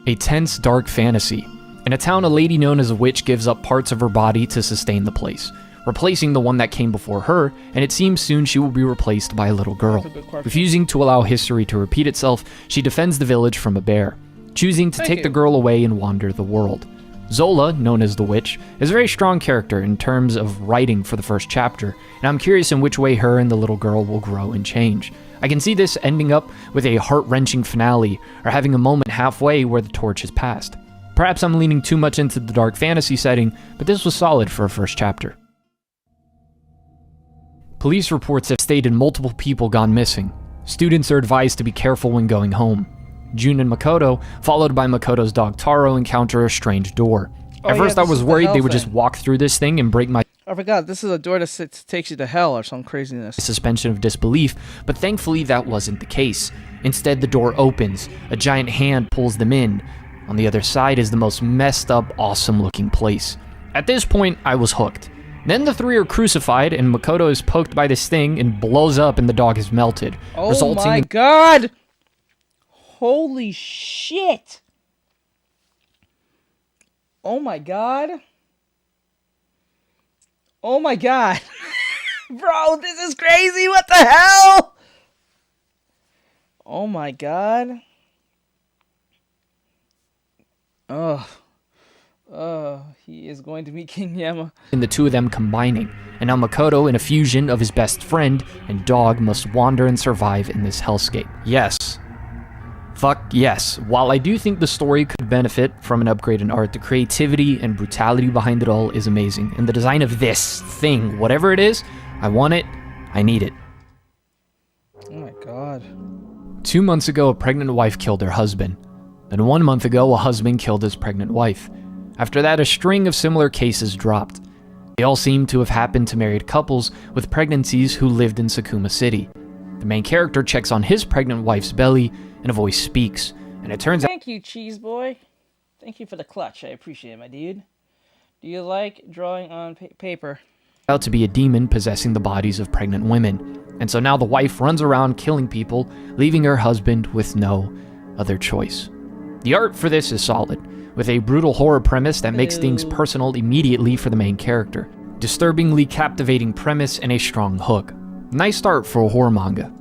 A tense, dark fantasy. In a town, a lady known as a witch gives up parts of her body to sustain the place, replacing the one that came before her, and it seems soon she will be replaced by a little girl. Refusing to allow history to repeat itself, she defends the village from a bear, choosing to take the girl away and wander the world. Zola, known as the witch, is a very strong character in terms of writing for the first chapter, and I'm curious in which way her and the little girl will grow and change. I can see this ending up with a heart-wrenching finale, or having a moment halfway where the torch is passed. Perhaps I'm leaning too much into the dark fantasy setting, but this was solid for a first chapter. Police reports have stated multiple people gone missing. Students are advised to be careful when going home. Jun and Makoto, followed by Makoto's dog Taro, encounter a strange door. At first I was worried they would just walk through this thing and break my I forgot, this is a door that takes you to hell or some craziness. suspension of disbelief, but thankfully that wasn't the case. Instead, the door opens. A giant hand pulls them in. On the other side is the most messed up, awesome looking place. At this point, I was hooked. Then the three are crucified, and Makoto is poked by this thing and blows up, and the dog is melted. Oh my god! Holy shit! Oh my god. Oh my god. Bro, this is crazy. What the hell? Oh my god. He is going to be King Yama. And the two of them combining. And now Makoto, in a fusion of his best friend and dog, must wander and survive in this hellscape. Yes. Fuck yes. While I do think the story could benefit from an upgrade in art, the creativity and brutality behind it all is amazing. And the design of this thing, whatever it is, I want it, I need it. Oh my god. 2 months ago, a pregnant wife killed her husband. Then 1 month ago, a husband killed his pregnant wife. After that, a string of similar cases dropped. They all seem to have happened to married couples with pregnancies who lived in Sakuma City. The main character checks on his pregnant wife's belly, and a voice speaks, and it turns out— Thank you, Cheese Boy. Thank you for the clutch. I appreciate it, my dude. Do you like drawing on paper? out to be a demon possessing the bodies of pregnant women. And so now the wife runs around killing people, leaving her husband with no other choice. The art for this is solid, with a brutal horror premise that makes things personal immediately for the main character. Disturbingly captivating premise and a strong hook. Nice start for a horror manga.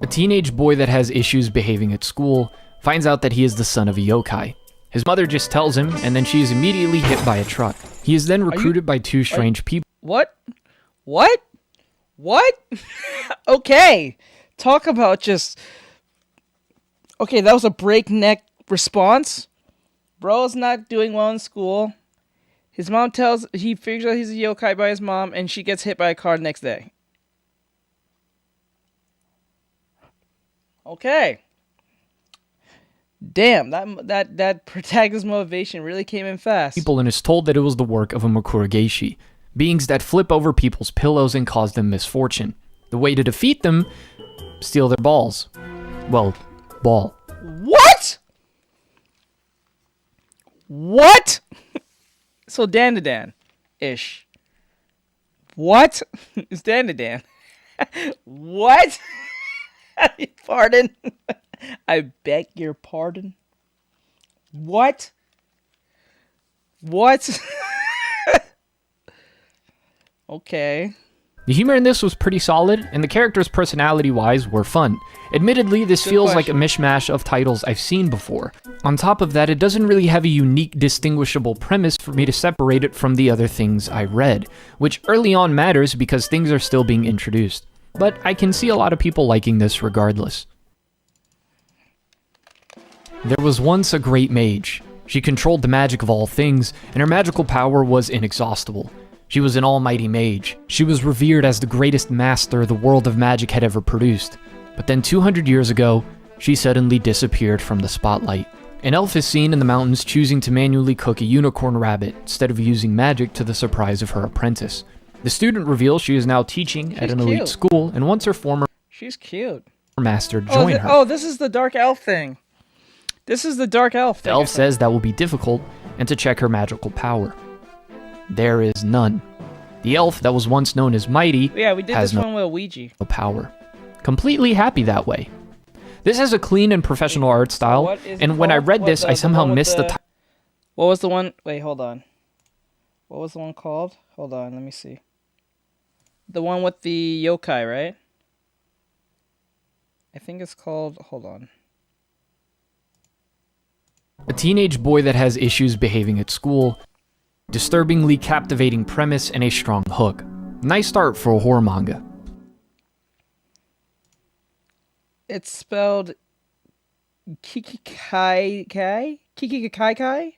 A teenage boy that has issues behaving at school finds out that he is the son of a yokai. His mother just tells him, and then she is immediately hit by a truck. He is then recruited by two strange people. What? What? What? Okay. Talk about just... Okay, that was a breakneck response. Bro's not doing well in school. His mom he figures out he's a yokai by his mom, and she gets hit by a car the next day. Okay. Damn, that protagonist motivation really came in fast. People and is told that it was the work of a Makurageishi, beings that flip over people's pillows and cause them misfortune. The way to defeat them, steal their balls. Well, ball. What? What? So Dan to Dan-ish. What? It's Dan to Dan. What? Pardon? I beg your pardon? What? What? Okay. The humor in this was pretty solid, and the characters personality-wise were fun. Admittedly, this feels like a mishmash of titles I've seen before. On top of that, it doesn't really have a unique, distinguishable premise for me to separate it from the other things I read, which early on matters because things are still being introduced. But I can see a lot of people liking this regardless. There was once a great mage. She controlled the magic of all things, and her magical power was inexhaustible. She was an almighty mage. She was revered as the greatest master the world of magic had ever produced. But then 200 years ago, she suddenly disappeared from the spotlight. An elf is seen in the mountains choosing to manually cook a unicorn rabbit instead of using magic to the surprise of her apprentice. The student reveals she is now teaching at an elite school and wants her former master join her. Oh, this is the dark elf thing. This is the dark elf thing. The elf says that will be difficult and to check her magical power. There is none. The elf that was once known as Mighty has no power. Completely happy that way. This has a clean and professional art style, and when I read this, I somehow missed the title. What was the one? Wait, hold on. What was the one called? Hold on, let me see. The one with the yokai, right? I think it's called... Hold on. A teenage boy that has issues behaving at school. Disturbingly captivating premise and a strong hook. Nice start for a horror manga. It's spelled Kikikai? Kikikai?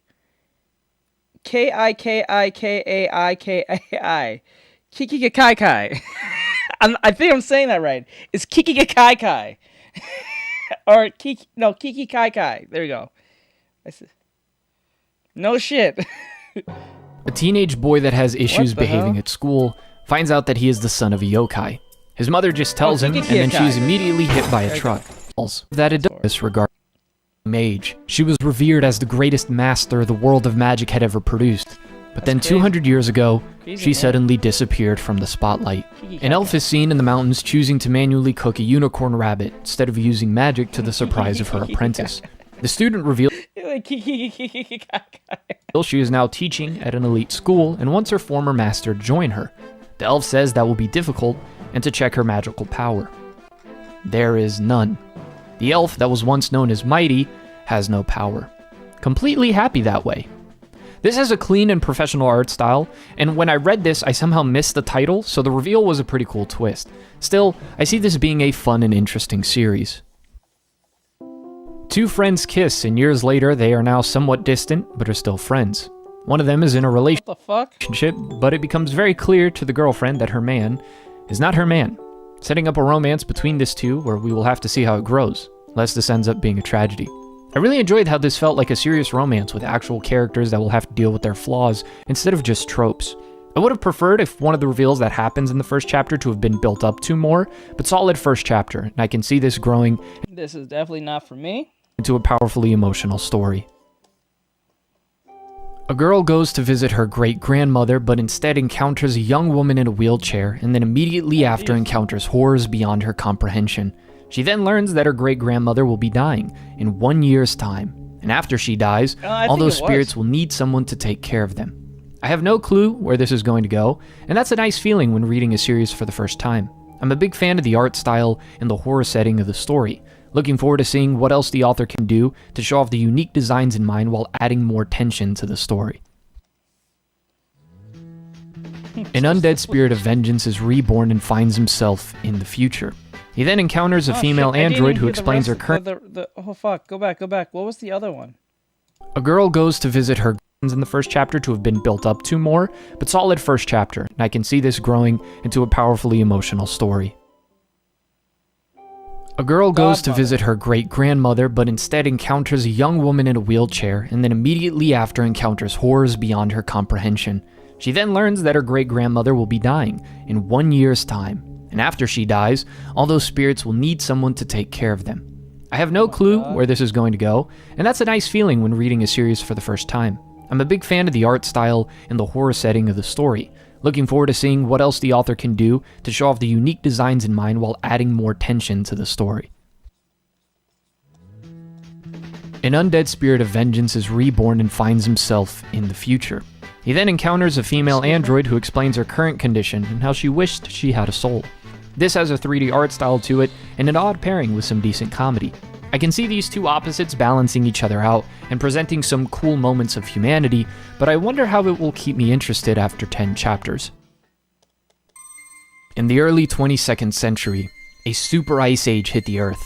Kikikai? Kiki ga Kai Kai. I think I'm saying that right. It's Kiki ga Kai Kai. Or Kiki Kai Kai. There you go. No shit. A teenage boy that has issues the behaving hell? at school finds out that he is the son of a yokai. His mother just tells him, and Kiki then yokai. she's immediately hit by a truck. That it does disregard mage. She was revered as the greatest master the world of magic had ever produced. But then crazy. 200 years ago, Crazy, she man. suddenly disappeared from the spotlight. Kiki An elf is seen in the mountains choosing to manually cook a unicorn rabbit instead of using magic to the surprise of her apprentice. The student reveals Like Kiki Kai Kai. she is now teaching at an elite school and wants her former master to join her. The elf says that will be difficult and to check her magical power. There is none. The elf that was once known as Mighty has no power. Completely happy that way. This has a clean and professional art style, and when I read this, I somehow missed the title, so the reveal was a pretty cool twist. Still, I see this being a fun and interesting series. Two friends kiss, and years later, they are now somewhat distant, but are still friends. One of them is in a What the fuck? relationship, but it becomes very clear to the girlfriend that her man is not her man, setting up a romance between these two where we will have to see how it grows, lest this ends up being a tragedy. I really enjoyed how this felt like a serious romance with actual characters that will have to deal with their flaws instead of just tropes. I would have preferred if one of the reveals that happens in the first chapter to have been built up to more, but solid first chapter, and I can see this growing This is definitely not for me. into a powerfully emotional story. A girl goes to visit her great-grandmother, but instead encounters a young woman in a wheelchair, and then immediately after encounters horrors beyond her comprehension. She then learns that her great-grandmother will be dying in 1 year's time, and after she dies, I all think those it was. spirits will need someone to take care of them. I have no clue where this is going to go, and that's a nice feeling when reading a series for the first time. I'm a big fan of the art style and the horror setting of the story. Looking forward to seeing what else the author can do to show off the unique designs in mind while adding more tension to the story. An undead spirit of vengeance is reborn and finds himself in the future. He then encounters a Oh, female shit, I didn't android who hear the explains her rest current. of oh fuck, go back. What was the other one? A girl goes to visit her in the first chapter to have been built up to more, but solid first chapter, and I can see this growing into a powerfully emotional story. A girl goes to Godmother. visit her great-grandmother, but instead encounters a young woman in a wheelchair, and then immediately after encounters horrors beyond her comprehension. She then learns that her great-grandmother will be dying in 1 year's time, and after she dies, all those spirits will need someone to take care of them. I have no clue where this is going to go, and that's a nice feeling when reading a series for the first time. I'm a big fan of the art style and the horror setting of the story. Looking forward to seeing what else the author can do to show off the unique designs in mind while adding more tension to the story. An undead spirit of vengeance is reborn and finds himself in the future. He then encounters a female android who explains her current condition and how she wished she had a soul. This has a 3D art style to it and an odd pairing with some decent comedy. I can see these two opposites balancing each other out and presenting some cool moments of humanity, but I wonder how it will keep me interested after 10 chapters. In the early 22nd century, a super ice age hit the Earth,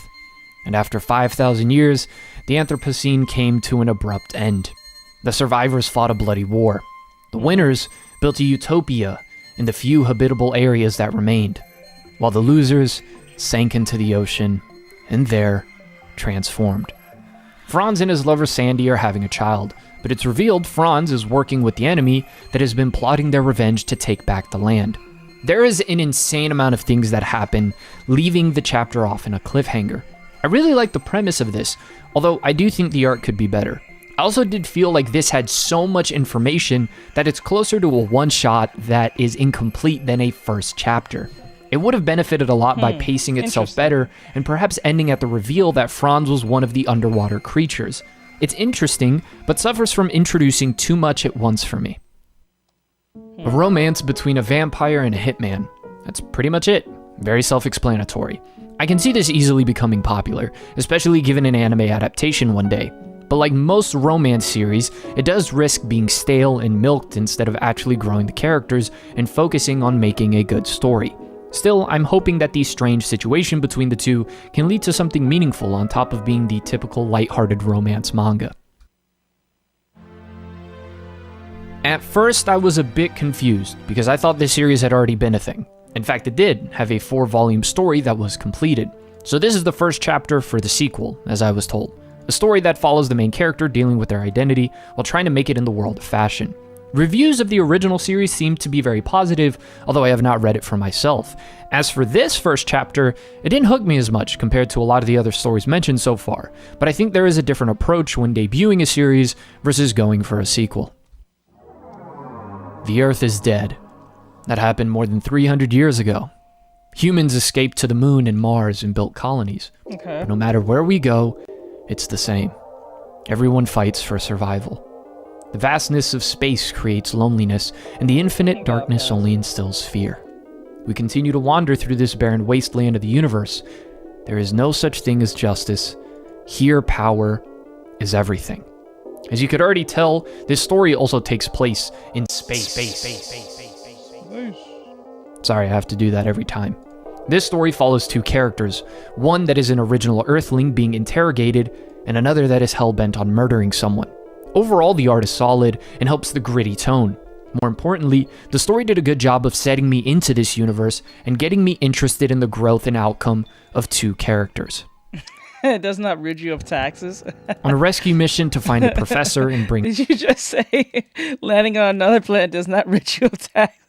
and after 5,000 years, the Anthropocene came to an abrupt end. The survivors fought a bloody war. The winners built a utopia in the few habitable areas that remained, while the losers sank into the ocean and there transformed. Franz and his lover Sandy are having a child, but it's revealed Franz is working with the enemy that has been plotting their revenge to take back the land. There is an insane amount of things that happen, leaving the chapter off in a cliffhanger. I really like the premise of this, although I do think the art could be better. I also did feel like this had so much information that it's closer to a one-shot that is incomplete than a first chapter. It would have benefited a lot by pacing itself Interesting. better and perhaps ending at the reveal that Franz was one of the underwater creatures. It's interesting, but suffers from introducing too much at once for me. A romance between a vampire and a hitman. That's pretty much it. Very self-explanatory. I can see this easily becoming popular, especially given an anime adaptation one day. But like most romance series, it does risk being stale and milked instead of actually growing the characters and focusing on making a good story. Still, I'm hoping that the strange situation between the two can lead to something meaningful on top of being the typical lighthearted romance manga. At first, I was a bit confused, because I thought this series had already been a thing. In fact, it did have a 4-volume story that was completed. So this is the first chapter for the sequel, as I was told. A story that follows the main character dealing with their identity while trying to make it in the world of fashion. Reviews of the original series seem to be very positive, although I have not read it for myself. As for this first chapter, it didn't hook me as much compared to a lot of the other stories mentioned so far, but I think there is a different approach when debuting a series versus going for a sequel. The Earth is dead. That happened more than 300 years ago. Humans escaped to the moon and Mars and built colonies. Okay. But no matter where we go, it's the same. Everyone fights for survival. The vastness of space creates loneliness, and the infinite darkness only instills fear. We continue to wander through this barren wasteland of the universe. There is no such thing as justice. Here, power is everything. As you could already tell, this story also takes place in space. Sorry, I have to do that every time. This story follows 2 characters, one that is an original Earthling being interrogated, and another that is hell-bent on murdering someone. Overall, the art is solid and helps the gritty tone. More importantly, the story did a good job of setting me into this universe and getting me interested in the growth and outcome of 2 characters. It does not rid you of taxes. On a rescue mission to find a professor and bring... Did you just say landing on another planet does not rid you of taxes?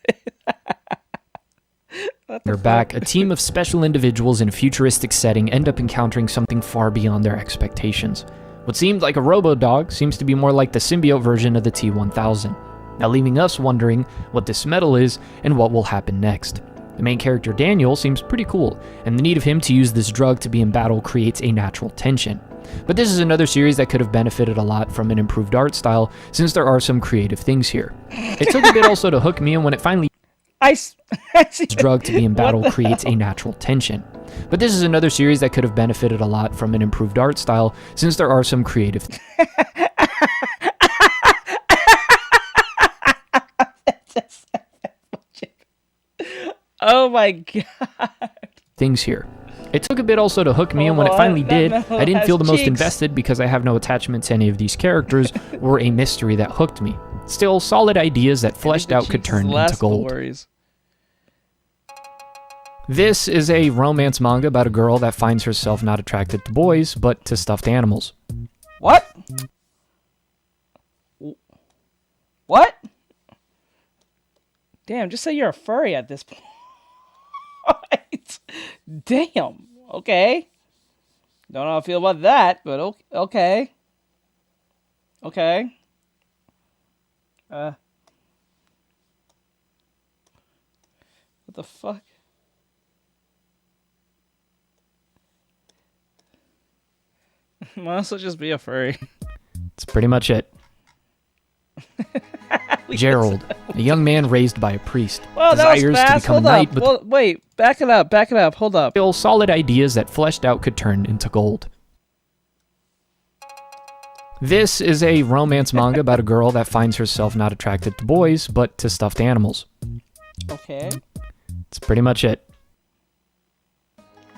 They're back. A team of special individuals in a futuristic setting end up encountering something far beyond their expectations. What seemed like a robo-dog seems to be more like the symbiote version of the T-1000. Now leaving us wondering what this metal is and what will happen next. The main character Daniel seems pretty cool, and the need of him to use this drug to be in battle creates a natural tension. But this is another series that could have benefited a lot from an improved art style, since there are some creative things here. It took a bit also to hook me, and when it finally drug to be in battle creates a natural tension. But this is another series that could have benefited a lot from an improved art style, since there are some creative Oh my god. things here. It took a bit also to hook me, and when it finally did, I didn't feel the most invested because I have no attachment to any of these characters or a mystery that hooked me. Still, solid ideas that fleshed out could turn into gold. This is a romance manga about a girl that finds herself not attracted to boys, but to stuffed animals. What? What? Damn, just say you're a furry at this point. Damn. Okay. Don't know how I feel about that, but okay. Okay. What the fuck? Might also just be a furry. That's pretty much it. Gerald, a young man raised by a priest, desires to become a knight, but wait, back it up, hold up. still solid ideas that fleshed out could turn into gold. This is a romance manga about a girl that finds herself not attracted to boys, but to stuffed animals. Okay. That's pretty much it.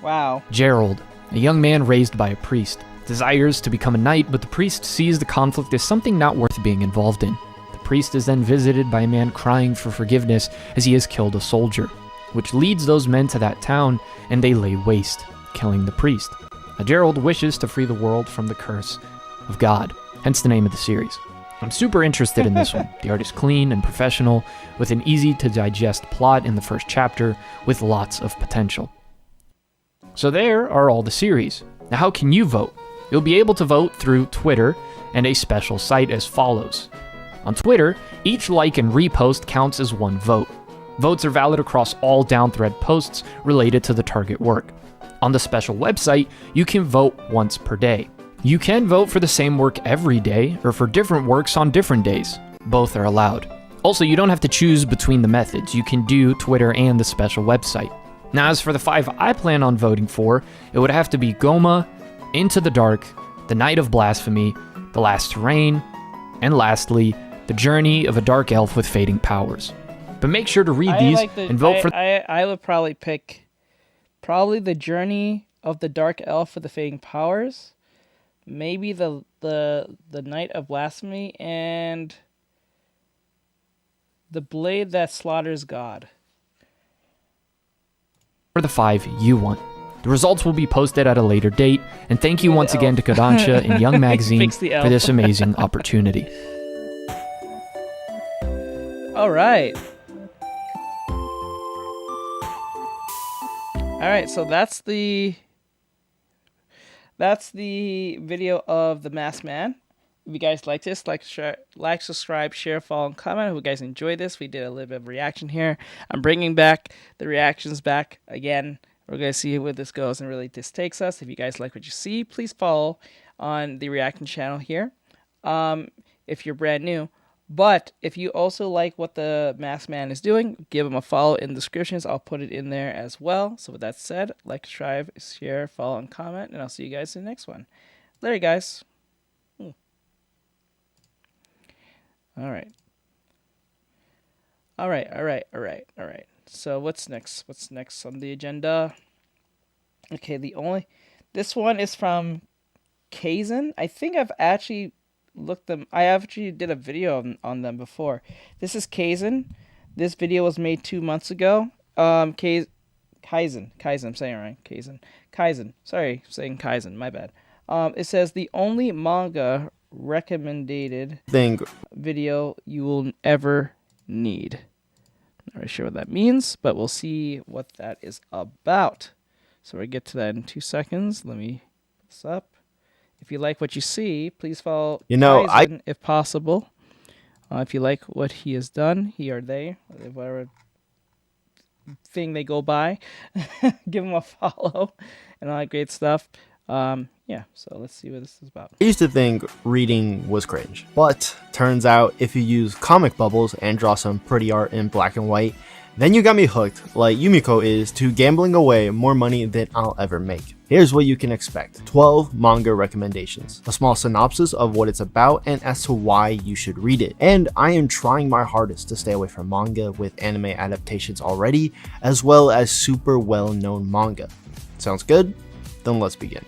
Wow. Gerald, a young man raised by a priest, desires to become a knight, but the priest sees the conflict as something not worth being involved in. The priest is then visited by a man crying for forgiveness as he has killed a soldier, which leads those men to that town, and they lay waste, killing the priest. Now, Gerald wishes to free the world from the curse of God, hence the name of the series. I'm super interested in this one. The art is clean and professional, with an easy-to-digest plot in the first chapter, with lots of potential. So there are all the series. Now how can you vote? You'll be able to vote through Twitter and a special site as follows. On Twitter, each like and repost counts as one vote. Votes are valid across all down-thread posts related to the target work. On the special website, you can vote once per day. You can vote for the same work every day, or for different works on different days. Both are allowed. Also, you don't have to choose between the methods. You can do Twitter and the special website. Now, as for the 5 I plan on voting for, it would have to be Goma, Into the Dark, The Night of Blasphemy, The Last Terrain, and lastly, The Journey of a Dark Elf with Fading Powers. But make sure to read these and vote for... I would probably pick The Journey of the Dark Elf with the Fading Powers, maybe the Night of Blasphemy, and The blade that slaughters God. Or the 5 you want. The results will be posted at a later date, and thank you once again to Kodansha and Young Magazine Fix the L. for this amazing opportunity. All right. All right, so that's the video of the Masked Man. If you guys like this, like, subscribe, share, follow, and comment. I hope you guys enjoyed this. We did a little bit of reaction here. I'm bringing back the reactions back again. We're going to see where this goes and really this takes us. If you guys like what you see, please follow on the reaction channel here if you're brand new. But if you also like what the Masked Man is doing, give him a follow in the descriptions. I'll put it in there as well. So with that said, like, subscribe, share, follow, and comment. And I'll see you guys in the next one. Later, guys. All right. All right. So what's next? What's next on the agenda? Okay, this one is from Kaizen. I think I've actually I actually did a video on them before. This is Kaizen. This video was made 2 months ago. Kaizen, I'm saying it right. Kaizen. Sorry, saying Kaizen, my bad. It says the only manga recommended video you will ever need. Not really sure what that means, but we'll see what that is about. So we'll get to that in 2 seconds. Let me put this up. If you like what you see, please follow Kaizen, if possible. If you like what he has done, he or they, whatever thing they go by, give him a follow and all that great stuff. Yeah, so let's see what this is about. I used to think reading was cringe, but turns out if you use comic bubbles and draw some pretty art in black and white, then you got me hooked, like Yumiko is, to gambling away more money than I'll ever make. Here's what you can expect. 12 manga recommendations, a small synopsis of what it's about and as to why you should read it. And I am trying my hardest to stay away from manga with anime adaptations already, as well as super well-known manga. Sounds good? Then let's begin.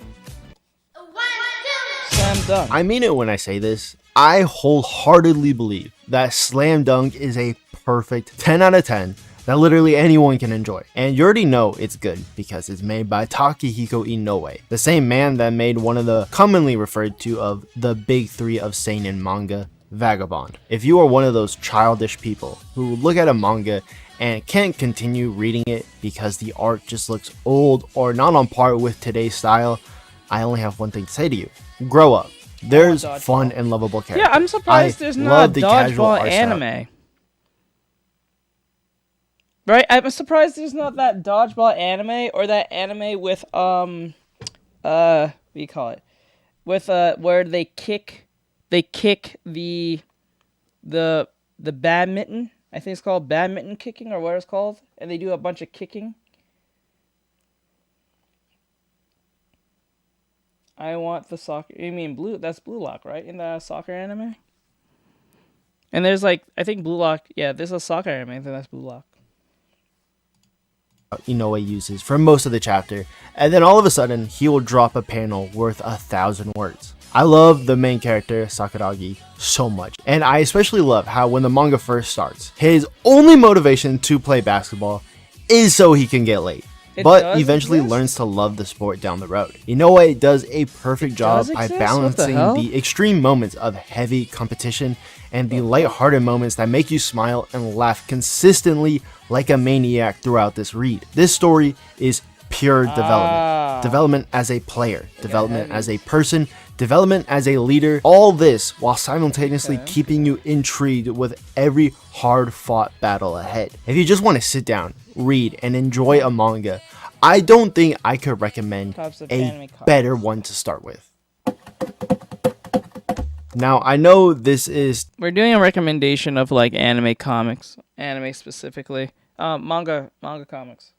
Slam dunk. I mean it when I say this. I wholeheartedly believe that Slam Dunk is a perfect 10 out of 10 that literally anyone can enjoy. And you already know it's good because it's made by Takehiko Inoue, the same man that made one of the commonly referred to of the big 3 of seinen manga, Vagabond. If you are one of those childish people who look at a manga and can't continue reading it because the art just looks old or not on par with today's style, I only have one thing to say to you. Grow up. There's fun and lovable characters. Yeah, I'm surprised there's not a dodgeball anime. Right? I'm surprised there's not that dodgeball anime or that anime with what do you call it? With where they kick the badminton. I think it's called badminton kicking or what it's called, and they do a bunch of kicking. I want the soccer. You mean blue? That's Blue Lock, right? In the soccer anime. And there's like, I think Blue Lock. Yeah, there's a soccer anime. I think that's Blue Lock. Inoue uses for most of the chapter, and then all of a sudden he will drop a panel worth 1,000 words. I love the main character Sakuragi so much, and I especially love how when the manga first starts, his only motivation to play basketball is so he can get laid. But eventually learns to love the sport down the road. Inoue does a perfect job by balancing the extreme moments of heavy competition and the lighthearted moments that make you smile and laugh consistently like a maniac throughout this read. This story is pure development. Development as a player, development as a person, development as a leader. All this while simultaneously keeping you intrigued with every hard-fought battle ahead. If you just want to sit down, read, and enjoy a manga, I don't think I could recommend a better one to start with. Now, I know this is... We're doing a recommendation of like anime comics. Anime specifically. Manga comics.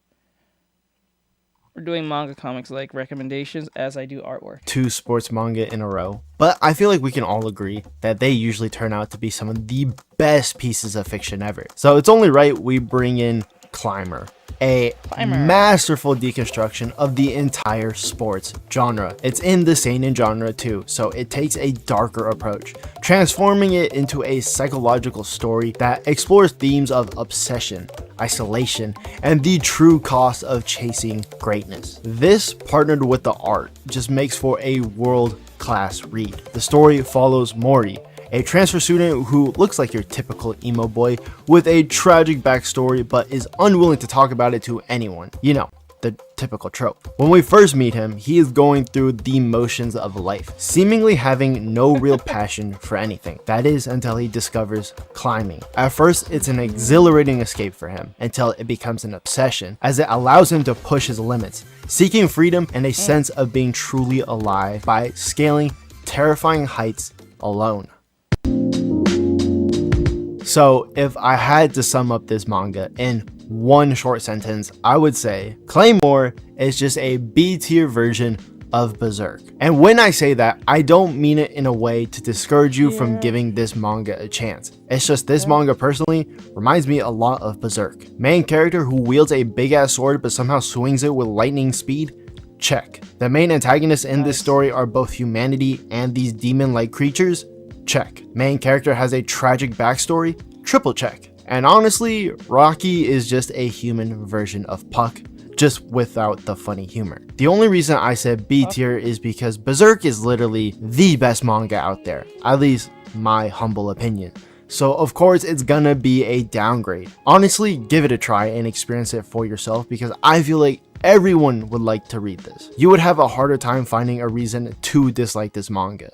We're doing manga comics like recommendations as I do artwork. 2 sports manga in a row. But I feel like we can all agree that they usually turn out to be some of the best pieces of fiction ever. So it's only right we bring in Climber, a Timer. masterful deconstruction of the entire sports genre. It's in the seinen genre too, so it takes a darker approach, transforming it into a psychological story that explores themes of obsession, isolation, and the true cost of chasing greatness. This, partnered with the art, just makes for a world-class read. The story follows Mori, a transfer student who looks like your typical emo boy with a tragic backstory but is unwilling to talk about it to anyone. You know, the typical trope. When we first meet him, he is going through the motions of life, seemingly having no real passion for anything. That is until he discovers climbing. At first, it's an exhilarating escape for him until it becomes an obsession, as it allows him to push his limits, seeking freedom and a sense of being truly alive by scaling terrifying heights alone. So if I had to sum up this manga in one short sentence, I would say Claymore is just a B-tier version of Berserk. And when I say that, I don't mean it in a way to discourage you from giving this manga a chance. It's just this manga personally reminds me a lot of Berserk. Main character who wields a big ass sword but somehow swings it with lightning speed? Check. The main antagonists in this story are both humanity and these demon-like creatures? Check. Main character has a tragic backstory? Triple check. And honestly, Rocky is just a human version of Puck, just without the funny humor. The only reason I said B tier is because Berserk is literally the best manga out there, at least my humble opinion. So of course it's gonna be a downgrade. Honestly, give it a try and experience it for yourself, because I feel like everyone would like to read this. You would have a harder time finding a reason to dislike this manga.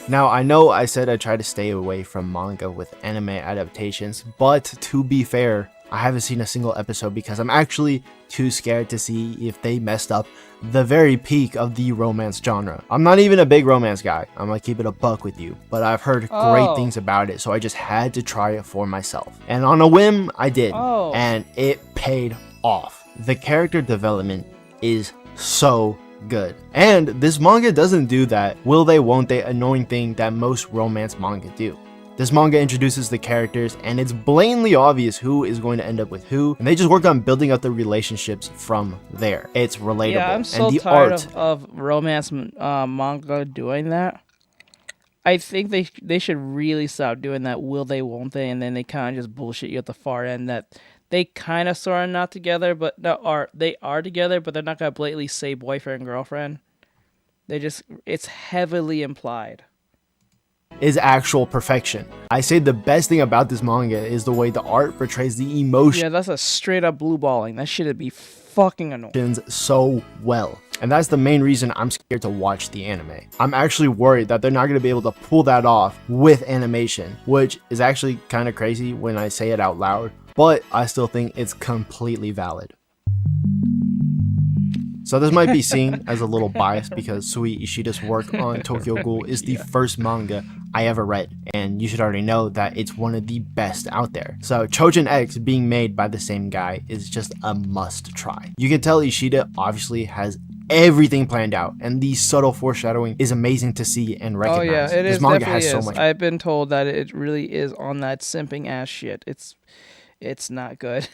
Now, I know I said I try to stay away from manga with anime adaptations, but to be fair, I haven't seen a single episode because I'm actually too scared to see if they messed up the very peak of the romance genre. I'm not even a big romance guy, I'm gonna keep it a buck with you, but I've heard great things about it, so I just had to try it for myself. And on a whim, I did, and it paid off. The character development is so good. And this manga doesn't do that will they won't they annoying thing that most romance manga do. This manga introduces the characters and it's blatantly obvious who is going to end up with who, and they just worked on building up the relationships from there. It's relatable. Yeah, I'm so and the tired art of romance manga doing that. I think they should really stop doing that will they won't they, and then they kind of just bullshit you at the far end that they kind of sort of not together, but they are together, but they're not gonna blatantly say boyfriend and girlfriend. It's heavily implied. is actual perfection. I say the best thing about this manga is the way the art portrays the emotions. Yeah, that's a straight up blue balling. That shit'd be fucking annoying. So well. And that's the main reason I'm scared to watch the anime. I'm actually worried that they're not going to be able to pull that off with animation, which is actually kind of crazy when I say it out loud, but I still think it's completely valid. So this might be seen as a little biased because Sui Ishida's work on Tokyo Ghoul is the first manga I ever read, and you should already know that it's one of the best out there. So Chojin X being made by the same guy is just a must try. You can tell Ishida obviously has everything planned out, and the subtle foreshadowing is amazing to see and recognize. Oh yeah, it is. This manga Definitely has so is. much. I've been told that it really is on that simping ass shit. It's not good.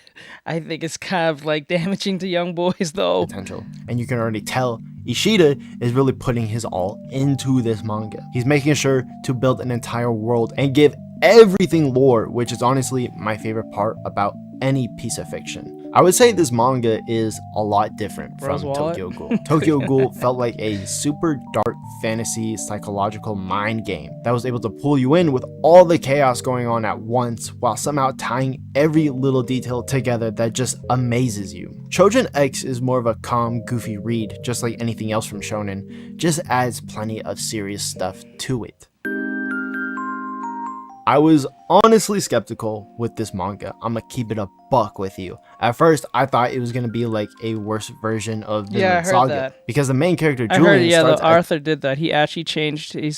I think it's kind of like damaging to young boys though. Potential. And you can already tell Ishida is really putting his all into this manga. He's making sure to build an entire world and give everything lore, which is honestly my favorite part about any piece of fiction. I would say this manga is a lot different from Tokyo Ghoul. Tokyo Ghoul felt like a super dark fantasy psychological mind game that was able to pull you in with all the chaos going on at once while somehow tying every little detail together that just amazes you. Chojin X is more of a calm, goofy read, just like anything else from shonen, just adds plenty of serious stuff to it. I was honestly skeptical with this manga. I'm gonna keep it a buck with you. At first, I thought it was gonna be like a worse version of Vinland Saga, that. because the main character I Julian heard, yeah, starts Arthur did that. He actually changed. He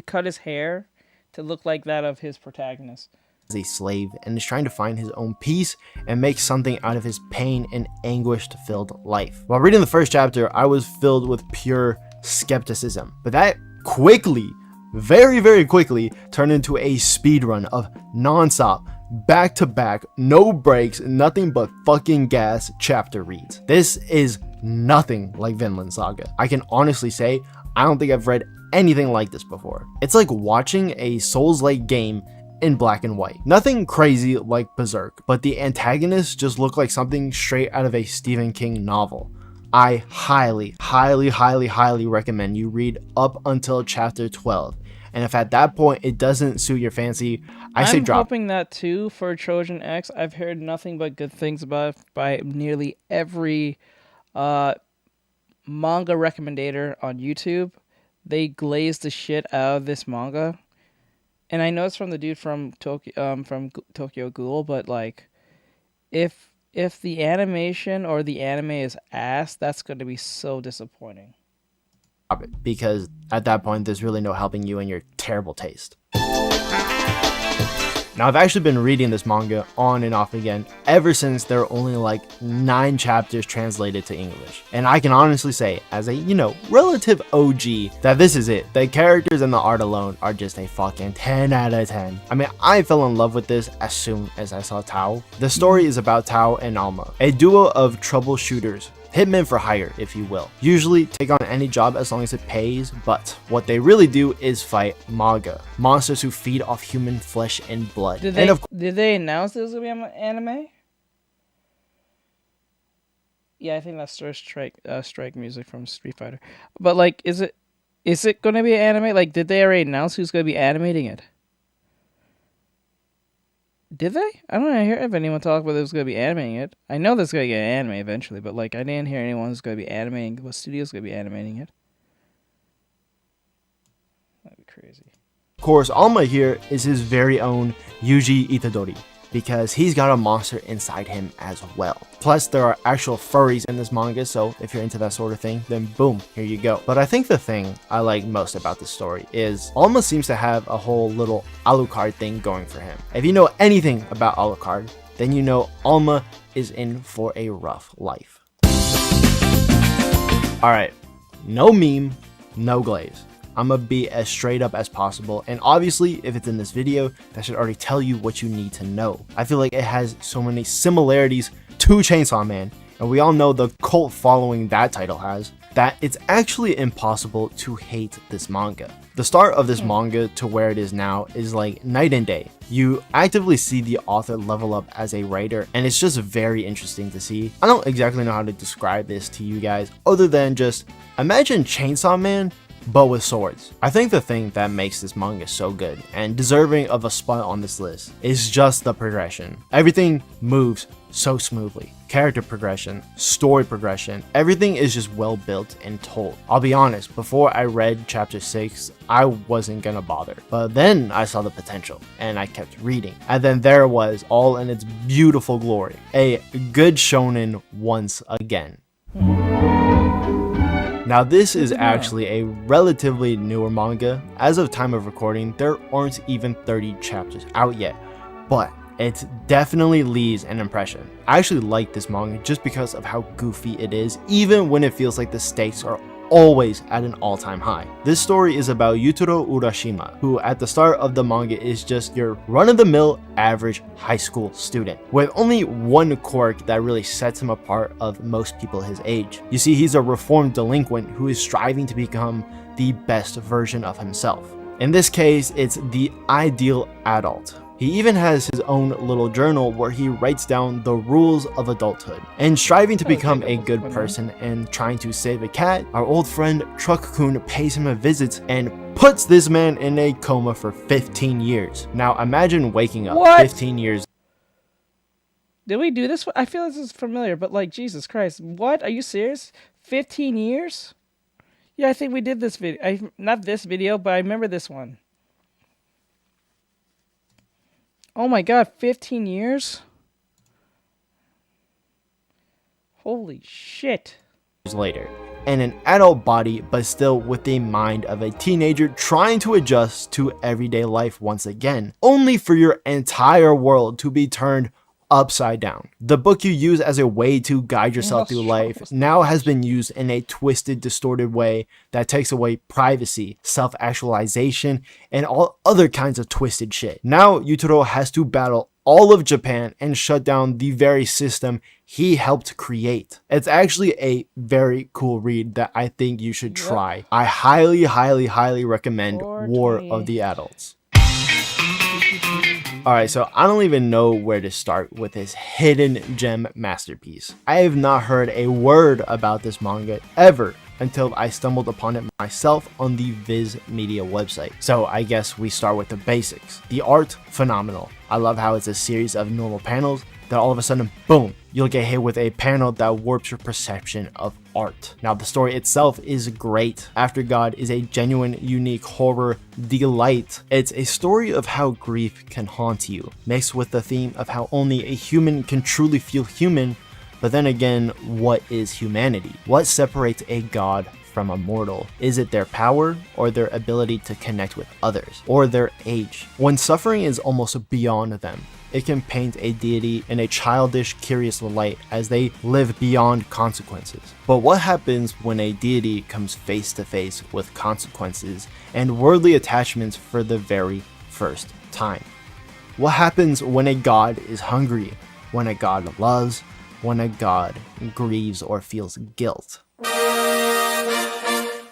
cut his hair to look like that of his protagonist. as a slave and is trying to find his own peace and make something out of his pain and anguish-filled life. While reading the first chapter, I was filled with pure skepticism, but that quickly, very quickly, turned into a speedrun of non-stop back to back, no breaks, nothing but fucking gas chapter reads. This is nothing like Vinland Saga. I can honestly say I don't think I've read anything like this before. It's like watching a Souls-like game in black and white. Nothing crazy like Berserk, but the antagonists just look like something straight out of a Stephen King novel. I highly recommend you read up until chapter 12. And if at that point it doesn't suit your fancy, I say drop. I'm hoping that too for Trojan X. I've heard nothing but good things about it by nearly every manga recommendator on YouTube. They glazed the shit out of this manga. And I know it's from the dude from Tokyo Ghoul, but like, if the animation or the anime is ass, that's going to be so disappointing. Because at that point, there's really no helping you and your terrible taste. Now, I've actually been reading this manga on and off again ever since there are only like 9 chapters translated to English. And I can honestly say, as a, relative OG, that this is it. The characters and the art alone are just a fucking 10 out of 10. I mean, I fell in love with this as soon as I saw Tao. The story is about Tao and Alma, a duo of troubleshooters. Hitmen for hire, if you will. Usually take on any job as long as it pays, but what they really do is fight Maga, monsters who feed off human flesh and blood. Did they announce this was gonna be an anime? Yeah, I think that's strike music from Street Fighter. But like, is it gonna be an anime? Like, did they already announce who's gonna be animating it? Did they? I don't hear if anyone talk about who's going to be animating it. I know there's going to get an anime eventually, but like I didn't hear anyone who's going to be animating. What studio's going to be animating it? That'd be crazy. Of course, Alma here is his very own Yuji Itadori, because he's got a monster inside him as well. Plus, there are actual furries in this manga, so if you're into that sort of thing, then boom, here you go. But I think the thing I like most about this story is Alma seems to have a whole little Alucard thing going for him. If you know anything about Alucard, then you know Alma is in for a rough life. Alright, no meme, no glaze. I'm gonna be as straight up as possible, and obviously if it's in this video, that should already tell you what you need to know. I feel like it has so many similarities to Chainsaw Man, and we all know the cult following that title has, that it's actually impossible to hate this manga. The start of this manga to where it is now is like night and day. You actively see the author level up as a writer, and it's just very interesting to see. I don't exactly know how to describe this to you guys other than just imagine Chainsaw Man but with swords. I think the thing that makes this manga so good and deserving of a spot on this list is just the progression. Everything moves so smoothly. Character progression, story progression, everything is just well built and told. I'll be honest, before I read chapter 6, I wasn't gonna bother. But then I saw the potential and I kept reading. And then there it was, all in its beautiful glory. A good shonen once again. Now this is actually a relatively newer manga. As of time of recording, there aren't even 30 chapters out yet, but it definitely leaves an impression. I actually like this manga just because of how goofy it is, even when it feels like the stakes are always at an all-time high. This story is about Yutaro Urashima, who at the start of the manga is just your run-of-the-mill average high school student, with only one quirk that really sets him apart of most people his age. You see, he's a reformed delinquent who is striving to become the best version of himself. In this case, it's the ideal adult. He even has his own little journal where he writes down the rules of adulthood. And striving to become a good person and trying to save a cat, our old friend Truck-kun pays him a visit and puts this man in a coma for 15 years. Now imagine waking up 15 years. Did we do this? I feel this is familiar, but like, Jesus Christ. What? Are you serious? 15 years? Yeah, I think we did this video. Not this video, but I remember this one. Oh my god, 15 years? Holy shit. Later, in an adult body, but still with the mind of a teenager trying to adjust to everyday life once again, only for your entire world to be turned upside down. The book you use as a way to guide yourself through life now has been used in a twisted, distorted way that takes away privacy, self-actualization, and all other kinds of twisted shit. Now Yutaro has to battle all of Japan and shut down the very system he helped create. It's actually a very cool read that I think you should try. I highly, highly, highly recommend War of the Adults. Alright, so I don't even know where to start with this hidden gem masterpiece. I have not heard a word about this manga ever until I stumbled upon it myself on the Viz Media website. So I guess we start with the basics. The art, phenomenal. I love how it's a series of normal panels that all of a sudden, boom, you'll get hit with a panel that warps your perception of art. Now the story itself is great. After God is a genuine, unique horror delight. It's a story of how grief can haunt you, mixed with the theme of how only a human can truly feel human. But then again, what is humanity? What separates a god from a mortal? Is it their power, or their ability to connect with others, or their age? When suffering is almost beyond them, it can paint a deity in a childish, curious light as they live beyond consequences. But what happens when a deity comes face to face with consequences and worldly attachments for the very first time? What happens when a god is hungry, when a god loves, when a god grieves or feels guilt?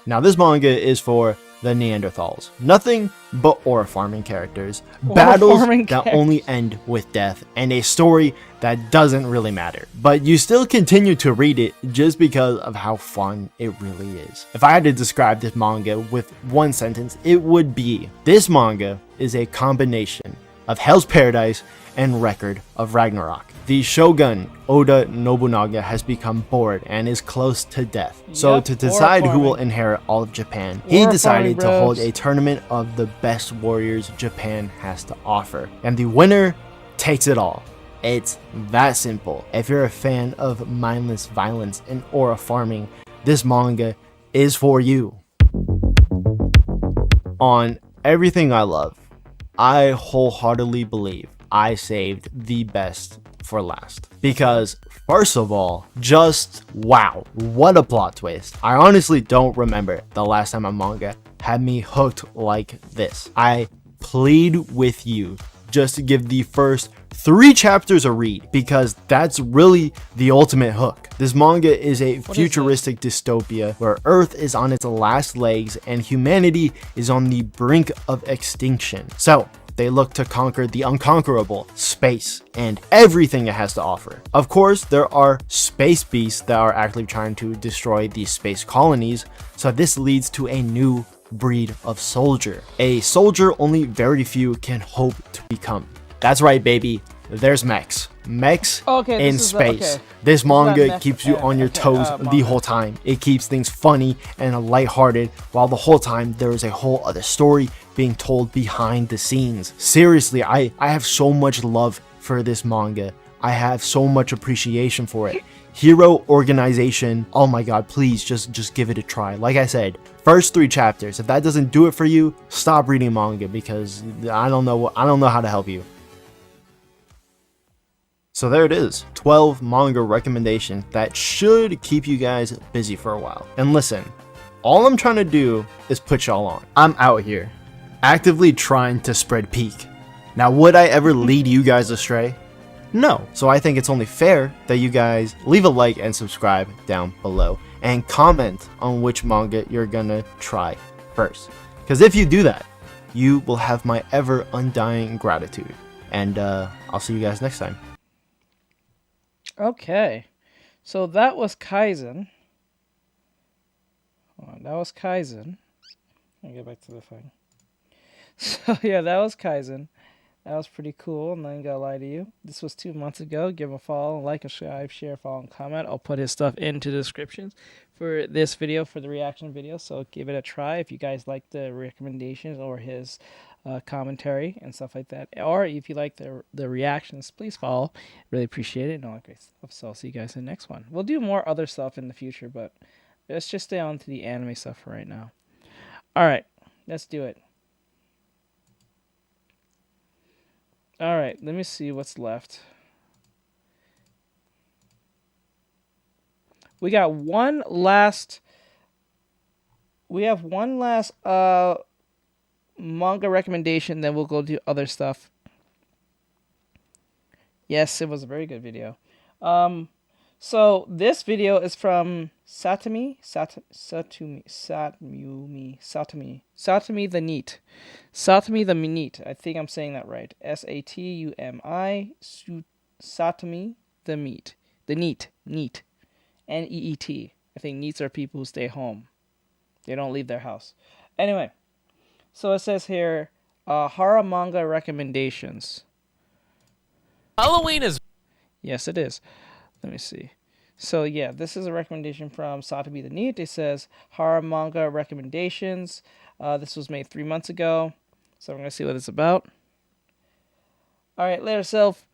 Now this manga is for the Neanderthals. Nothing but ore farming characters, battles that only end with death, and a story that doesn't really matter. But you still continue to read it just because of how fun it really is. If I had to describe this manga with one sentence, it would be, this manga is a combination of Hell's Paradise and Record of Ragnarok. The shogun, Oda Nobunaga, has become bored and is close to death. So to decide who will inherit all of Japan, he decided to hold a tournament of the best warriors Japan has to offer. And the winner takes it all. It's that simple. If you're a fan of mindless violence and aura farming, this manga is for you. On everything I love, I wholeheartedly believe I saved the best for last. Because, first of all, just wow, what a plot twist. I honestly don't remember the last time a manga had me hooked like this. I plead with you just to give the first 3 chapters a read, because that's really the ultimate hook. This manga is a futuristic dystopia where Earth is on its last legs and humanity is on the brink of extinction. So they look to conquer the unconquerable, space, and everything it has to offer. Of course, there are space beasts that are actively trying to destroy these space colonies, so this leads to a new breed of soldier. A soldier only very few can hope to become. That's right, baby. There's mechs. Mechs in space. This manga keeps you on your toes the whole time. It keeps things funny and lighthearted, while the whole time there is a whole other story being told behind the scenes. Seriously, I have so much love for this manga. I have so much appreciation for it. Hero Organization, oh my god, please just give it a try. Like I said, first 3 chapters. If that doesn't do it for you, stop reading manga, because I don't know how to help you. So there it is, 12 manga recommendations that should keep you guys busy for a while. And listen, all I'm trying to do is put y'all on. I'm out here, actively trying to spread peak. Now, would I ever lead you guys astray? No. So I think it's only fair that you guys leave a like and subscribe down below, and comment on which manga you're gonna try first. Because if you do that, you will have my ever undying gratitude. And I'll see you guys next time. Okay, so that was Kaizen. Hold on, that was Kaizen. Let me get back to the thing. So yeah, that was Kaizen. That was pretty cool. I'm not even gonna lie to you. This was 2 months ago. Give him a follow, like, subscribe, share, follow, and comment. I'll put his stuff into the descriptions for this video, for the reaction video. So give it a try if you guys like the recommendations or his commentary and stuff like that. Or if you like the reactions, please follow. Really appreciate it and all that great stuff. So I'll see you guys in the next one. We'll do more other stuff in the future, but let's just stay on to the anime stuff for right now. All right, let's do it. All right, let me see what's left. We got one last. We have one last manga recommendation. Then we'll go do other stuff. Yes, it was a very good video. So this video is from Satumi the Neat. Satumi the Neat. I think I'm saying that right. Satumi Satumi the Neat. The Neat. Neat. Neet. I think neats are people who stay home. They don't leave their house. Anyway, so it says here, horror manga recommendations. Halloween is... Yes, it is. Let me see. So yeah, this is a recommendation from Satumi the Neat. It says horror manga recommendations. This was made 3 months ago. So I'm going to see what it's about. Alright, later self.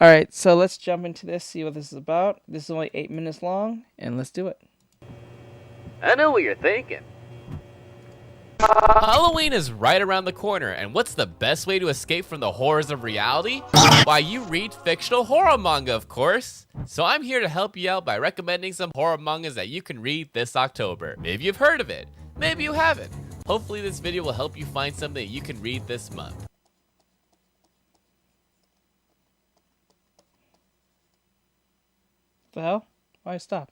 Alright, so let's jump into this, see what this is about. This is only 8 minutes long, and let's do it. I know what you're thinking. Halloween is right around the corner, and what's the best way to escape from the horrors of reality? Why, you read fictional horror manga, of course. So I'm here to help you out by recommending some horror mangas that you can read this October. Maybe you've heard of it, maybe you haven't. Hopefully this video will help you find something you can read this month. What the hell? Why stop?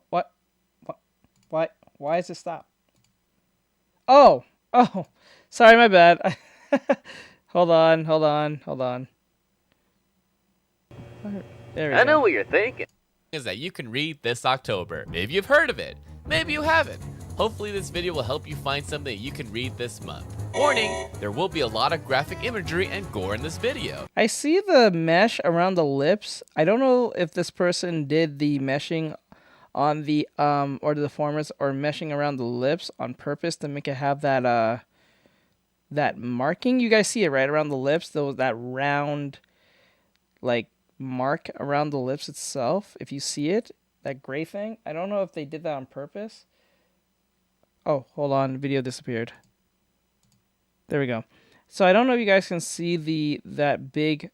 What? Why is it stop? Oh! Sorry, my bad. Hold on. There we go. I know what you're thinking. Is that you can read this October. Maybe you've heard of it, maybe you haven't. Hopefully this video will help you find something you can read this month. Warning, there will be a lot of graphic imagery and gore in this video. I see the mesh around the lips. I don't know if this person did the meshing on the or the deformers or meshing around the lips on purpose to make it have that that marking. You guys see it right around the lips, that round like mark around the lips itself. If you see it, that gray thing. I don't know if they did that on purpose. Oh, hold on, the video disappeared. There we go. So I don't know if you guys can see that big,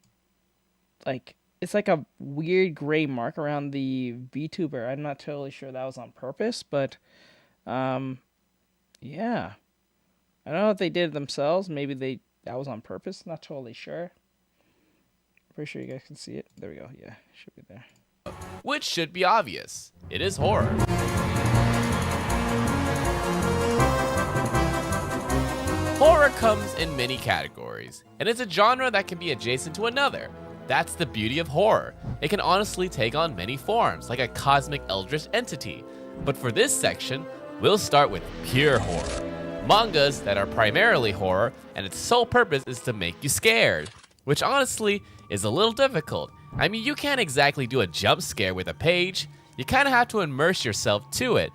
like, it's like a weird gray mark around the VTuber. I'm not totally sure that was on purpose, but yeah. I don't know if they did it themselves. Maybe that was on purpose. Not totally sure. Pretty sure you guys can see it. There we go. Yeah, should be there. Which should be obvious. It is horror. Horror comes in many categories, and it's a genre that can be adjacent to another. That's the beauty of horror. It can honestly take on many forms, like a cosmic eldritch entity. But for this section, we'll start with pure horror. Mangas that are primarily horror, and its sole purpose is to make you scared. Which honestly is a little difficult. I mean, you can't exactly do a jump scare with a page. You kinda have to immerse yourself to it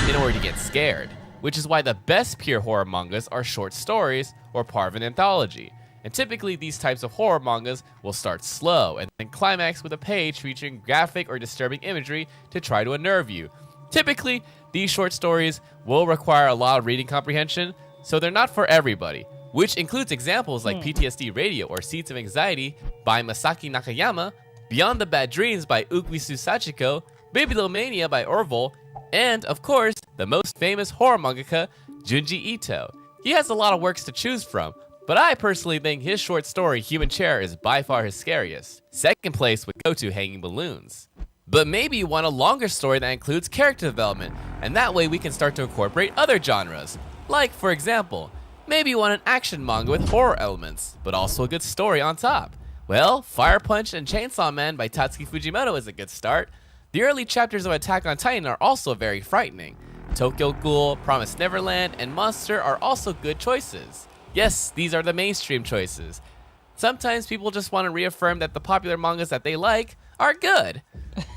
in order to get scared. Which is why the best pure horror mangas are short stories or part of an anthology. And typically these types of horror mangas will start slow and then climax with a page featuring graphic or disturbing imagery to try to unnerve you. Typically, these short stories will require a lot of reading comprehension, so they're not for everybody, which includes examples like PTSD Radio or Seeds of Anxiety by Masaki Nakayama, Beyond the Bad Dreams by Ukwisu Sachiko, Babylomania by Orville, and, of course, the most famous horror mangaka, Junji Ito. He has a lot of works to choose from, but I personally think his short story, Human Chair, is by far his scariest. Second place would go to Hanging Balloons. But maybe you want a longer story that includes character development, and that way we can start to incorporate other genres. Like, for example, maybe you want an action manga with horror elements, but also a good story on top. Well, Fire Punch and Chainsaw Man by Tatsuki Fujimoto is a good start. The early chapters of Attack on Titan are also very frightening. Tokyo Ghoul, Promised Neverland, and Monster are also good choices. Yes, these are the mainstream choices. Sometimes people just want to reaffirm that the popular mangas that they like are good.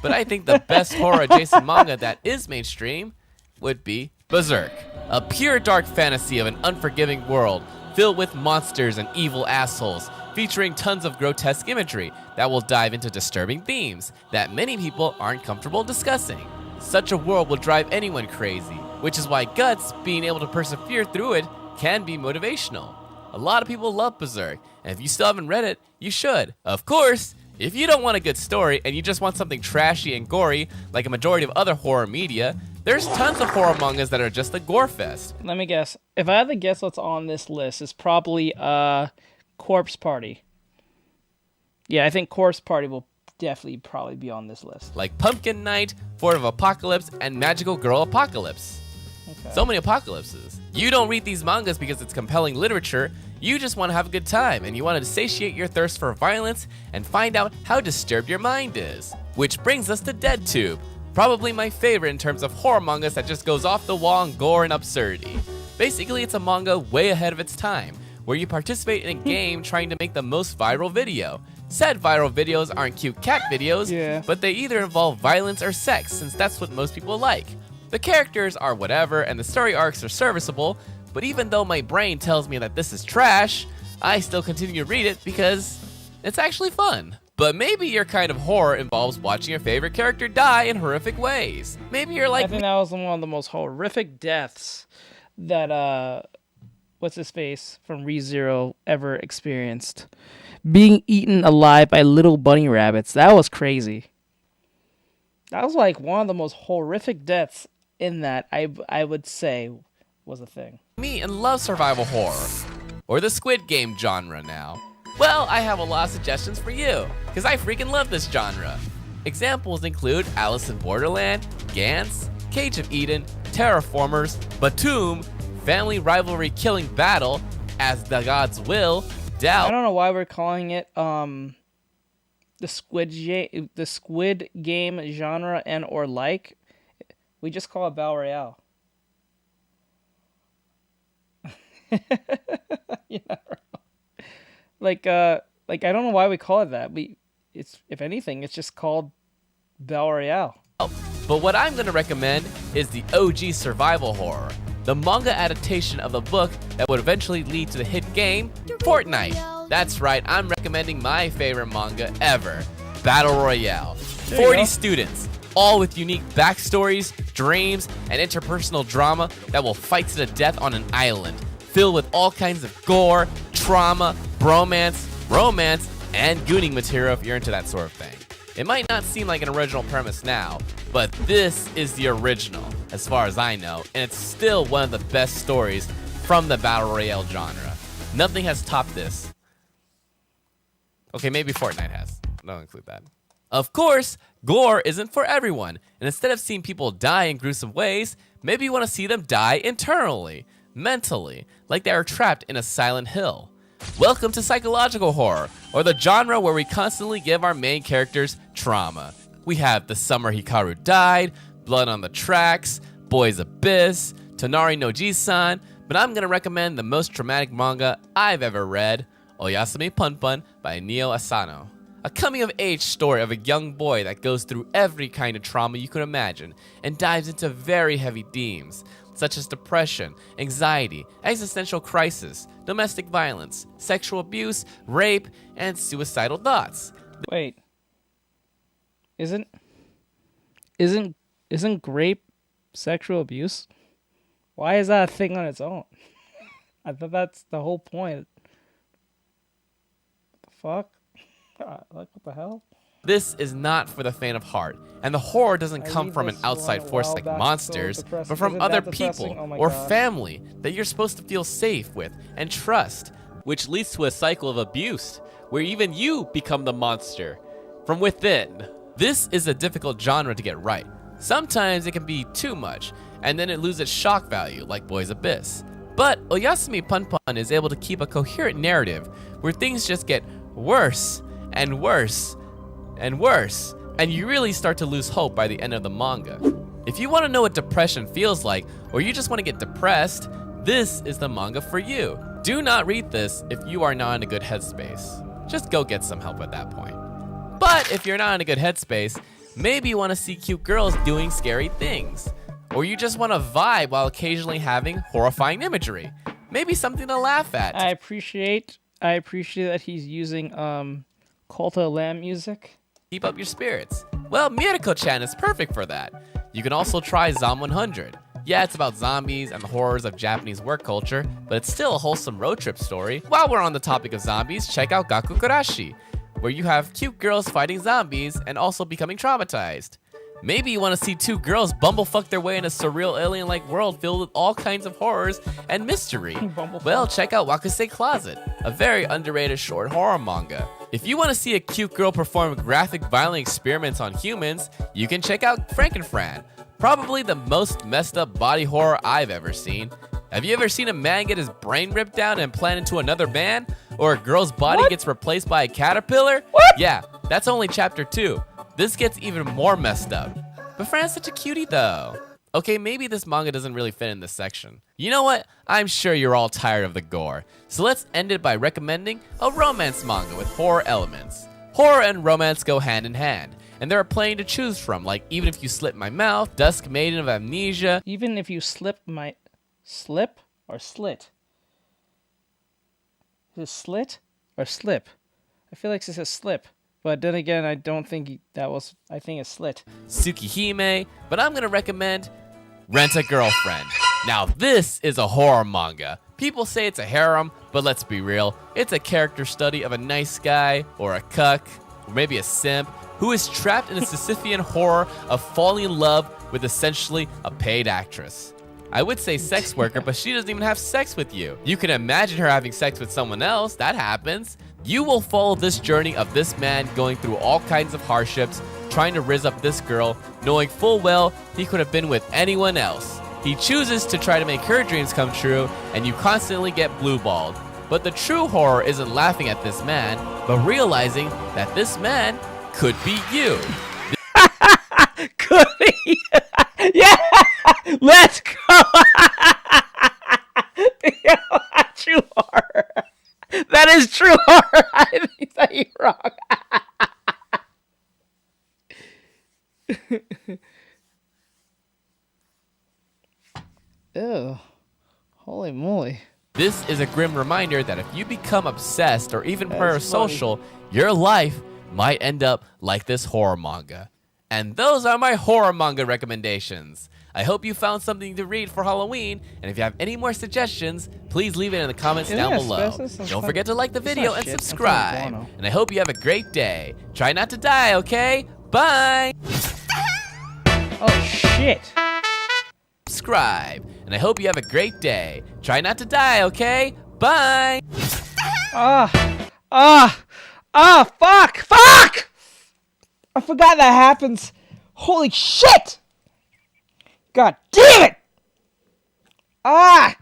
But I think the best horror adjacent manga that is mainstream would be Berserk. A pure dark fantasy of an unforgiving world filled with monsters and evil assholes, featuring tons of grotesque imagery that will dive into disturbing themes that many people aren't comfortable discussing. Such a world will drive anyone crazy, which is why Guts, being able to persevere through it, can be motivational. A lot of people love Berserk, and if you still haven't read it, you should. Of course, if you don't want a good story and you just want something trashy and gory like a majority of other horror media, There's tons of horror mangas that are just a gore fest. Let me guess. If I had to guess what's on this list, it's probably Corpse Party. Yeah, I think Corpse Party will definitely probably be on this list. Like Pumpkin Night, Fort of Apocalypse, and Magical Girl Apocalypse. Okay. So many apocalypses. You don't read these mangas because it's compelling literature. You just want to have a good time, and you want to satiate your thirst for violence and find out how disturbed your mind is. Which brings us to DeadTube. Probably my favorite in terms of horror mangas that just goes off the wall on gore and absurdity. Basically, it's a manga way ahead of its time, where you participate in a game trying to make the most viral video. Said viral videos aren't cute cat videos, but they either involve violence or sex, since that's what most people like. The characters are whatever, and the story arcs are serviceable, but even though my brain tells me that this is trash, I still continue to read it because it's actually fun. But maybe your kind of horror involves watching your favorite character die in horrific ways. Maybe you're like I think that was one of the most horrific deaths that what's his face from ReZero ever experienced. Being eaten alive by little bunny rabbits. That was crazy. That was like one of the most horrific deaths in that I would say was a thing. me and love survival horror, or the Squid Game genre now. Well, I have a lot of suggestions for you, because I freaking love this genre. Examples include Alice in Borderland, Gantz, Cage of Eden, Terraformers, Batum, Family Rivalry Killing Battle, As the Gods Will, Doubt. I don't know why we're calling it the Squid Game genre and or like. We just call it Battle Royale. Yeah. Like I don't know why we call it that. It's if anything, it's just called Battle Royale. But what I'm going to recommend is the OG survival horror, the manga adaptation of the book that would eventually lead to the hit game, Fortnite. That's right, I'm recommending my favorite manga ever, Battle Royale. 40 students, all with unique backstories, dreams, and interpersonal drama that will fight to the death on an island, filled with all kinds of gore, trauma, bromance, romance, and gooning material if you're into that sort of thing. It might not seem like an original premise now, but this is the original, as far as I know, and it's still one of the best stories from the Battle Royale genre. Nothing has topped this. Okay, maybe Fortnite has. Don't include that. Of course, gore isn't for everyone, and instead of seeing people die in gruesome ways, maybe you want to see them die internally, mentally, like they are trapped in a silent hill. Welcome to psychological horror, or the genre where we constantly give our main characters trauma. We have The Summer Hikaru Died, Blood on the Tracks, Boy's Abyss, Tonari no Ji-san, but I'm gonna recommend the most traumatic manga I've ever read, Oyasumi Punpun by Neo Asano. A coming-of-age story of a young boy that goes through every kind of trauma you can imagine and dives into very heavy themes, such as depression, anxiety, existential crisis, domestic violence, sexual abuse, rape, and suicidal thoughts. Wait. Isn't grape sexual abuse? Why is that a thing on its own? I thought that's the whole point. What the fuck? Like, what the hell? This is not for the faint of heart, and the horror doesn't come from an outside force like monsters, but from other people or family that you're supposed to feel safe with and trust, which leads to a cycle of abuse, where even you become the monster from within. This is a difficult genre to get right. Sometimes it can be too much, and then it loses shock value, like Boy's Abyss. But Oyasumi Punpun is able to keep a coherent narrative where things just get worse and worse and worse, and you really start to lose hope by the end of the manga. If you want to know what depression feels like, or you just want to get depressed, this is the manga for you. Do not read this if you are not in a good headspace. Just go get some help at that point. But if you're not in a good headspace, maybe you want to see cute girls doing scary things, or you just want to vibe while occasionally having horrifying imagery. Maybe something to laugh at. I appreciate that he's using Cult of the Lamb music. Keep up your spirits. Well, Mirako-chan is perfect for that. You can also try Zom 100. Yeah, it's about zombies and the horrors of Japanese work culture, but it's still a wholesome road trip story. While we're on the topic of zombies, check out Gakukurashi, where you have cute girls fighting zombies and also becoming traumatized. Maybe you want to see two girls bumblefuck their way in a surreal alien-like world filled with all kinds of horrors and mystery. Well, check out Wakusei Closet, a very underrated short horror manga. If you want to see a cute girl perform graphic violent experiments on humans, you can check out Frankenfran, probably the most messed up body horror I've ever seen. Have you ever seen a man get his brain ripped out and implanted into another man? Or a girl's body gets replaced by a caterpillar? What? Yeah, that's only chapter 2. This gets even more messed up. But Fran's such a cutie though. Okay, maybe this manga doesn't really fit in this section. You know what? I'm sure you're all tired of the gore. So let's end it by recommending a romance manga with horror elements. Horror and romance go hand in hand, and there are plenty to choose from, like Even If You Slit My Mouth, Dusk Maiden of Amnesia. Even if you slip my... Slip or slit? Is it slit or slip? I feel like it says slip. But then again, I don't think that was... I think it's slit. Tsukihime, but I'm gonna recommend Rent a Girlfriend. Now this is a horror manga. People say it's a harem, but let's be real. It's a character study of a nice guy, or a cuck, or maybe a simp, who is trapped in a Sisyphean horror of falling in love with essentially a paid actress. I would say sex worker, but she doesn't even have sex with you. You can imagine her having sex with someone else. That happens. You will follow this journey of this man going through all kinds of hardships, trying to rizz up this girl, knowing full well he could have been with anyone else. He chooses to try to make her dreams come true, and you constantly get blue-balled. But the true horror isn't laughing at this man, but realizing that this man could be you. Could be. Yeah! Let's go! Yeah, true horror. That is true horror. I think that you're wrong. Ew. Holy moly. This is a grim reminder that if you become obsessed or even That's parasocial, your life might end up like this horror manga. And those are my horror manga recommendations. I hope you found something to read for Halloween, and if you have any more suggestions, please leave it in the comments down below. Don't forget to like the video and subscribe. And I hope you have a great day. Try not to die, okay? Bye! Oh, shit. Subscribe. And I hope you have a great day. Try not to die, okay? Bye! Fuck! I forgot that happens. Holy shit! God damn it! I'm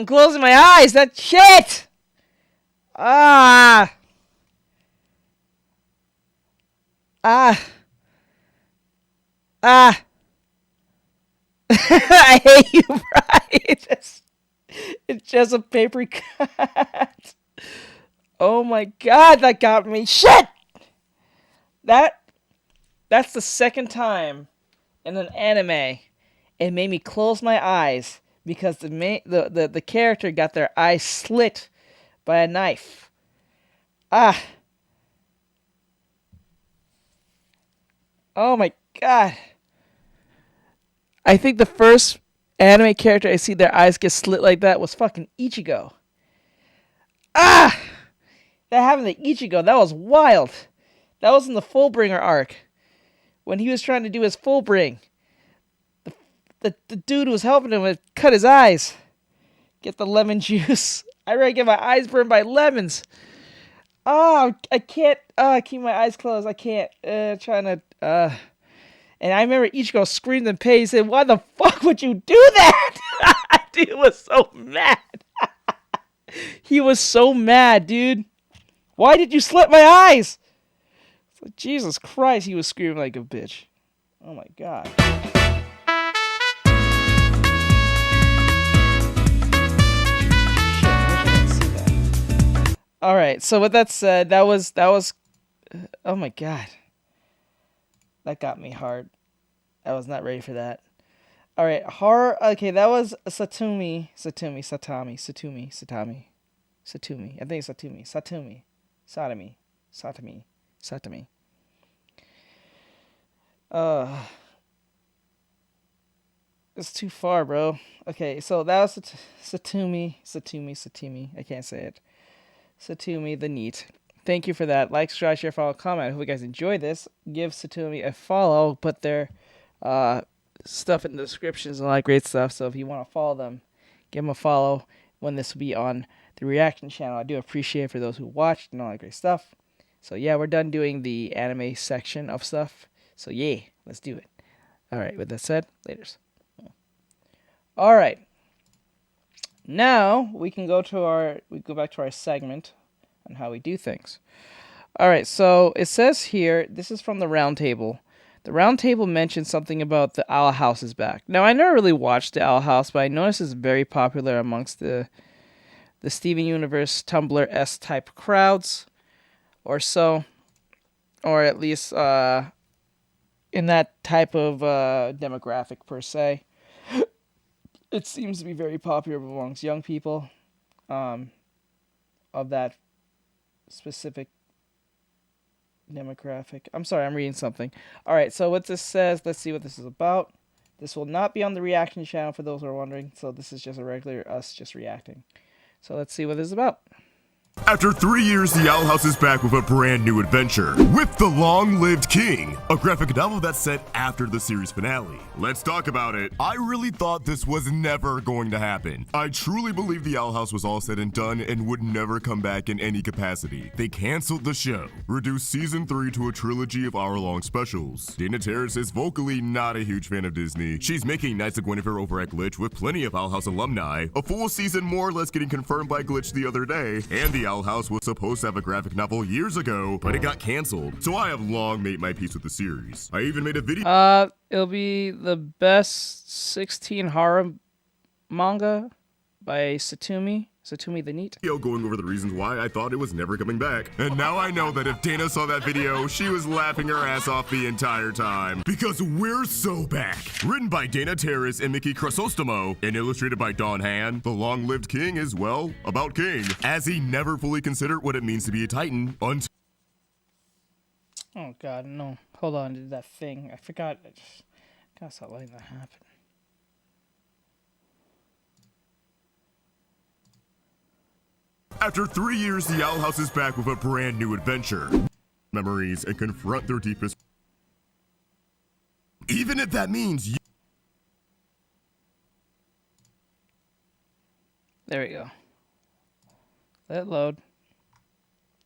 closing my eyes. That shit! I hate you, Brian. It's just a paper cut. Oh my god, that got me. Shit! That's the second time in an anime it made me close my eyes because the character got their eyes slit by a knife. Oh my god. I think the first anime character I see their eyes get slit like that was fucking Ichigo. That happened to Ichigo. That was wild. That was in the Fullbringer arc. When he was trying to do his Fullbring. The dude who was helping him would cut his eyes. Get the lemon juice. I already get my eyes burned by lemons. I can't keep my eyes closed. I can't. And I remember Ichigo screamed in pain. He said, "Why the fuck would you do that?" Dude was so mad. He was so mad, dude. Why did you slit my eyes? It's like, Jesus Christ, he was screaming like a bitch. Oh my god. All right. So with that said, that was. Oh my god. That got me hard. I was not ready for that. All right, horror. Okay, that was Satumi. I think it's Satumi. Sotomi. It's too far, bro. Okay, so that was Satumi. I can't say it. Satumi the Neat. thank you for that. Like, subscribe, share, follow, comment. I hope you guys enjoyed this. Give Satumi a follow. Put their stuff in the descriptions and all that great stuff. So if you want to follow them, give them a follow when this will be on the reaction channel. I do appreciate it for those who watched and all that great stuff. So yeah, we're done doing the anime section of stuff. So yeah, let's do it. All right, with that said, laters. All right. Now we can go back to our segment on how we do things. All right, so it says here, this is from the round table. The round table mentions something about the Owl House is back. Now, I never really watched the Owl House, but I noticed it's very popular amongst the Steven Universe Tumblr S-type crowds or so, or at least in that type of demographic per se. It seems to be very popular amongst young people of that specific demographic. I'm sorry, I'm reading something. All right, so what this says, let's see what this is about. This will not be on the reaction channel for those who are wondering. So this is just a regular us just reacting. So let's see what this is about. After 3 years, the Owl House is back with a brand new adventure, with The Long-Lived King, a graphic novel that's set after the series finale. Let's talk about it. I really thought this was never going to happen. I truly believe the Owl House was all said and done and would never come back in any capacity. They canceled the show, reduced season 3 to a trilogy of hour-long specials. Dana Terrace is vocally not a huge fan of Disney. She's making Knights of Guinevere over at Glitch with plenty of Owl House alumni, a full season more or less getting confirmed by Glitch the other day, and the Owl House was supposed to have a graphic novel years ago, but it got canceled. So I have long made my peace with the series. I even made a video. It'll be the best 16 horror manga by Satumi the Neat. Going over the reasons why I thought it was never coming back. And now I know that if Dana saw that video, she was laughing her ass off the entire time. Because we're so back. Written by Dana Terrace and Mickey Crisostomo, and illustrated by Don Han, The Long-Lived King is, well, about King, as he never fully considered what it means to be a Titan until... Oh god, no. Hold on, did that thing. I forgot. I just gotta stop letting that happen. After 3 years, the Owl House is back with a brand new adventure. Memories and confront their deepest... Even if that means you... There we go. Let it load.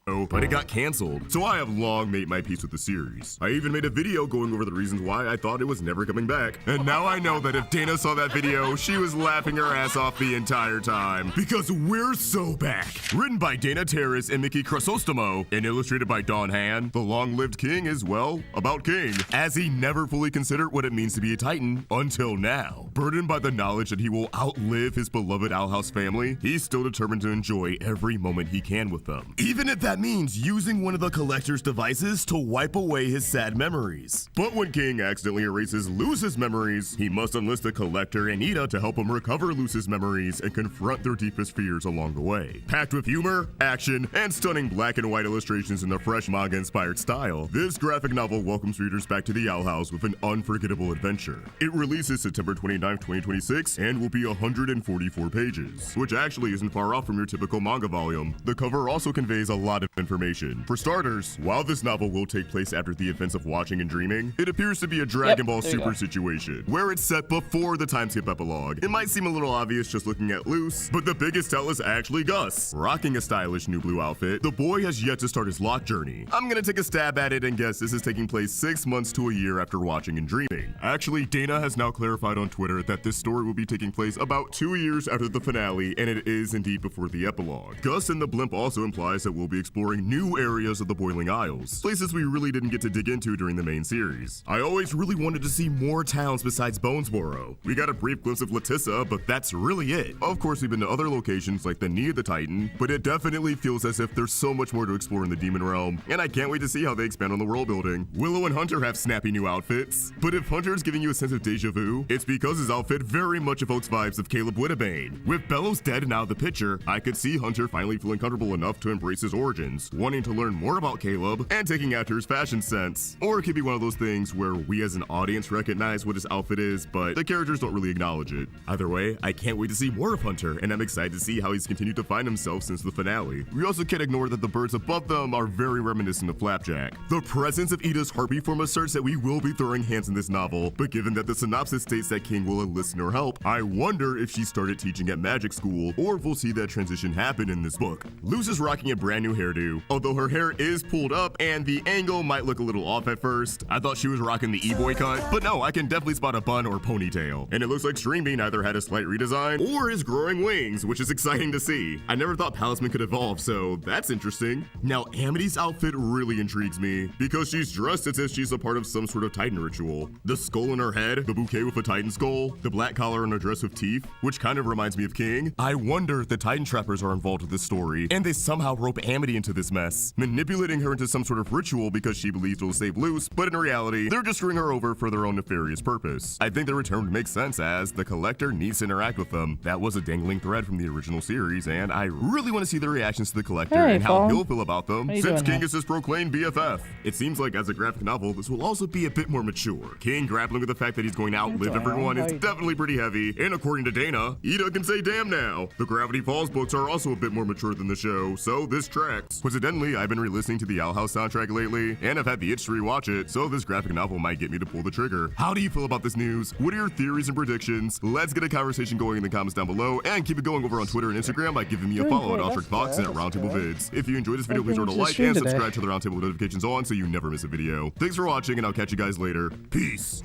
But it got canceled, so I have long made my peace with the series. I even made a video going over the reasons why I thought it was never coming back. And now I know that if Dana saw that video, she was laughing her ass off the entire time. Because we're so back. Written by Dana Terrace and Mickey Crisostomo, and illustrated by Don Han, The Long-Lived King is, well, about King, as he never fully considered what it means to be a Titan until now. Burdened by the knowledge that he will outlive his beloved Owl House family, he's still determined to enjoy every moment he can with them. Even if that means using one of the collector's devices to wipe away his sad memories. But when King accidentally erases Luce's memories, he must enlist the collector Anita to help him recover Luce's memories and confront their deepest fears along the way. Packed with humor, action, and stunning black and white illustrations in the fresh manga-inspired style, this graphic novel welcomes readers back to the Owl House with an unforgettable adventure. It releases September 29, 2026, and will be 144 pages, which actually isn't far off from your typical manga volume. The cover also conveys a lot of information. For starters, while this novel will take place after the events of Watching and Dreaming, it appears to be a Dragon Ball Super situation, where it's set before the time skip epilogue. It might seem a little obvious just looking at Luce, but the biggest tell is actually Gus. Rocking a stylish new blue outfit, the boy has yet to start his lock journey. I'm gonna take a stab at it and guess this is taking place 6 months to a year after Watching and Dreaming. Actually, Dana has now clarified on Twitter that this story will be taking place about 2 years after the finale, and it is indeed before the epilogue. Gus and the Blimp also implies that we'll be exploring new areas of the Boiling Isles, places we really didn't get to dig into during the main series. I always really wanted to see more towns besides Bonesboro. We got a brief glimpse of Latissa, but that's really it. Of course, we've been to other locations like the Knee of the Titan, but it definitely feels as if there's so much more to explore in the Demon Realm, and I can't wait to see how they expand on the world building. Willow and Hunter have snappy new outfits, but if Hunter's giving you a sense of deja vu, it's because his outfit very much evokes vibes of Caleb Whittabane. With Bellows dead and out of the picture, I could see Hunter finally feeling comfortable enough to embrace his origin. questions, wanting to learn more about Caleb, and taking after his fashion sense. Or it could be one of those things where we as an audience recognize what his outfit is, but the characters don't really acknowledge it. Either way, I can't wait to see more of Hunter, and I'm excited to see how he's continued to find himself since the finale. We also can't ignore that the birds above them are very reminiscent of Flapjack. The presence of Ida's harpy form asserts that we will be throwing hands in this novel, but given that the synopsis states that King will enlist in her help, I wonder if she started teaching at magic school, or if we'll see that transition happen in this book. Luz is rocking a brand new hairdo, although her hair is pulled up and the angle might look a little off at first. I thought she was rocking the e-boy cut, but no, I can definitely spot a bun or ponytail. And it looks like Streambean either had a slight redesign or is growing wings, which is exciting to see. I never thought Palisman could evolve, so that's interesting. Now, Amity's outfit really intrigues me because she's dressed as if she's a part of some sort of Titan ritual. The skull in her head, the bouquet with a Titan skull, the black collar and a dress with teeth, which kind of reminds me of King. I wonder if the Titan trappers are involved with this story, and they somehow rope Amity into this mess, manipulating her into some sort of ritual because she believes it'll save Luce, but in reality, they're just screwing her over for their own nefarious purpose. I think the return would make sense as the collector needs to interact with them. That was a dangling thread from the original series, and I really want to see the reactions to the collector and how he'll feel about them since King is his proclaimed BFF. It seems like as a graphic novel, this will also be a bit more mature. King grappling with the fact that he's going to outlive everyone is definitely pretty heavy, and according to Dana, Ida can say damn now. The Gravity Falls books are also a bit more mature than the show, so this tracks. Coincidentally, I've been re-listening to the Owl House soundtrack lately, and I've had the itch to rewatch it, so this graphic novel might get me to pull the trigger. How do you feel about this news? What are your theories and predictions? Let's get a conversation going in the comments down below, and keep it going over on Twitter and Instagram by giving me a follow at Artextric and at Roundtable Vids. If you enjoyed this video, please remember to like and subscribe to the Roundtable notifications on so you never miss a video. Thanks for watching, and I'll catch you guys later. Peace.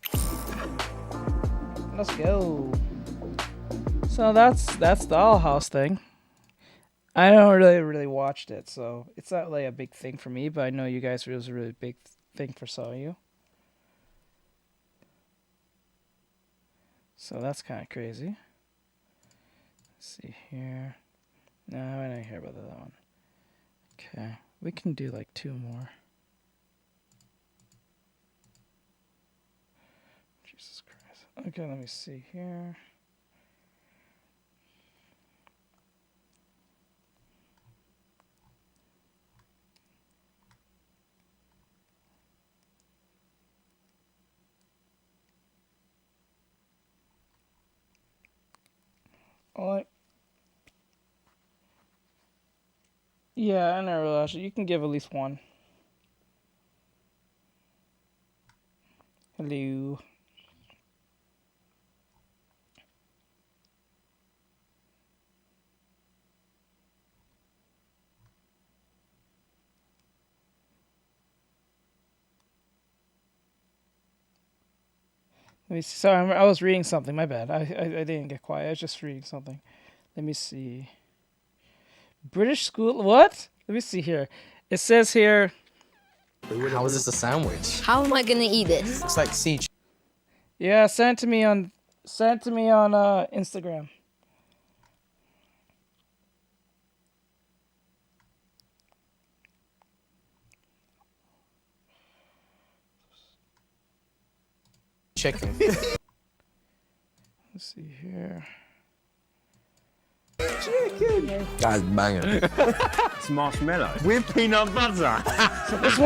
Let's go. So that's the Owl House thing. I don't really watched it, so it's not like a big thing for me, but I know you guys, it was a really big thing for some of you. So that's kind of crazy. Let's see here. No, I don't hear about that one. Okay, we can do like 2 more. Jesus Christ. Okay, let me see here. Yeah, I never realized it. You can give at least 1. Hello. Let me see. Sorry, I was reading something. My bad. I didn't get quiet. I was just reading something. Let me see. British school. What? Let me see here. It says here. How is this a sandwich? How am I gonna eat this? It's like siege. Yeah, send it to me on Instagram. Chicken. Let's see here. Chicken. Guys, banging. It's marshmallow with peanut butter. So this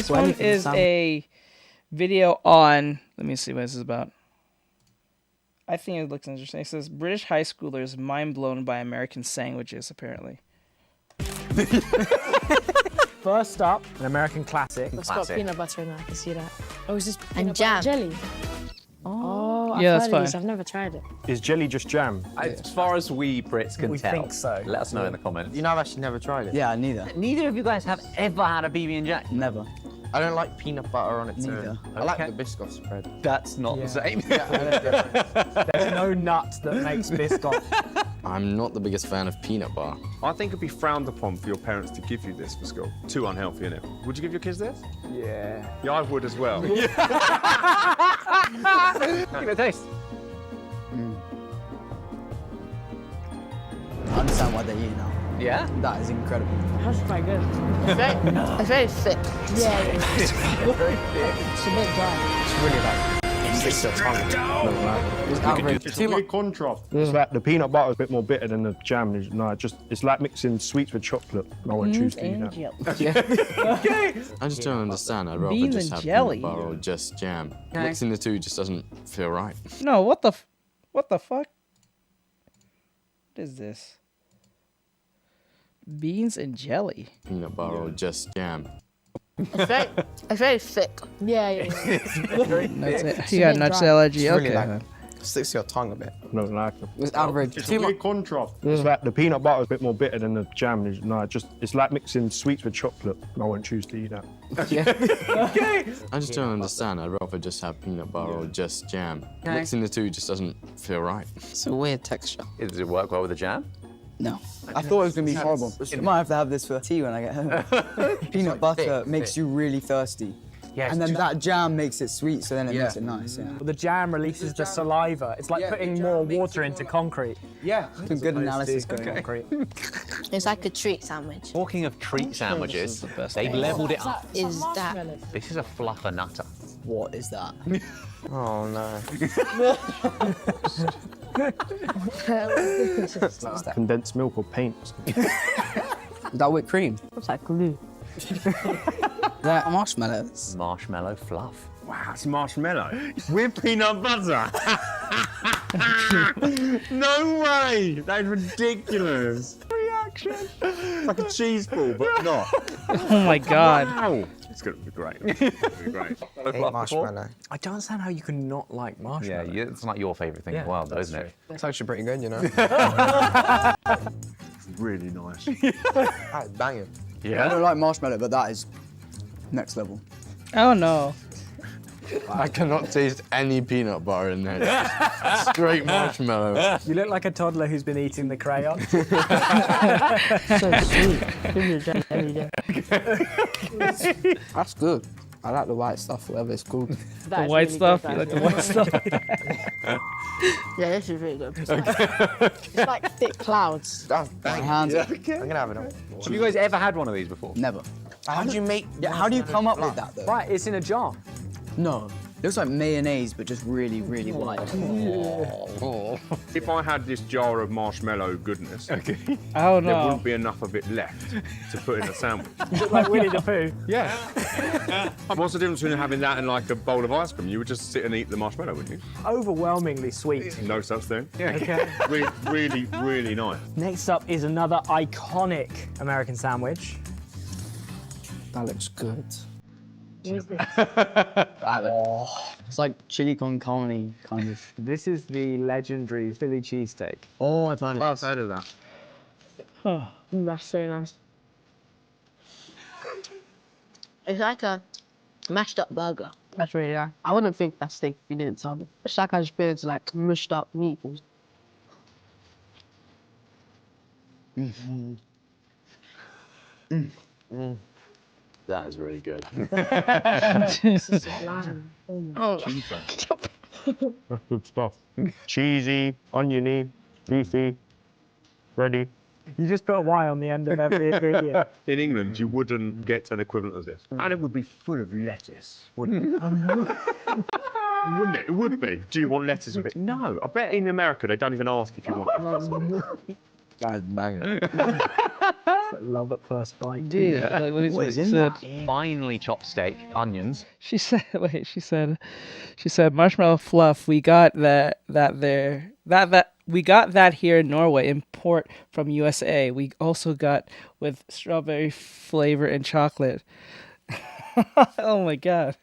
one is a video on. Let me see what this is about. I think it looks interesting. It says British high schoolers mind blown by American sandwiches. Apparently. First up, an American classic. It's got peanut butter in it, I can see that. Oh, is this and jam? Jelly? Oh, yeah, I've that's heard fine. of these. I've never tried it. Is jelly just jam? As far as we Brits can tell. We think so. Let us know in the comments. You know, I've actually never tried it. Yeah, neither. Neither of you guys have ever had a PB&J? Never. I don't like peanut butter on its Neither. own. I like the Biscoff spread. That's not the same. There's no nut that makes Biscoff. I'm not the biggest fan of peanut butter. I think it'd be frowned upon for your parents to give you this for school. Too unhealthy, innit? Would you give your kids this? Yeah. Yeah, I would as well. Give it a taste. I understand why they eat now. Yeah? That is incredible. That's quite good. It's very thick. Yeah, it's very thick. It's a bit dry. It's really bad. Sticks to your tongue. It's average. It's a weird contrast. It's like the peanut butter is a bit more bitter than the jam. It's like mixing sweets with chocolate. I won't choose to eat that. I just don't understand. I'd rather Beans just and have jelly. peanut butter or just jam. Okay. Mixing the two just doesn't feel right. No, what the fuck? What is this? Beans and jelly. Peanut butter or just jam. It's very thick. Yeah. Nuts, you got nuts allergy. It's really Okay. like, sticks to your tongue a bit. I don't like them. It's average. It's a weird contrast. It's like the peanut butter is a bit more bitter than the jam. It's like mixing sweets with chocolate. I won't choose to eat that. I just don't understand. I'd rather just have peanut butter or just jam. Mixing the two just doesn't feel right. It's a weird texture. Does it work well with the jam? No. I thought it was going to be horrible. I might have to have this for tea when I get home. Peanut butter makes you really thirsty. Yeah, And then that jam makes it sweet, so then it makes it nice, yeah. The jam releases the saliva. It's like putting more water into concrete. Yeah. Some good analysis going on. Concrete. It's like a treat sandwich. Talking of treat sandwiches, they've leveled it up. Is that? This is a fluffer nutter. What is that? Oh no. It's condensed milk or paint. Is that whipped cream? It's like glue. That marshmallows. Marshmallow fluff. Wow, it's marshmallow with peanut butter. No way! That is ridiculous. Reaction. It's like a cheese ball, but not. Oh my god. Wow. It's gonna be great. It's gonna be great. Marshmallow. I don't understand how you can not like marshmallow. Yeah, it's like your favourite thing in the world, though, isn't it? It's actually pretty good, you know. It's really nice. That's banging. Yeah? I don't like marshmallow, but that is next level. Oh no. I cannot taste any peanut butter in there. It's straight marshmallow. You look like a toddler who's been eating the crayon. So sweet. Give me a jam every day. That's good. I like the white stuff, whatever it's called. The white stuff? You like the white stuff? Yeah, this is really good. It's like thick clouds. That's bang. Hands. I'm gonna have it all. Have you guys ever had one of these before? Never. How do you make? Yeah, how do you come up with that though? Right, it's in a jar. No. Looks like mayonnaise, but just really, really white. If I had this jar of marshmallow goodness, Oh there no. wouldn't be enough of it left to put in a sandwich. You look like Winnie the Pooh. Yeah. What's the difference between having that and like a bowl of ice cream? You would just sit and eat the marshmallow, wouldn't you? Overwhelmingly sweet. No such thing. Yeah. Okay. Really, really nice. Next up is another iconic American sandwich. That looks good. What is this? It's like chili con carne, kind of. This is the legendary Philly cheesesteak. Oh, I've had it. I've heard of that. That's so nice. It's like a mashed up burger. That's really nice. I wouldn't think that's steak if you didn't tell me. It's like I just feel it's like mushed up meatballs. That is really good. Oh. That's good stuff. Cheesy, oniony, beefy, ready. You just put a Y on the end of every ingredient. In England, you wouldn't get an equivalent of this. And it would be full of lettuce, wouldn't it? Wouldn't it? It would be. Do you want lettuce with it? No. I bet in America they don't even ask if you want. That's banging. Love at first bite. Dude, like, what is in said? Finely chopped steak, onions. She said, wait, she said marshmallow fluff. We got that there. We got that here in Norway, import from USA. We also got with strawberry flavor and chocolate. Oh my god.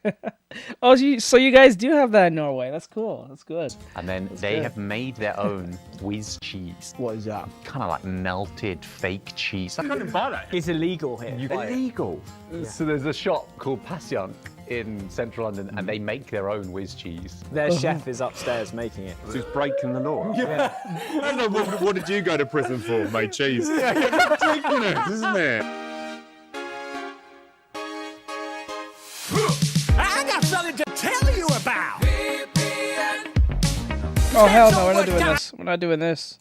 Oh, so you guys do have that in Norway. That's cool. That's good. And then they have made their own whiz cheese. What is that? Kind of like melted fake cheese. I can't buy that. It's illegal here. Illegal. So there's a shop called Passion in central London, and they make their own whiz cheese. Their chef is upstairs making it. So it's breaking the law. Yeah. I don't know, what did you go to prison for? Made cheese. Yeah, it's ridiculous, isn't it? I got something to tell you about. Oh hell no, we're not doing this. We're not doing this.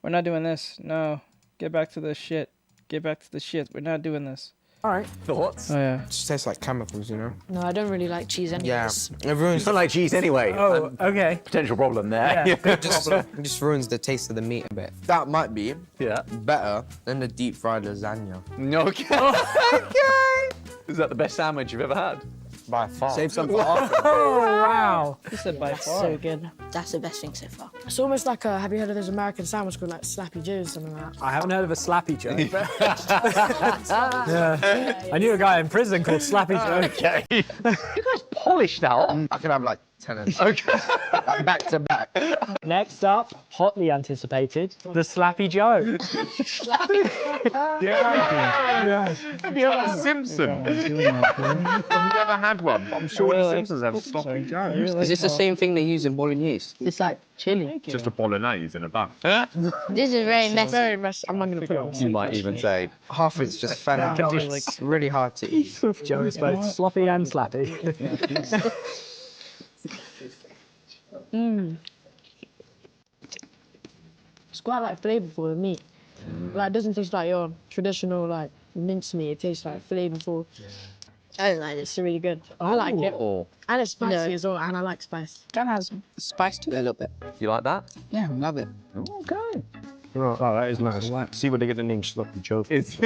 We're not doing this. No. Get back to the shit. Get back to the shit. We're not doing this. All right. Thoughts? Oh yeah. It just tastes like chemicals, you know? No, I don't really like cheese anyway. Yeah. It ruins. It's not like cheese anyway. Oh, okay. Potential problem there. Yeah. It just ruins the taste of the meat a bit. That might be better than the deep fried lasagna. Okay. Okay. Is that the best sandwich you've ever had? By far. Save some for after. Oh, wow. He said by That's far. so good. That's the best thing so far. It's almost like a, have you heard of those American sandwich called like Slappy Joe's or something like that? I haven't heard of a Slappy Joe. Yeah. I knew a guy in prison called Slappy Joe. Okay. You guys polished out. I could have like 10 of Okay. back to back. Next up, hotly anticipated, the Slappy Joe. Yeah. Have you ever had Simpsons? Have you ever had one? I'm sure the Simpsons have sloppy Joe. Is this the same thing they use in bolognese? It's like chili. Just a bolognese in a bun. This is very messy. Very messy. I'm not going to put it on. You might even say. Half it's just fermented. It's really hard to eat. Joe is both sloppy and slappy. It's quite like flavorful of meat. Like, it doesn't taste like your traditional like minced meat. It tastes like flavorful. I don't like this. It's really good. I like it. Oh. And it's spicy as well, and I like spice. Kind of has spice to it a little bit. You like that? Yeah, I love it. Okay. Oh, that is nice. See where they get the name Sloppy Joe. Half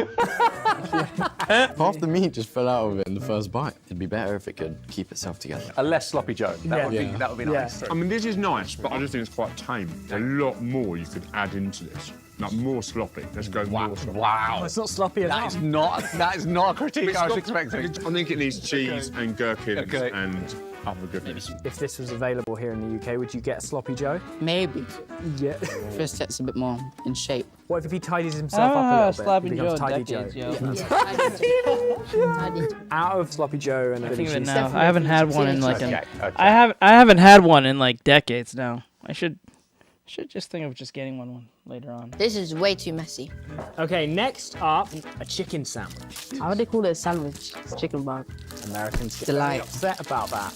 the meat just fell out of it in the first bite. It'd be better if it could keep itself together. A less sloppy Joe. That would be nice. I mean, this is nice, but I just think it's quite tame. A lot more you could add into this. Like more sloppy. Let's go more sloppy. Oh, it's not sloppy enough. That is not a critique I was expecting. I think it needs cheese and gherkins and other goodness. If this was available here in the UK, would you get a Sloppy Joe? Maybe. Yeah. First gets a bit more in shape. What if he tidies himself up a little Slappy bit? He Joe becomes in Tidy decades, Joe. Out of Sloppy Joe and I think of it cheese. now. I haven't had one in like Okay. I haven't had one in like decades now. I should just think of just getting one later on. This is way too messy. Okay, next up, a chicken sandwich. How would they call it a sandwich? It's chicken burger. Americans get Delight. very upset about that.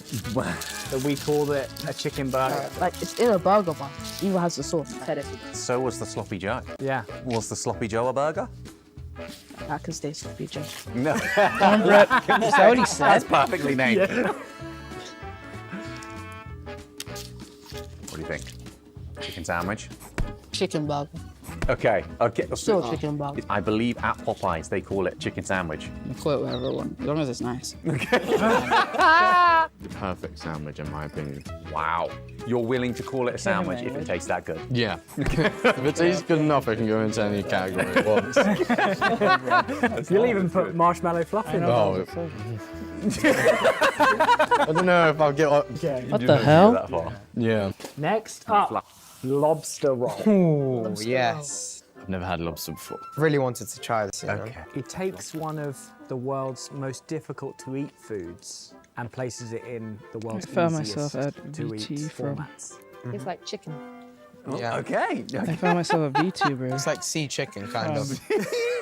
That we called it a chicken burger. Like, it's in a burger bun. Even has the sauce. So was the Sloppy Joe. Yeah. Was the Sloppy Joe a burger? That can stay sloppy Joe. No. Is that what he said? That's perfectly named. Yeah. What do you think? Chicken sandwich? Chicken burger. Okay. Still chicken burger. I believe at Popeyes they call it chicken sandwich. You call it whatever you want, as long as it's nice. The perfect sandwich, in my opinion. Wow. You're willing to call it a sandwich if it tastes that good? Yeah. If it tastes good enough, it can go into any category it wants. You'll even put marshmallow fluff in it. Oh, I don't know if I'll get up. What the hell? That far. Yeah. Next up, lobster roll. Oh, yes. I've never had lobster before. Really wanted to try this, you know? It takes one of the world's most difficult to eat foods and places it in the world's I found easiest myself at to VT eat from- formats. It's like chicken. Yeah. Okay. I found myself a VTuber. It's like sea chicken, kind of.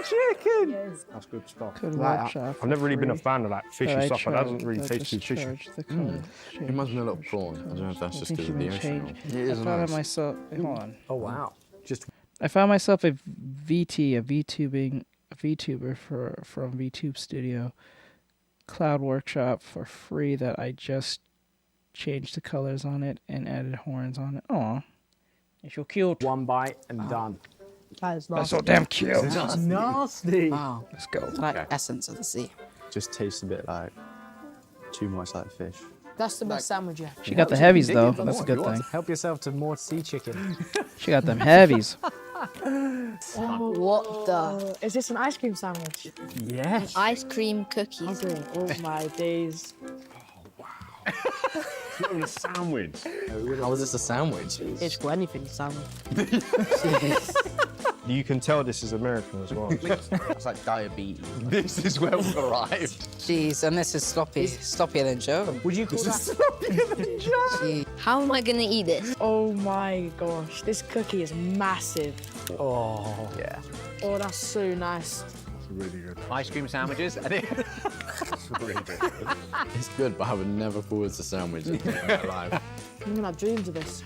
Chicken. That's good stuff. Could Like, workshop I've never really been a free, fan of that fishy but I stuff. It doesn't tried- really I taste just too fishy. charged the color. It reminds me of a little prawn. I don't know if that's just because of the ocean. It I is found nice. it myself. Hold on. Oh wow. Just I found myself a VTuber from VTube Studio Cloud Workshop for free that I just changed the colors on it and added horns on it. Aw. It's so cute. one bite and done. That is That's nasty. so damn cute. That's nasty. Wow. Let's go. It's like essence of the sea. Just tastes a bit like too much like fish. That's the best sandwich yet. She got the heavies though. That's a good thing. Help yourself to more sea chicken. She got them heavies. What the? Is this an ice cream sandwich? Yes. Ice cream cookies. Okay. Oh my days. It's not even a sandwich. How is this a sandwich? It's got anything sandwich. You can tell this is American as well. It's like diabetes. This is where we've arrived. Jeez, and this is sloppy. Sloppier than Joe. Would you call that? Jeez. How am I gonna eat this? Oh my gosh. This cookie is massive. Oh. Yeah. Oh, that's so nice. It's really good. Ice cream sandwiches. I think. It's really good. It's good, but I would never call it a sandwich in my life. I'm gonna have dreams of this.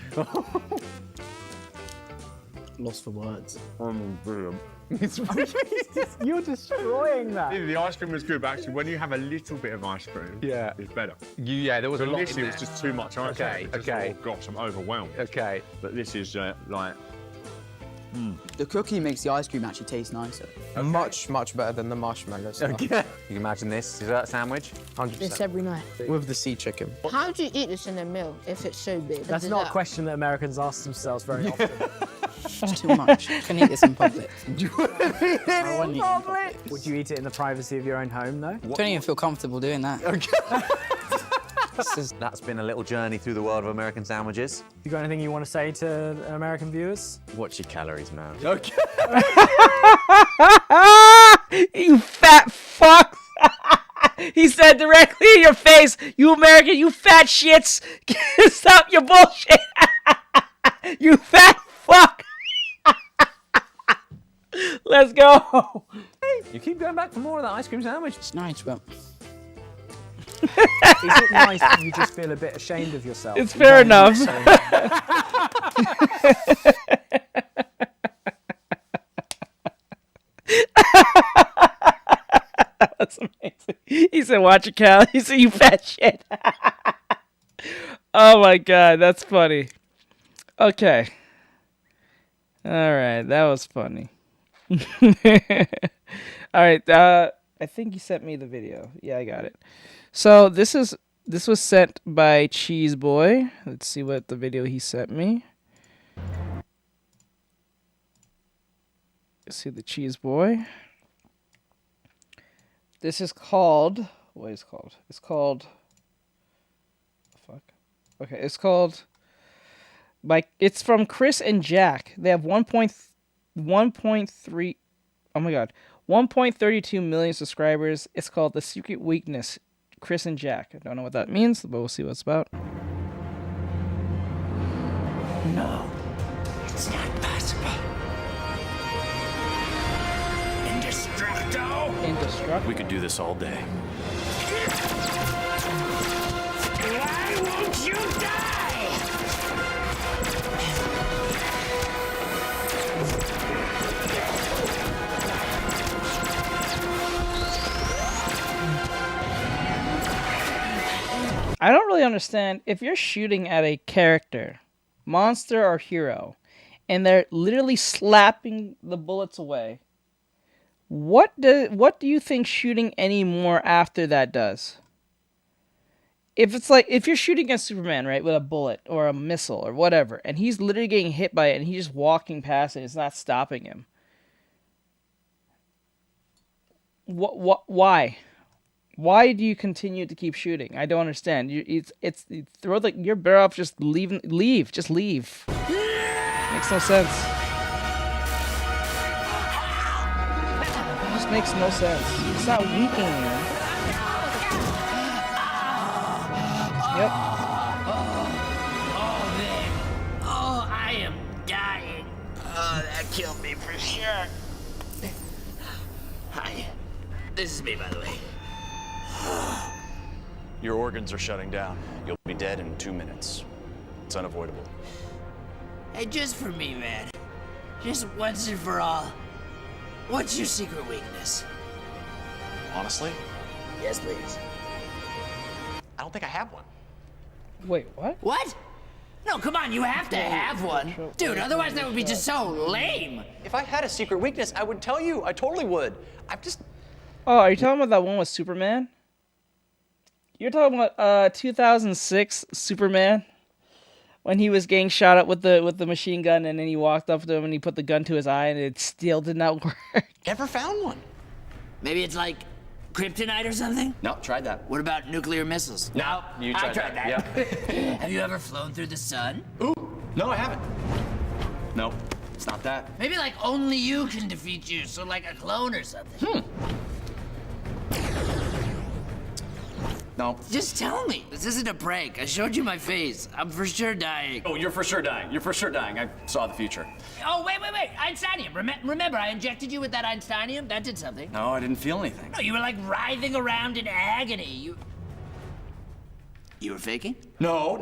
lost for words. You're destroying that. The ice cream was good, but actually, when you have a little bit of ice cream, Yeah. it's better. Yeah, there was a lot in Initially, it was there. just too much ice Okay, cream. Just, okay. oh gosh, I'm overwhelmed. Okay. But this is like. The cookie makes the ice cream actually taste nicer. Much, much better than the marshmallow stuff. Okay. You can imagine this dessert sandwich? 100%. This every night. With the sea chicken. How do you eat this in a meal if it's so big? That's not a question that Americans ask themselves very often. It's too much. I can eat this in public. I wouldn't eat it in public. Would you eat it in the privacy of your own home, though? I don't even feel comfortable doing that. That's been a little journey through the world of American sandwiches. You got anything you want to say to American viewers? Watch your calories, man. Okay. You fat fuck! He said directly in your face, "You American, you fat shits! Stop your bullshit! You fat fuck!" Let's go! You keep going back for more of that ice cream sandwich. It's nice, but... Is it nice that you just feel a bit ashamed of yourself? It's fair enough. That's amazing. He said, "Watch your cow." He said, "You fat shit." Oh my god, that's funny. Okay. All right, that was funny. All right, I think you sent me the video. Yeah, I got it. So this was sent by Cheese Boy. Let's see what the video he sent me. Let's see the Cheese Boy. This is called, what is it called? It's called, fuck. Okay, it's called, it's from Chris and Jack. They have 1.3, oh my god, 1.32 million subscribers. It's called The Secret Weakness, Chris and Jack. I don't know what that means, but we'll see what it's about. No, it's not possible. Indestructo? Indestructo? We could do this all day. Why won't you die? I don't really understand if you're shooting at a character, monster or hero, and they're literally slapping the bullets away. What do you think shooting any more after that does? If it's like, if you're shooting at Superman, right, with a bullet or a missile or whatever, and he's literally getting hit by it and he's just walking past it, it's not stopping him. Why? Why do you continue to keep shooting? I don't understand. You throw you're better off just leave. Just leave. Makes no sense. It just makes no sense. It's not weakening you. Yep. Oh, I am dying. Oh, that killed me for sure. Hi. This is me, by the way. Your organs are shutting down. You'll be dead in 2 minutes. It's unavoidable. Hey, just for me, man. Just once and for all. What's your secret weakness? Honestly, Yes, please. I don't think I have one. Wait, what? What? No, come on, you have to have one. Dude, otherwise that would be just so lame. If I had a secret weakness, I would tell you. I totally would. Oh, are you talking about that one with Superman? You're talking about 2006 Superman? When he was getting shot up with the machine gun, and then he walked up to him and he put the gun to his eye and it still did not work. Never found one. Maybe it's like kryptonite or something? No, tried that. What about nuclear missiles? No, you I tried tried that. that. Have you ever flown through the sun? Ooh, no, I haven't. No, it's not that. Maybe like only you can defeat you, so like a clone or something. No. Just tell me. This isn't a prank. I showed you my face. I'm for sure dying. Oh, you're for sure dying. You're for sure dying. I saw the future. Oh, wait. Einsteinium. Remember, I injected you with that Einsteinium? That did something. No, I didn't feel anything. No, you were like writhing around in agony. You were faking? No.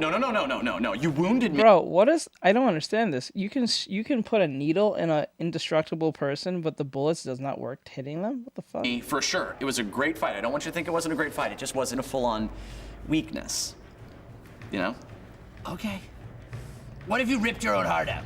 You wounded me. Bro, what is? I don't understand this. You can put a needle in an indestructible person, but the bullets does not work hitting them. What the fuck? For sure. It was a great fight. I don't want you to think it wasn't a great fight. It just wasn't a full-on weakness. You know? Okay. What if you ripped your own heart out?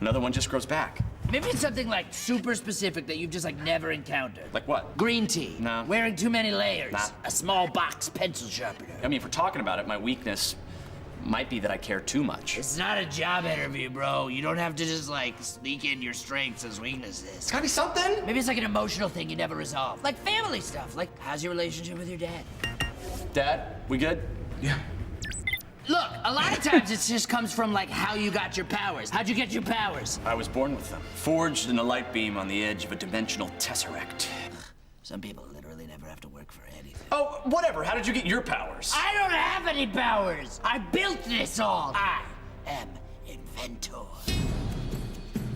Another one just grows back. Maybe it's something like super specific that you've just like never encountered. Like what? Green tea. No. Wearing too many layers. Nah. A small box pencil sharpener. I mean, if we're talking about it, my weakness might be that I care too much. It's not a job interview, bro. You don't have to just like sneak in your strengths as weaknesses. It's gotta be something. Maybe it's like an emotional thing you never resolve. Like family stuff. Like, how's your relationship with your dad? Dad, we good? Yeah. Look, a lot of times it just comes from like how you got your powers. How'd you get your powers? I was born with them. Forged in a light beam on the edge of a dimensional tesseract. Some people literally never have to work for anything. Oh, whatever. How did you get your powers? I don't have any powers. I built this all. I am inventor.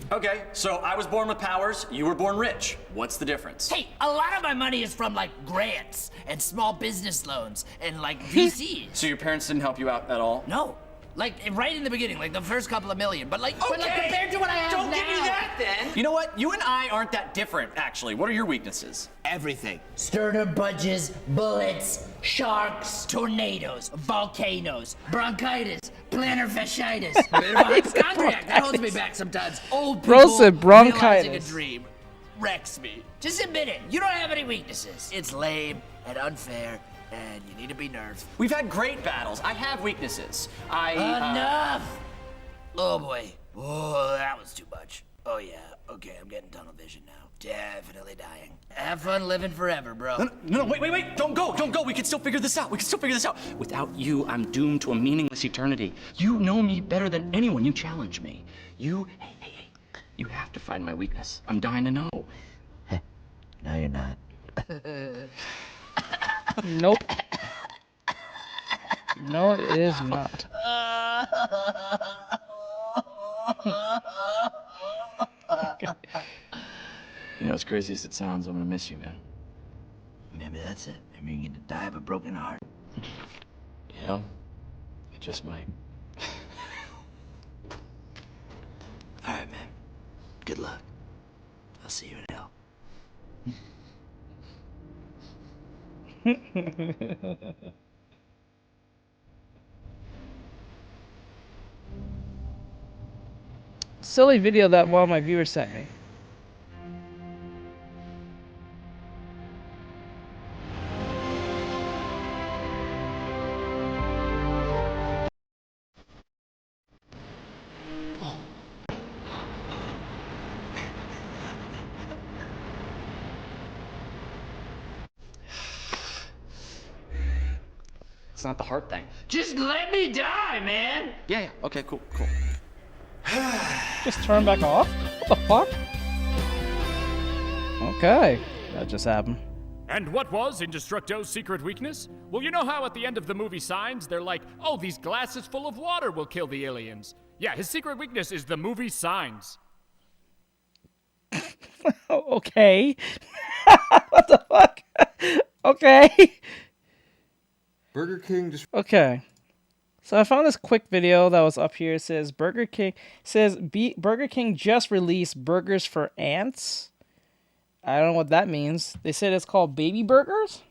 Okay, so I was born with powers, you were born rich. What's the difference? Hey, a lot of my money is from like grants and small business loans and like VCs. So your parents didn't help you out at all? No. Like right in the beginning, like the first couple of million, but like, Okay. but, like compared to what I have Don't now. give me that then. You know what? You and I aren't that different, actually. What are your weaknesses? Everything. Sternum budges, bullets, sharks, tornadoes, volcanoes, bronchitis, plantar fasciitis, hypochondriac. That holds me back sometimes. Old people Bro said bronchitis. realizing a dream wrecks me. Just admit it. You don't have any weaknesses. It's lame and unfair, and you need to be nerfed. We've had great battles. I have weaknesses. Enough! Oh boy. Oh, that was too much. Oh yeah. Okay, I'm getting tunnel vision now. Definitely dying. Have fun living forever, bro. No, wait. Don't go. We can still figure this out. Without you, I'm doomed to a meaningless eternity. You know me better than anyone. You challenge me. Hey. You have to find my weakness. I'm dying to know. No, you're not. Nope. No, it is not. You know, as crazy as it sounds, I'm gonna miss you, man. Maybe that's it. Maybe you're gonna die of a broken heart. Yeah, it just might. All right, man. Good luck. I'll see you in hell. Silly video that one of my viewers sent me. It's not the heart thing. Just let me die, man. Yeah. Okay, cool. Just turn back off? What the fuck? Okay, that just happened. And what was Indestructo's secret weakness? Well, you know how at the end of the movie Signs, they're like, oh, these glasses full of water will kill the aliens. Yeah, his secret weakness is the movie Signs. Okay. What the fuck? Okay. Burger King just... Okay. So I found this quick video that was up here. It says Burger King just released burgers for ants. I don't know what that means. They said it's called baby burgers.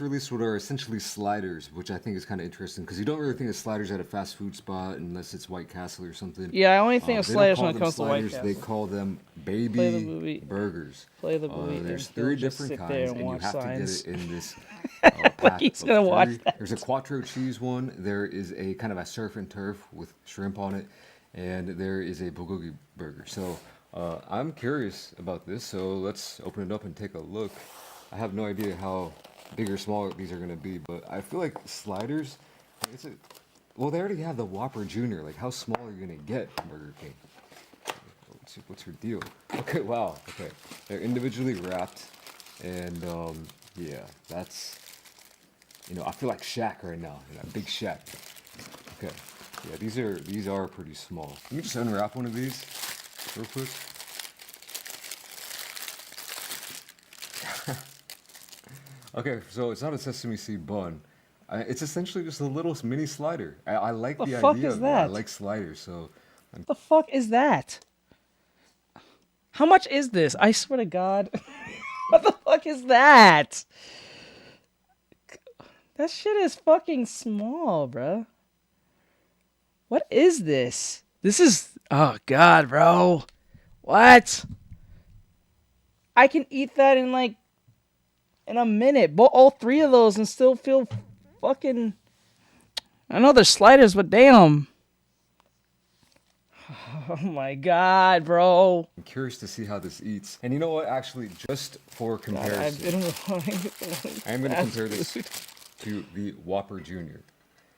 released what are essentially sliders, which I think is kind of interesting because you don't really think of sliders at a fast food spot unless it's White Castle or something. Yeah, I only think of They sliders don't when it call comes to them White sliders, Castle. They call them Play the baby movie. burgers. Play the movie. There's and 3 he'll just different sit there kinds, and and you watch have signs. to get it in this Like pack he's of gonna watch 3. that. There's a quattro cheese one. There is a kind of a surf and turf with shrimp on it, and there is a bulgogi burger. So I'm curious about this. So let's open it up and take a look. I have no idea how big or small these are gonna be, but I feel like sliders. Well, they already have the Whopper Junior. Like, how small are you gonna get from Burger King? What's your deal? Okay, wow. Okay, they're individually wrapped, and yeah, that's, I feel like Shaq right now. Big Shaq. Okay, yeah, these are pretty small. Let me just unwrap one of these real quick. Okay, so it's not a sesame seed bun. It's essentially just a little mini slider. I like the fuck idea is of it. I that? like sliders, so What the fuck is that? How much is this? I swear to God. What the fuck is that? That shit is fucking small, bro. What is this? This is... Oh, God, bro. What? I can eat that in, like, in a minute. All three of those and still feel fucking... I know they're sliders, but damn. Oh, my God, bro. I'm curious to see how this eats. And you know what? Actually, just for comparison, I've been wanting I am going to fast compare this food. to the Whopper Jr.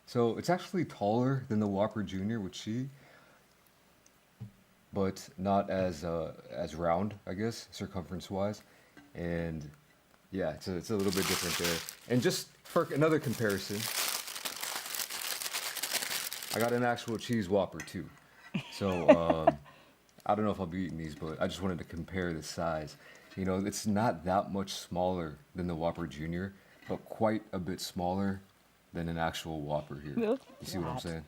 So it's actually taller than the Whopper Jr. with cheese, but not as round, I guess, circumference-wise. And yeah, it's a little bit different there. And just for another comparison, I got an actual cheese Whopper too. So I don't know if I'll be eating these, but I just wanted to compare the size. You know, it's not that much smaller than the Whopper Jr., but quite a bit smaller than an actual Whopper here. You see what I'm saying?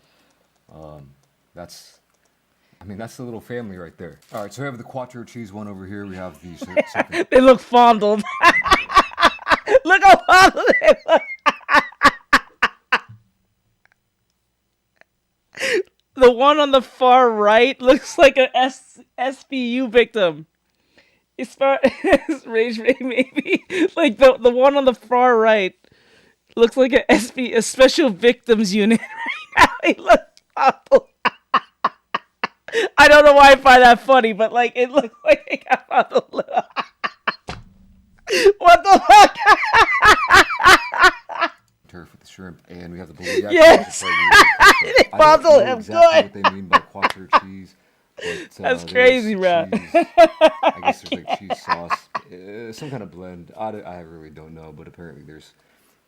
That's the little family right there. All right, so we have the Quattro cheese one over here. We have the... They look fondled. Look how fondled they look. The one on the far right looks like a SPU victim. It's rage maybe. Like the one on the far right looks like a special victims unit right now. He looks awful. I don't know why I find that funny, but like it looks like it got fondled. What the fuck? Turf with the shrimp, and we have the bulldog. Yes! I don't know exactly what they mean by Quattro cheese. But, that's crazy, bro. I guess there's like cheese sauce, some kind of blend. I really don't know, but apparently there's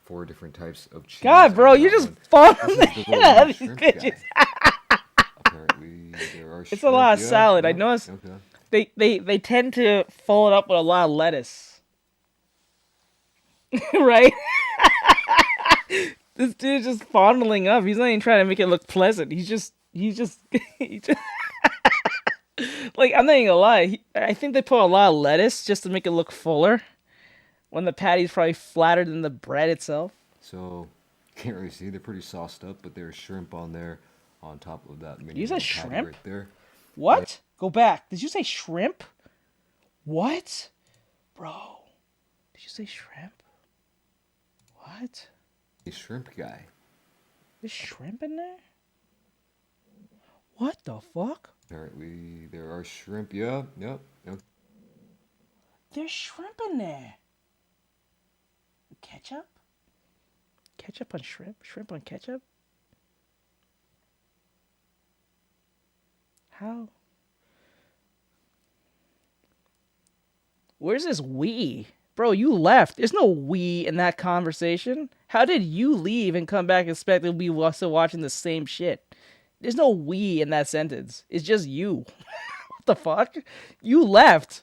4 different types of cheese. God, bro, you just fondling the shit out of these bitches. Apparently there are it's a lot of salad. Yeah, I noticed okay. they tend to follow it up with a lot of lettuce. Right? This dude's just fondling up. He's not even trying to make it look pleasant. He's just like, I'm not even gonna lie. I think they put a lot of lettuce just to make it look fuller, when the patty's probably flatter than the bread itself. So, can't really see. They're pretty sauced up, but there's shrimp on there on top of that mini You said patty shrimp? right there. What? Go back. Did you say shrimp? What? Bro, did you say shrimp? What? A shrimp guy. There's shrimp in there? What the fuck? Apparently there are shrimp. Yeah, yep. There's shrimp in there. Ketchup? Ketchup on shrimp? Shrimp on ketchup? How? Where's this we? Bro, you left. There's no we in that conversation. How did you leave and come back and expect that we were still watching the same shit? There's no we in that sentence. It's just you. What the fuck? You left.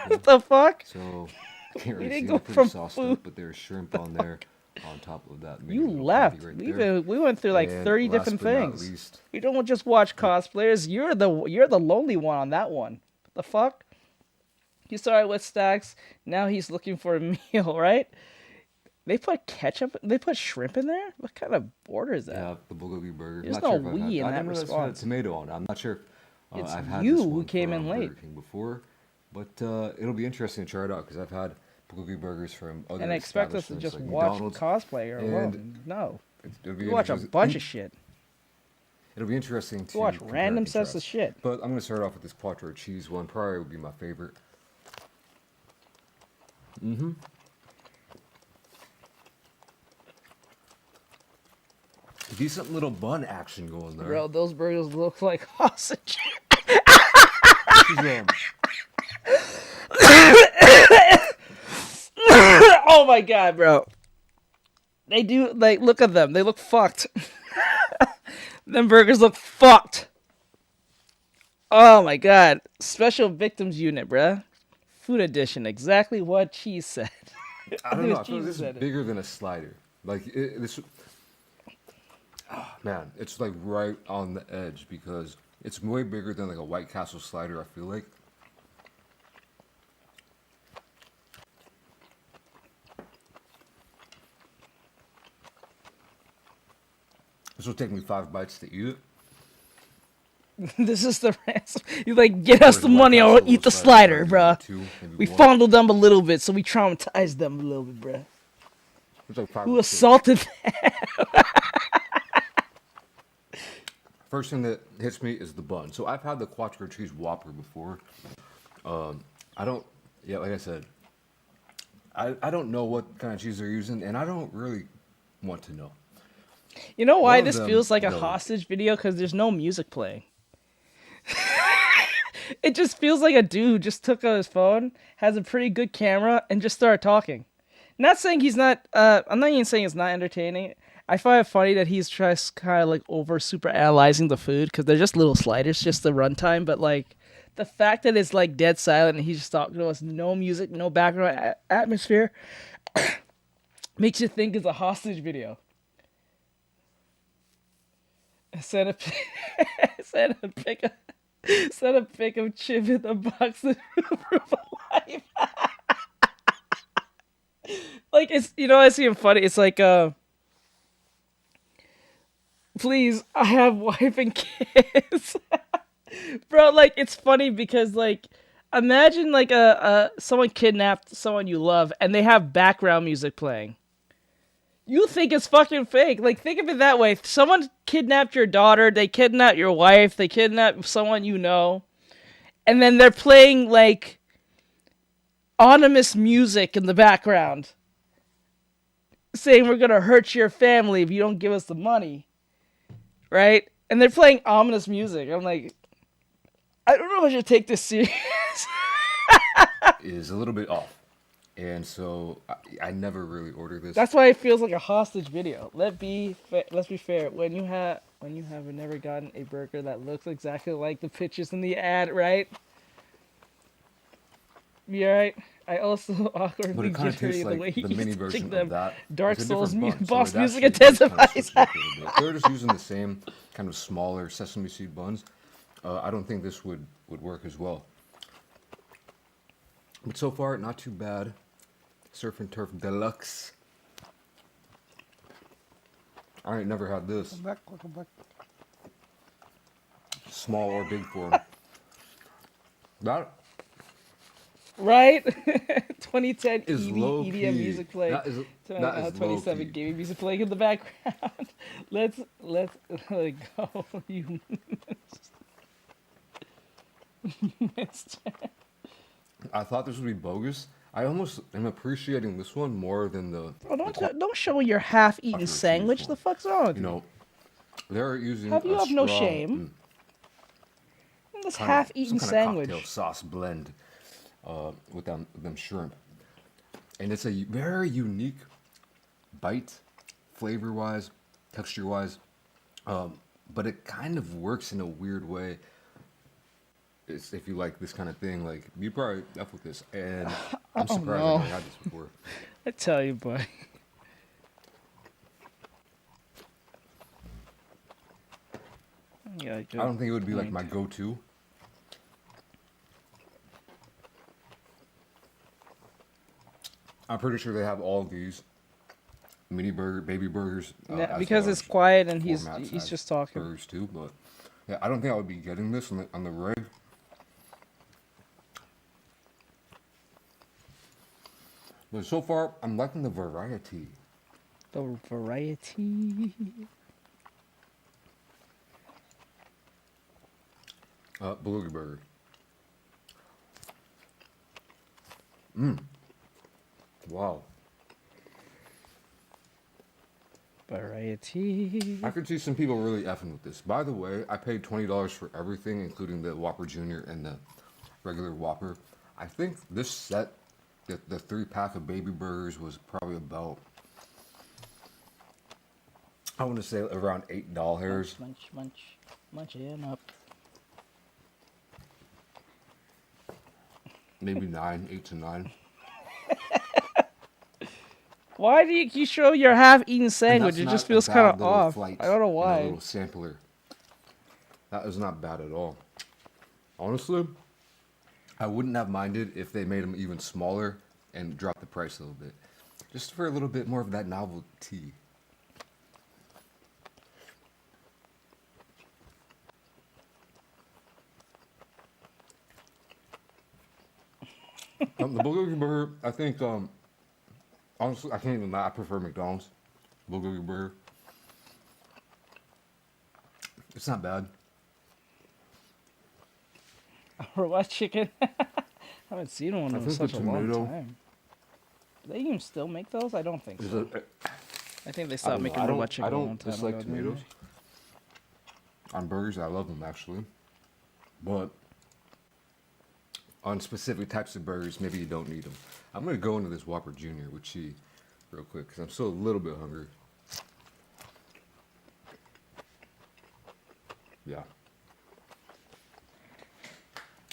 What the fuck? So, can't really didn't see. go They're pretty from sauced food. up, but there's shrimp on there on top of that. mini You little left. patty right We there. went through like And 30 last different but not things. least, We don't just watch cosplayers. You're the lonely one on that one. What the fuck? You started with Stacks. Now he's looking for a meal, right? They put ketchup. They put shrimp in there. What kind of order is that? yeah, the bulgogi burger. There's Not no sure if I've we had- in I that didn't know this had response. tomato on it. I'm not sure if It's I've had you this who one came in from late. Burger King before, but it'll be interesting to try it out because I've had bulgogi burgers from other And expect us to establishments just like watch McDonald's, cosplay or what? and No. it'll be We watch a interesting- bunch of shit. It'll be interesting to watch compare random and sets of contrast. shit. But I'm gonna start off with this Quattro cheese one. Probably would be my favorite. Mm-hmm. Decent little bun action going there. Bro, those burgers look like sausage. Oh my god, bro. They do, like, look at them. They look fucked. Them burgers look fucked. Oh my god. Special victims unit, bruh. Food edition. Exactly what Cheese said. I I don't think know. it's I feel like Jesus this is said it. bigger than a slider. Like this. Man, it's like right on the edge because it's way bigger than like a White Castle slider. I feel like. This will take me 5 bites to eat it. This is the ransom. You like, get us Whereas the White money or Castle eat the looks like slider, maybe bruh. 2, maybe We 1. fondled them a little bit, so we traumatized them a little bit, bruh. It's like 5 Who or 6. assaulted them? First thing that hits me is the bun. So I've had the Quattro cheese Whopper before. I don't, yeah, like I said, I don't know what kind of cheese they're using, and I don't really want to know. You know why One of this them, feels like a though, hostage video? Because there's no music playing. It just feels like a dude just took out his phone, has a pretty good camera, and just started talking. Not saying he's not, I'm not even saying it's not entertaining. I find it funny that he's just kind of like over super analyzing the food because they're just little sliders, just the runtime. But like the fact that it's like dead silent and he's just talking to us, no music, no background atmosphere, makes you think it's a hostage video. Send a pic of Chip in the box of proof of life. Like, it's, you know, I see him funny. It's like, please, I have wife and kids. Bro, like, it's funny because, like, imagine, like, someone kidnapped someone you love and they have background music playing. You think it's fucking fake. Like, think of it that way. Someone kidnapped your daughter, they kidnapped your wife, they kidnapped someone you know, and then they're playing, like, ominous music in the background, saying we're gonna hurt your family if you don't give us the money. Right? And they're playing ominous music. I'm like, I don't know if I should take this serious. Is a little bit off. And so I never really order this. That's why it feels like a hostage video. Let's be fair. When you have never gotten a burger that looks exactly like the pictures in the ad, right? You alright? I also awkwardly jittery the way he the mini used to version pick of them that. Dark It's a Souls different bun, so boss it music actually does kind of intensifies. switch up a little bit. If they're just using the same kind of smaller sesame seed buns, I don't think this would work as well. But so far, not too bad. Surf and Turf Deluxe. I ain't never had this. Welcome back. Small or big form. That Right? 2010 is EDM low-key. music playing. That is 27 low-key. gaming music playing in the background. let's let it go, you mister. I thought this would be bogus. I almost am appreciating this one more than the. Oh, don't show your half-eaten sandwich. The fuck's wrong with You know, they're using. Have you a have no strong, shame? This kind of- half-eaten some sandwich. Kind of cocktail sauce blend with them shrimp, and it's a very unique bite, flavor-wise, texture-wise, but it kind of works in a weird way. It's, if you like this kind of thing, like you probably F with this, and I'm surprised I've never had this before. I tell you, boy. Yeah, I don't think it would be like my go-to. I'm pretty sure they have all of these mini burger, baby burgers. Yeah, as because large it's quiet and he's format size just talking. burgers too, but yeah, I don't think I would be getting this on the reg. But so far, I'm liking the variety. The variety. Bulgogi burger. Wow. Variety. I could see some people really effing with this. By the way, I paid $20 for everything, including the Whopper Jr. and the regular Whopper. I think this set, the 3-pack of baby burgers, was probably about, I want to say around $8. Munch it up. Maybe 8 to 9. Why do you show your half-eaten And sandwich? that's It just not a feels bad kind of little off. flight I don't know in a why. little sampler. That is not bad at all. Honestly, I wouldn't have minded if they made them even smaller and dropped the price a little bit. Just for a little bit more of that novelty. The bulgogi burger, I think, honestly, I can't even lie. I prefer McDonald's bulgogi burger. It's not bad. Robot chicken. I haven't seen one I in think such the a long tomato- time. Do they even still make those? I don't think Is so. it- I think they I stopped don't know. making I robot don't, chicken I a long don't time dislike ago, didn't they? tomatoes. On burgers, I love them actually. But on specific types of burgers, maybe you don't need them. I'm gonna go into this Whopper Jr. with cheese real quick because I'm still a little bit hungry. Yeah.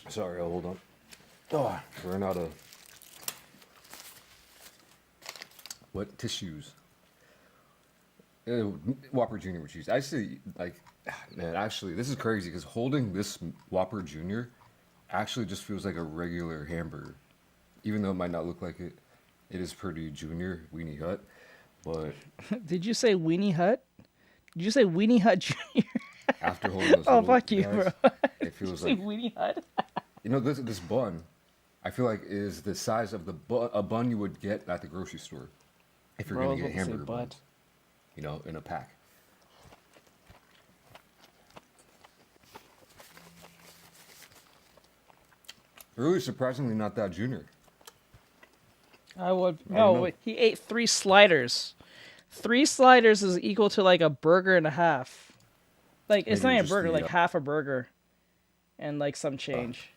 Sorry, I'll hold on. Oh, ran out of what tissues? Whopper Jr. with cheese. I see, like, man, actually, this is crazy because holding this Whopper Jr. actually just feels like a regular hamburger. Even though it might not look like it, it is pretty junior, Weenie Hut. But Did you say Weenie Hut? Did you say Weenie Hut Jr.? after holding those Oh, little fuck you, guys, bro. it feels Did you like, say Weenie Hut? you know, this bun, I feel like is the size of a bun you would get at the grocery store if you're Bro, I gonna was get about to say hamburger butt. buns. You know, in a pack. Really surprisingly not that junior. I would. I don't No, know. wait, he ate 3 sliders. 3 sliders is equal to like a burger and a half. Like, it's Maybe not a just burger, the, like half a burger. And like some Oh. change.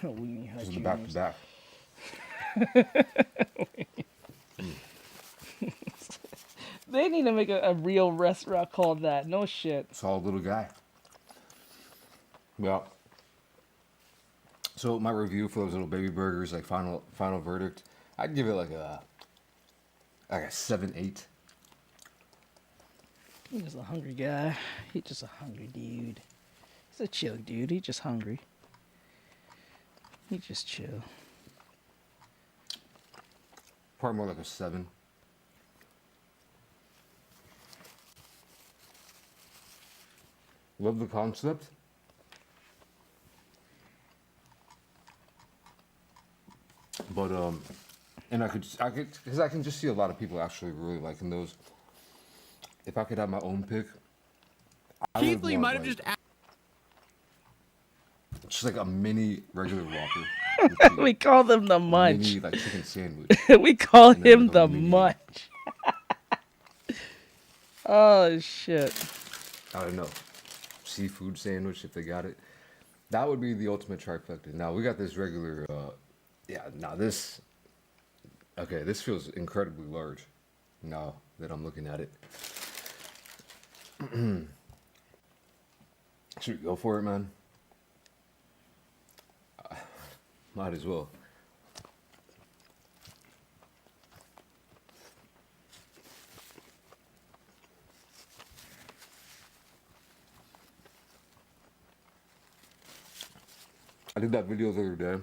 Weenie Hut Just the back to Juniors. back. They need to make a real restaurant called that. No shit. Solid little guy. Yeah. So my review for those little baby burgers, like final verdict, I'd give it like a 7-8. He's just a hungry guy. He's just a hungry dude. He's a chill dude. He's just hungry. He just chill. Probably more like a 7. Love the concept. But and I could, because I can just see a lot of people actually really liking those. If I could have my own pick, I would Keithley want, might have like, just just like a mini regular Whopper. We call them the munch. Mini like chicken sandwich. We call And then him like a the mini- munch. Oh shit. I don't know, seafood sandwich if they got it. That would be the ultimate trifecta. Now we got this regular, yeah. Now this, okay, this feels incredibly large. Now that I'm looking at it, should we go for it, man? Might as well. I did that video the other day.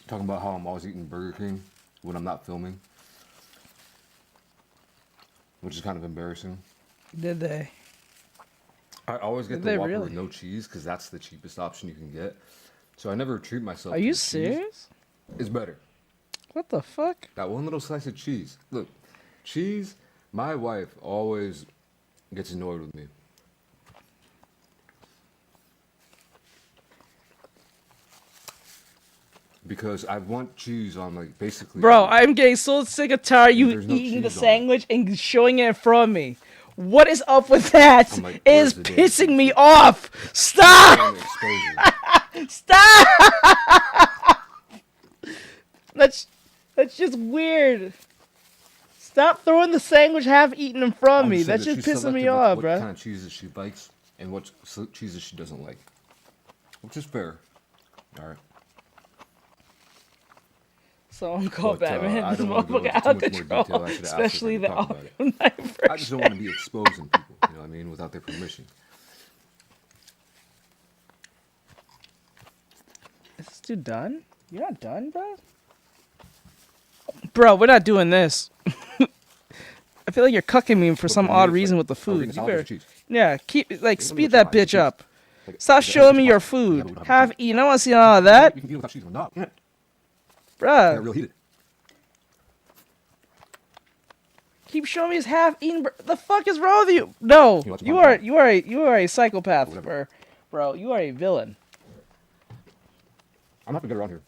Talking about how I'm always eating Burger King when I'm not filming, which is kind of embarrassing. Did they? I always get Did the they Whopper really? with no cheese because that's the cheapest option you can get. So I never treat myself. Are to you the cheese. serious? It's better. What the fuck? That one little slice of cheese. Look, cheese. My wife always gets annoyed with me. Because I want cheese on like basically. Bro, I'm getting so sick of tired you There's no eating the cheese on it. sandwich and showing it in front of me. What is up with that? I'm like, It where's is the damn pissing me off. Stop! Stop! That's just weird. Stop throwing the sandwich half eaten in front of I'm me. saying That's that just she's pissing me selective with off, what bro. kind of cheeses she likes and what cheeses she doesn't like, which is fair. All right. Someone called But, Batman. I This don't wanna go motherfucker into too out much more control. detail. I should have asked her if I Especially could the talk about it. audio knife I just don't want to be exposing people, you know what I mean, without their permission. Is this dude done? You're not done, bro? Bro, we're not doing this. I feel like you're cucking me for some odd reason with the food. You better, yeah, speed that bitch up. Stop showing me your food. Have eaten. I want to see all of that. You can eat it without cheese or not. Bruh. Real heated. Keep showing me his half-eaten. The fuck is wrong with you? No, you are a psychopath, bro. You are a villain. I'm not gonna get around here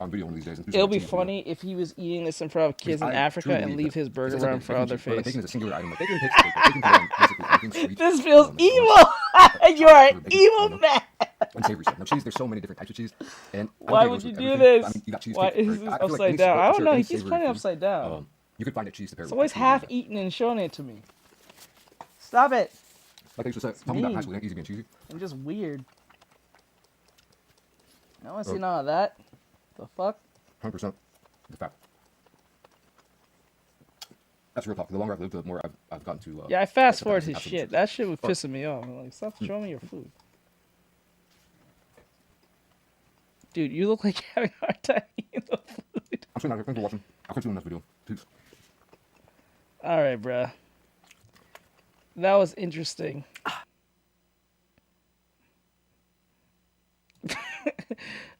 on video one of these days. It'll be funny if he was eating this in front of kids in Africa and leave his burger right in front of their face. This feels evil. You are an evil man. Unsavory stuff. Now cheese, there's so many different types of cheese. And why would you do this? I mean, you got cheese. Why is this upside down? I don't know. He keeps putting it upside down. You could find a cheese to pair with. It's always half-eaten and showing it to me. Stop it. Like I used to say, tell me about high school, it ain't easy being cheesy. I'm just weird. I want to see none of that. The fuck? 100% the fact. That's real talk. The longer I've lived, the more I've gotten to. Yeah, I fast forward his shit. That shit was pissing me off. I'm like, stop showing me your food. Dude, you look like you're having a hard time eating the food. I'm saying that. Thanks for watching. I'll catch you in the next video. Peace. Alright, bruh. That was interesting.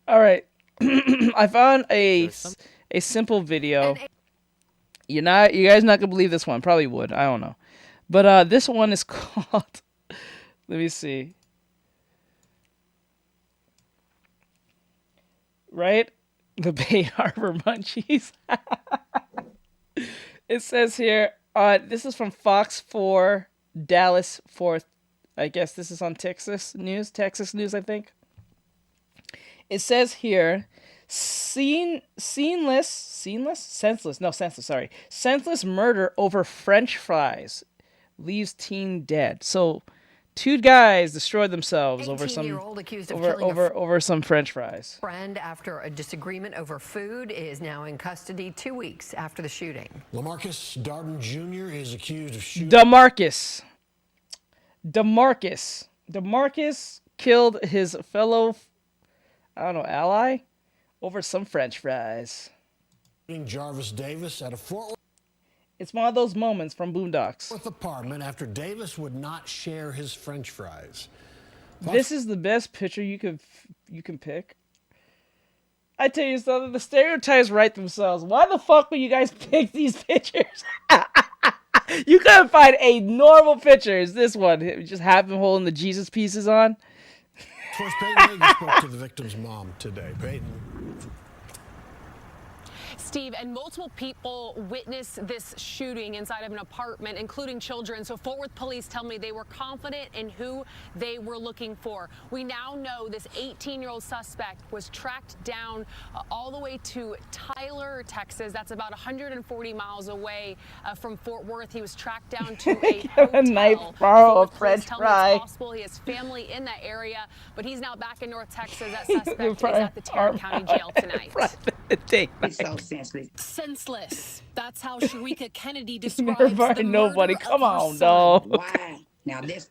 Alright. I found a simple video. You guys not gonna believe this one. Probably would. I don't know. But this one is called. Let me see. Right? The Bay Harbor Munchies. It says here, this is from Fox 4, Dallas 4th. I guess this is on Texas News, I think. It says here, senseless murder over French fries leaves teen dead. So, two guys destroyed themselves over some French fries. Friend, after a disagreement over food, is now in custody 2 weeks after the shooting. Lamarcus Darden Jr. is accused of shooting. DeMarcus killed his fellow, I don't know, ally over some French fries. Jarvis Davis at a Fort It's one of those moments from Boondocks. Worth apartment after Davis would not share his French fries. This is the best picture you can pick. I tell you something, the stereotypes write themselves. Why the fuck would you guys pick these pictures? You couldn't find a normal picture. It's this one. It just have him holding the Jesus pieces on. Of course, Peyton Hagen spoke to the victim's mom today. Peyton. Steve, and multiple people witnessed this shooting inside of an apartment, including children. So Fort Worth police tell me they were confident in who they were looking for. We now know this 18-year-old suspect was tracked down all the way to Tyler, Texas. That's about 140 miles away from Fort Worth. He was tracked down to a hotel. A knife, borrow a French fry. It's possible he has family in that area, but he's now back in North Texas. That suspect is at the Tarrant County Jail tonight. Senseless. That's how Sharika Kennedy describes the nobody. murder Come of her on, son. dog. Why? Now that's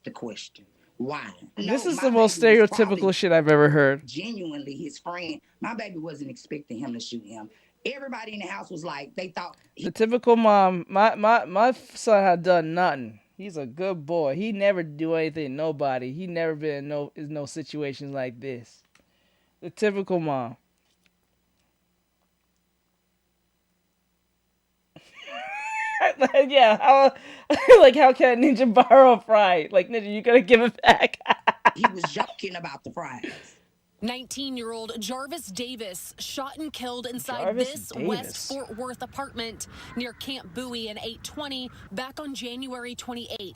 the question. Why? This No, is my the most baby was stereotypical probably shit I've ever heard. Genuinely his friend. My baby wasn't expecting him to shoot him. Everybody in the house was like, they thought The typical mom. My son had done nothing. He's a good boy. He never do anything to nobody. He never been in no situations like this. The typical mom. Yeah, how can a ninja borrow a fry? Like, ninja, you gotta give it back. he was joking about the fries. 19-year-old Jarvis Davis shot and killed inside Jarvis this Davis. West Fort Worth apartment near Camp Bowie in 820 back on January 28th.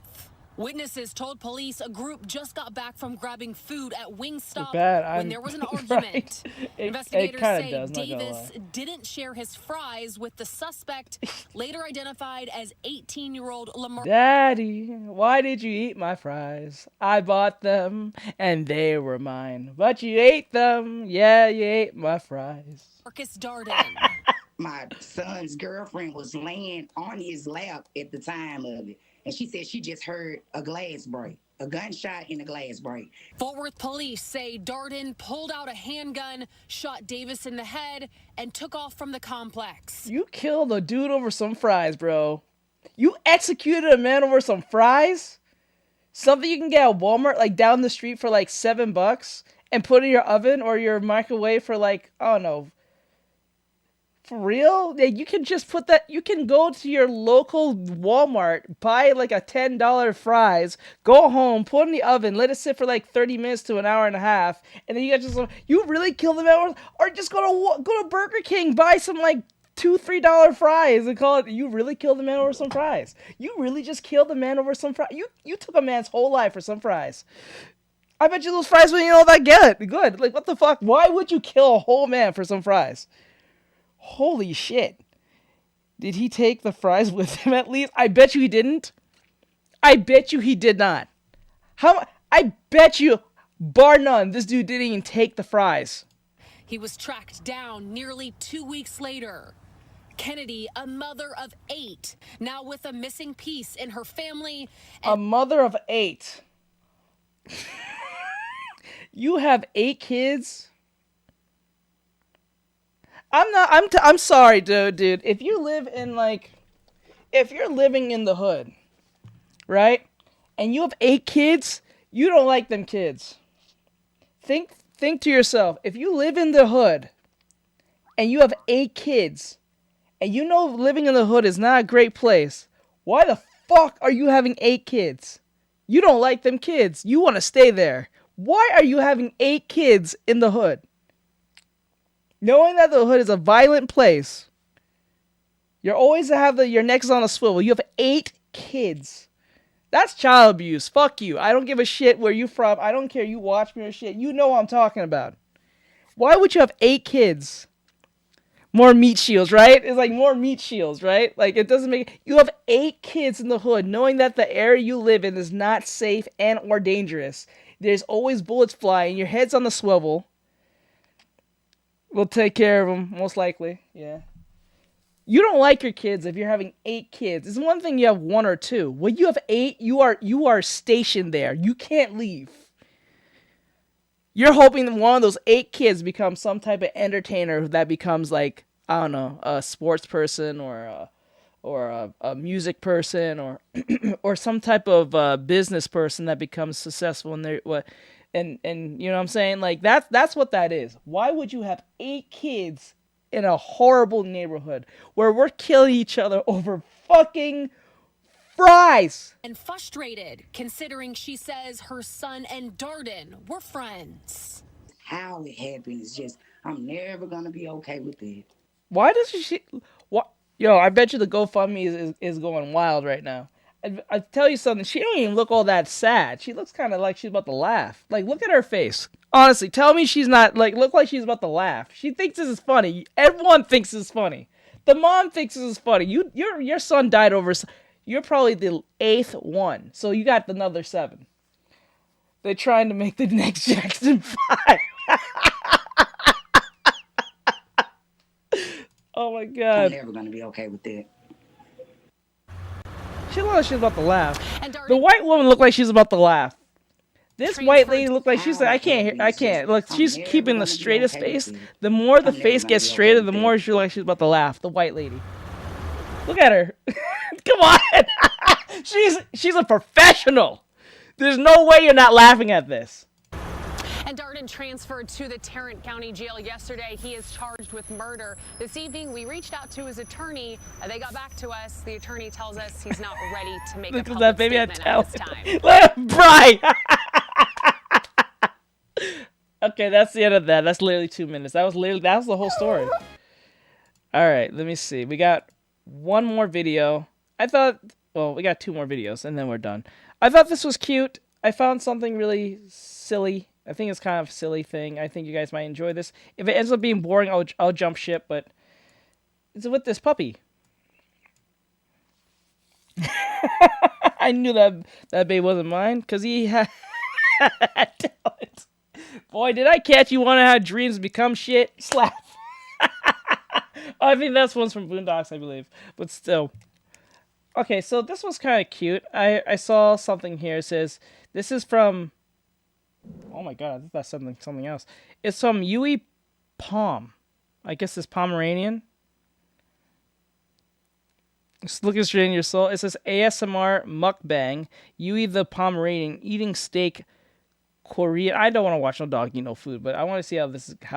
Witnesses told police a group just got back from grabbing food at Wingstop when there was an argument. Investigators say Davis didn't share his fries with the suspect, later identified as 18-year-old Lamar. Daddy, why did you eat my fries? I bought them, and they were mine. But you ate them. Yeah, you ate my fries. Marcus Darden. My son's girlfriend was laying on his lap at the time of it. And she said she just heard a glass break, a gunshot and a glass break. Fort Worth police say Darden pulled out a handgun, shot Davis in the head, and took off from the complex. You killed a dude over some fries, bro. You executed a man over some fries? Something you can get at Walmart, like down the street for like $7 and put in your oven or your microwave for like, I don't know. For real? Yeah, you can just put that, you can go to your local Walmart, buy like a $10 fries, go home, put it in the oven, let it sit for like 30 minutes to an hour and a half, and then you guys just, you really kill the man, or just go to Burger King, buy some like $2-3 fries and call it, you really killed the man over some fries. You really just killed the man over some fries. You took a man's whole life for some fries. I bet you those fries wouldn't all that good. Like, what the fuck? Why would you kill a whole man for some fries? Holy shit. Did he take the fries with him at least? I bet you he didn't. I bet you he did not. I bet you, bar none, this dude didn't even take the fries. He was tracked down nearly 2 weeks later. Kennedy, a mother of 8, now with a missing piece in her family. A mother of 8. You have 8 kids? I'm sorry, dude. If you live in if you're living in the hood, right? And you have 8 kids, you don't like them kids. Think to yourself, if you live in the hood and you have 8 kids and you know living in the hood is not a great place, why the fuck are you having 8 kids? You don't like them kids. You want to stay there. Why are you having 8 kids in the hood? Knowing that the hood is a violent place, you're always have your necks on a swivel. You have 8 kids. That's child abuse. Fuck you. I don't give a shit where you from. I don't care. You watch me or shit. You know what I'm talking about. Why would you have 8 kids? More meat shields, right? It's like more meat shields, right? Like, it doesn't make... You have 8 kids in the hood, knowing that the area you live in is not safe and or dangerous. There's always bullets flying. Your head's on the swivel. We'll take care of them, most likely. Yeah. You don't like your kids if you're having 8 kids. It's one thing you have 1 or 2. When you have 8, you are stationed there. You can't leave. You're hoping that one of those 8 kids becomes some type of entertainer that becomes like, I don't know, a sports person or a music person or or some type of business person that becomes successful in their and you know what I'm saying? Like that's what that is. Why would you have 8 kids in a horrible neighborhood where we're killing each other over fucking fries? And frustrated, considering she says her son and Darden were friends. How it happened is just, I'm never gonna be okay with it. Why does she? What? Yo, I bet you the GoFundMe is going wild right now. I tell you something, she don't even look all that sad. She looks kind of like she's about to laugh. Like, look at her face. Honestly, tell me she's not, look like she's about to laugh. She thinks this is funny. Everyone thinks this is funny. The mom thinks this is funny. Your son died over, you're probably the 8th one. So you got another 7. They're trying to make the next Jackson 5. Oh my God. I'm never gonna be okay with that. She looked like she was about to laugh. The white woman looked like she was about to laugh. This white lady looked like she's like, I can't. Look, she's keeping the straightest face. The more the face gets straighter, the more she looks like she's about to laugh. The white lady. Look at her. Come on. She's a professional. There's no way you're not laughing at this. And Darden transferred to the Tarrant County Jail yesterday. He is charged with murder. This evening, we reached out to his attorney. They got back to us. The attorney tells us he's not ready to make a public statement at this time. Right. Okay, that's the end of that. That's literally 2 minutes. That was the whole story. All right, let me see. We got one more video. I thought Well, we got 2 more videos, and then we're done. I thought this was cute. I found something really silly. I think it's kind of a silly thing. I think you guys might enjoy this. If it ends up being boring, I'll jump ship, but it's with this puppy. I knew that babe wasn't mine, because he had talent. Boy, did I catch you wanting to have dreams become shit? Slap. I think that's one's from Boondocks, I believe. But still. Okay, so this one's kind of cute. I saw something here. It says, this is from... Oh my god, I think that's something else. It's from Yui Palm. I guess it's Pomeranian. It's looking straight in your soul. It says ASMR mukbang. Yui the Pomeranian eating steak Korean. I don't want to watch no dog eat no food, but I want to see how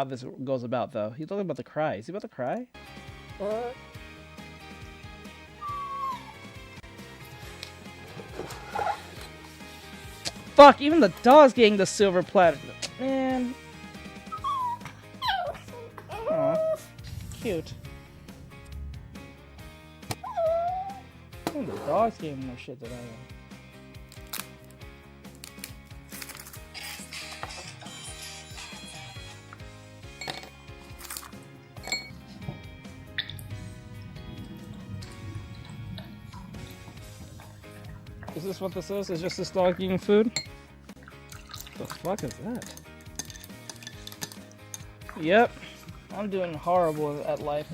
this goes about though. He's talking about to cry. Is he about to cry? What? Fuck, even the dog's getting the silver platter. Man. Aw. Cute. Even the dog's getting more shit than I am. Is this what this is? Is just this dog eating food? What the fuck is that? Yep. I'm doing horrible at life.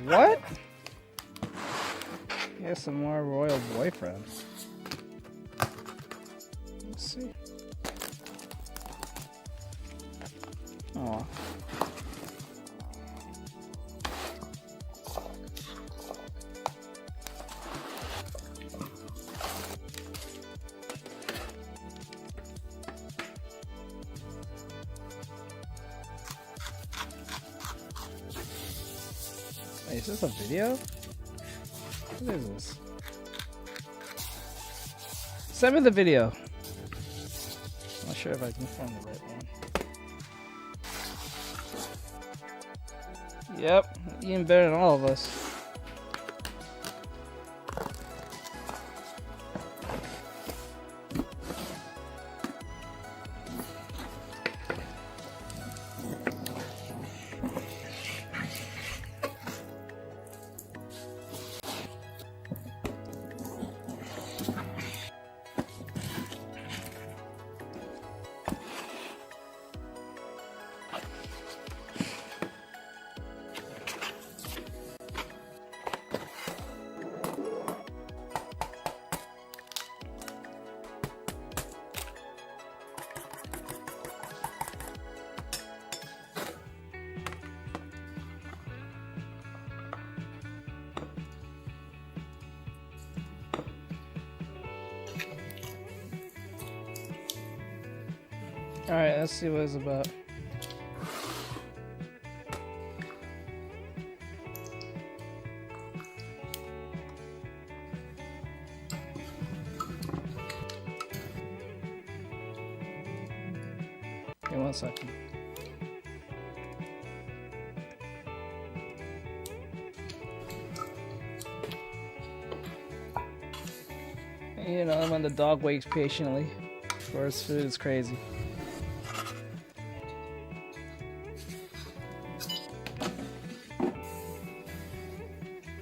What? Yeah, some more royal boyfriend. Let's see. Aw. Wait, is this a video? What is this? Send me the video. I'm not sure if I can find the right one. Yep, eating better than all of us. Alright, let's see what it's about. Okay, 1 second. You know, when the dog waits patiently for his food, it's crazy.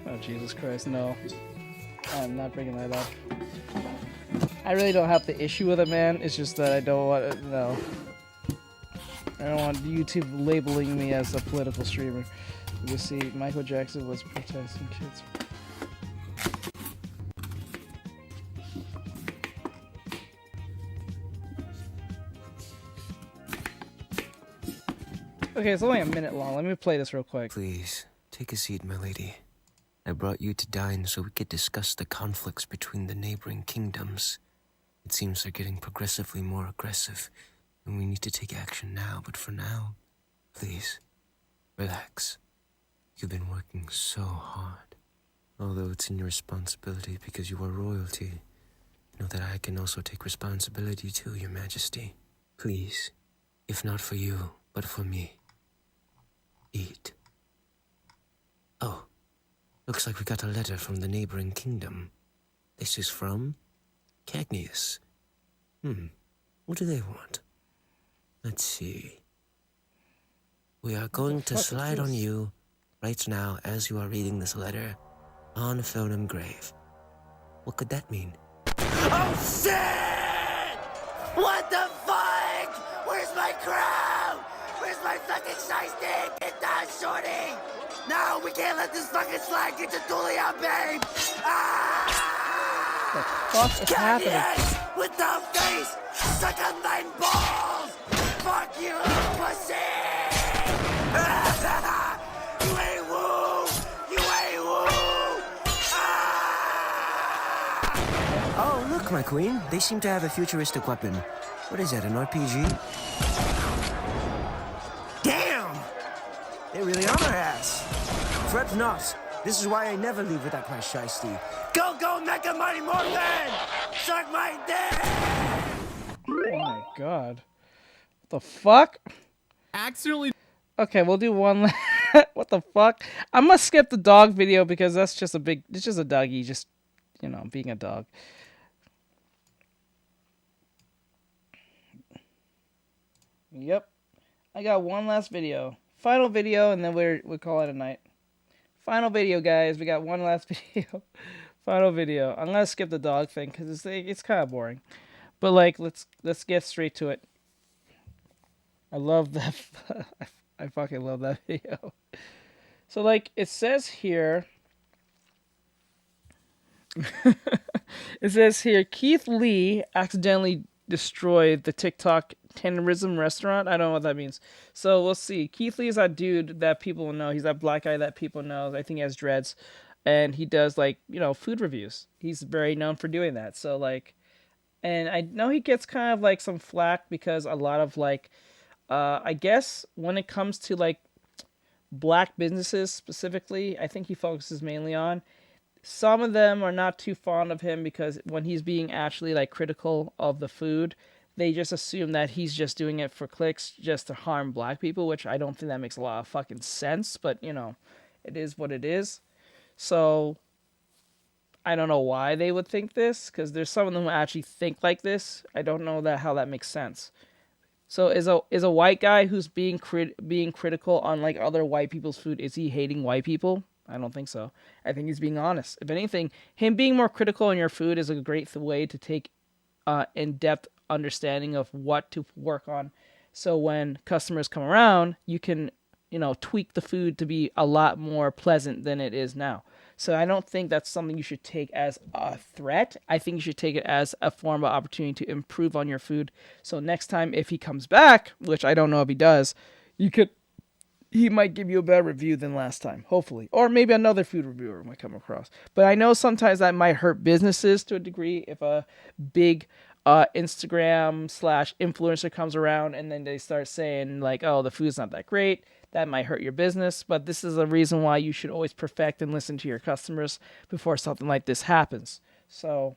Oh, Jesus Christ, no. I'm not bringing that up. I really don't have the issue with it, man. It's just that I don't want it, no. I don't want YouTube labeling me as a political streamer. You see, Michael Jackson was protesting kids. Okay, it's only a minute long. Let me play this real quick. Please, take a seat, my lady. I brought you to dine so we could discuss the conflicts between the neighboring kingdoms. It seems they're getting progressively more aggressive, and we need to take action now. But for now, please, relax. You've been working so hard. Although it's in your responsibility because you are royalty, know that I can also take responsibility too, Your Majesty. Please, if not for you, but for me. Eat. Oh, looks like we got a letter from the neighboring kingdom. This is from Cagnius. What do they want? Let's see. We are going to slide on you right now as you are reading this letter on Phonum Grave. What could that mean? Oh shit! What the fuck? Where's my crown? Where's my fucking shiesty? Get down, shorty! No, we can't let this fucking slide get to Julia, babe! What the fuck is happening? Cagnius, with the face! Suck on thine balls! Fuck you, pussy! You ain't woo! You ain't woo! Oh, look, my queen. They seem to have a futuristic weapon. What is that, an RPG? Damn! They really are my ass. Fret not. This is why I never leave without my shiesty. Go, Mega Mighty Morphin! Suck my dick! Oh my god. What the fuck? Accidentally. Okay, we'll do one. What the fuck? I'm gonna skip the dog video because that's just a big. It's just a doggy, just, you know, being a dog. Yep. I got one last video. Final video, and then we'll call it a night. Final video, guys. We got one last video. Final video. I'm gonna skip the dog thing because it's kind of boring. But like, let's get straight to it. I love that. I fucking love that video. So like, it says here. It says here, Keith Lee accidentally destroyed the TikTok terrorism restaurant. I don't know what that means. So we'll see. Keith Lee is that dude that people know. He's that black guy that people know. I think he has dreads. And he does, like, you know, food reviews. He's very known for doing that. So, like, and I know he gets kind of, like, some flack because a lot of, like, I guess when it comes to, like, black businesses specifically, I think he focuses mainly on. Some of them are not too fond of him because when he's being actually, like, critical of the food, they just assume that he's just doing it for clicks just to harm black people, which I don't think that makes a lot of fucking sense. But, you know, it is what it is. So, I don't know why they would think this, because there's some of them who actually think like this. I don't know how that makes sense. So, is a white guy who's being critical on, like, other white people's food, is he hating white people? I don't think so. I think he's being honest. If anything, him being more critical on your food is a great way to take in-depth understanding of what to work on. So when customers come around, you can, you know, tweak the food to be a lot more pleasant than it is now. So I don't think that's something you should take as a threat. I think you should take it as a form of opportunity to improve on your food. So next time, if he comes back, which I don't know if he does, he might give you a better review than last time, hopefully. Or maybe another food reviewer might come across. But I know sometimes that might hurt businesses to a degree if a big Instagram/influencer comes around and then they start saying, like, oh, the food's not that great. That might hurt your business. But this is a reason why you should always perfect and listen to your customers before something like this happens. So,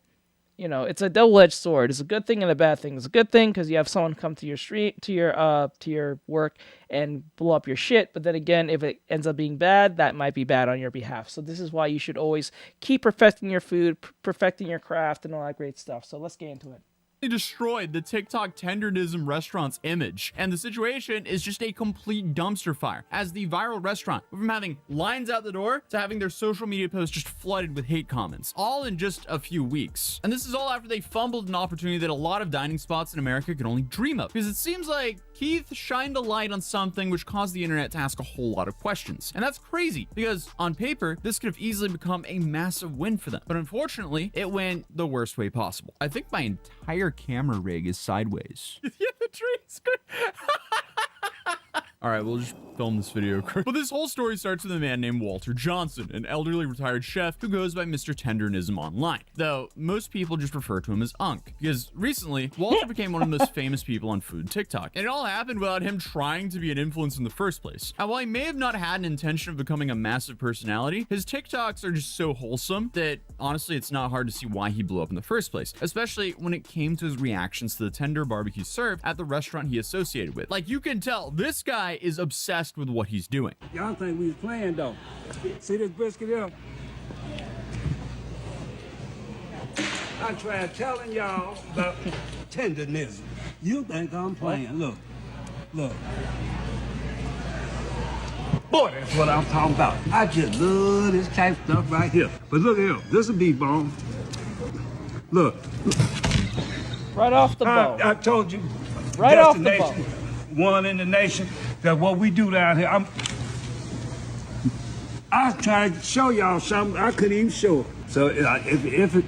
you know, it's a double-edged sword. It's a good thing and a bad thing. It's a good thing because you have someone come to your street, to your work and blow up your shit. But then again, if it ends up being bad, that might be bad on your behalf. So this is why you should always keep perfecting your food, perfecting your craft, and all that great stuff. So let's get into it. Destroyed the TikTok tenderism restaurant's image, and the situation is just a complete dumpster fire as the viral restaurant went from having lines out the door to having their social media posts just flooded with hate comments, all in just a few weeks. And this is all after they fumbled an opportunity that a lot of dining spots in America could only dream of, because it seems like Keith shined a light on something which caused the internet to ask a whole lot of questions. And that's crazy, because on paper this could have easily become a massive win for them, but unfortunately it went the worst way possible. I think my entire camera rig is sideways. Yeah, the tree's good. All right, we'll just film this video. But this whole story starts with a man named Walter Johnson, an elderly retired chef who goes by Mr. Tendernism online. Though most people just refer to him as Unk, because recently Walter became one of the most famous people on food TikTok, and it all happened without him trying to be an influencer in the first place. And while he may have not had an intention of becoming a massive personality, his TikToks are just so wholesome that honestly it's not hard to see why he blew up in the first place, especially when it came to his reactions to the tender barbecue served at the restaurant he associated with. Like, you can tell this guy is obsessed with what he's doing. Y'all think we was playing though. See this brisket here? I tried telling y'all about tendernism. You think I'm playing. Look. Boy, that's what I'm talking about. I just love this type of stuff right here. But look here, this is beef bone. Look. Right off the bone. I told you. Right off the bone. One in the nation. That what we do down here. I was trying to show y'all something I couldn't even show it. So if it.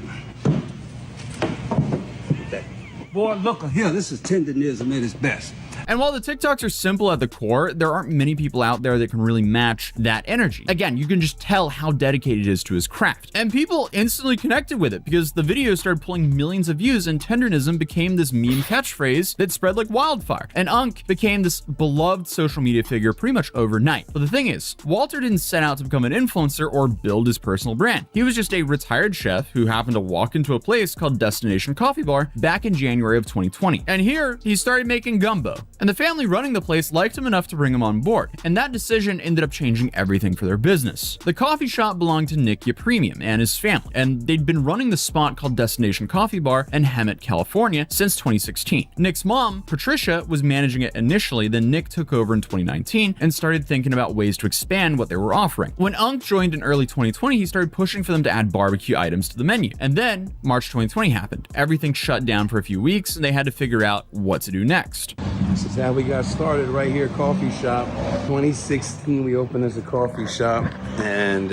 Boy, look here. This is tendernism at its best. And while the TikToks are simple at the core, there aren't many people out there that can really match that energy. Again, you can just tell how dedicated he is to his craft. And people instantly connected with it because the video started pulling millions of views and tendernism became this meme catchphrase that spread like wildfire. And Unk became this beloved social media figure pretty much overnight. But the thing is, Walter didn't set out to become an influencer or build his personal brand. He was just a retired chef who happened to walk into a place called Destination Coffee Bar back in January of 2020. And here, he started making gumbo. And the family running the place liked him enough to bring him on board, and that decision ended up changing everything for their business. The coffee shop belonged to Nick Yepremian and his family, and they'd been running the spot called Destination Coffee Bar in Hemet, California since 2016. Nick's mom, Patricia, was managing it initially, then Nick took over in 2019 and started thinking about ways to expand what they were offering. When Unk joined in early 2020, he started pushing for them to add barbecue items to the menu. And then March 2020 happened. Everything shut down for a few weeks and they had to figure out what to do next. This is how we got started right here, coffee shop. 2016, we opened as a coffee shop and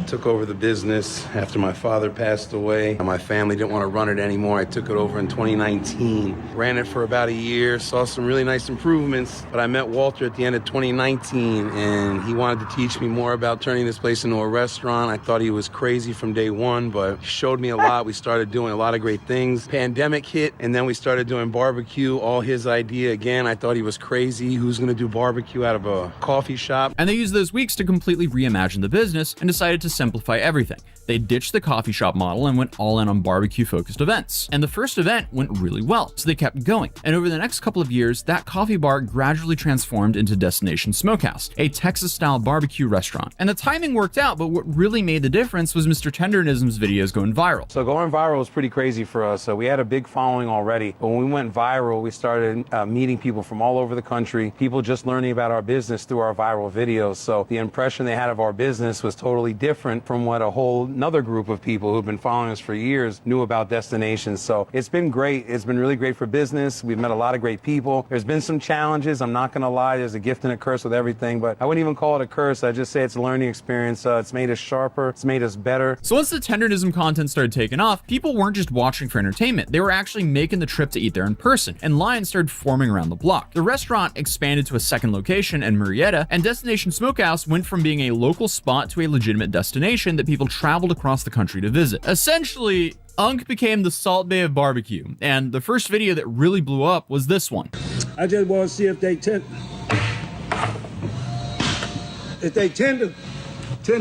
took over the business after my father passed away. My family didn't want to run it anymore. I took it over in 2019. Ran it for about a year, saw some really nice improvements, but I met Walter at the end of 2019 and he wanted to teach me more about turning this place into a restaurant. I thought he was crazy from day one, but he showed me a lot. We started doing a lot of great things. Pandemic hit and then we started doing barbecue, all his idea again. I thought he was crazy. Who's gonna do barbecue out of a coffee shop? And they used those weeks to completely reimagine the business and decided to simplify everything. They ditched the coffee shop model and went all in on barbecue-focused events. And the first event went really well, so they kept going. And over the next couple of years, that coffee bar gradually transformed into Destination Smokehouse, a Texas-style barbecue restaurant. And the timing worked out, but what really made the difference was Mr. Tendernism's videos going viral. So going viral was pretty crazy for us. So we had a big following already. But when we went viral, we started meeting people from all over the country, people just learning about our business through our viral videos. So the impression they had of our business was totally different from what a whole another group of people who've been following us for years knew about Destination. So it's been great. It's been really great for business. We've met a lot of great people. There's been some challenges. I'm not going to lie. There's a gift and a curse with everything, but I wouldn't even call it a curse. I just say it's a learning experience. It's made us sharper. It's made us better. So once the Tendernism content started taking off, people weren't just watching for entertainment. They were actually making the trip to eat there in person, and lines started forming around the block. The restaurant expanded to a second location in Murrieta, and Destination Smokehouse went from being a local spot to a legitimate destination that people traveled across the country to visit. Essentially, Unk became the Salt Bay of barbecue, and the first video that really blew up was this one. I just want to see if they tender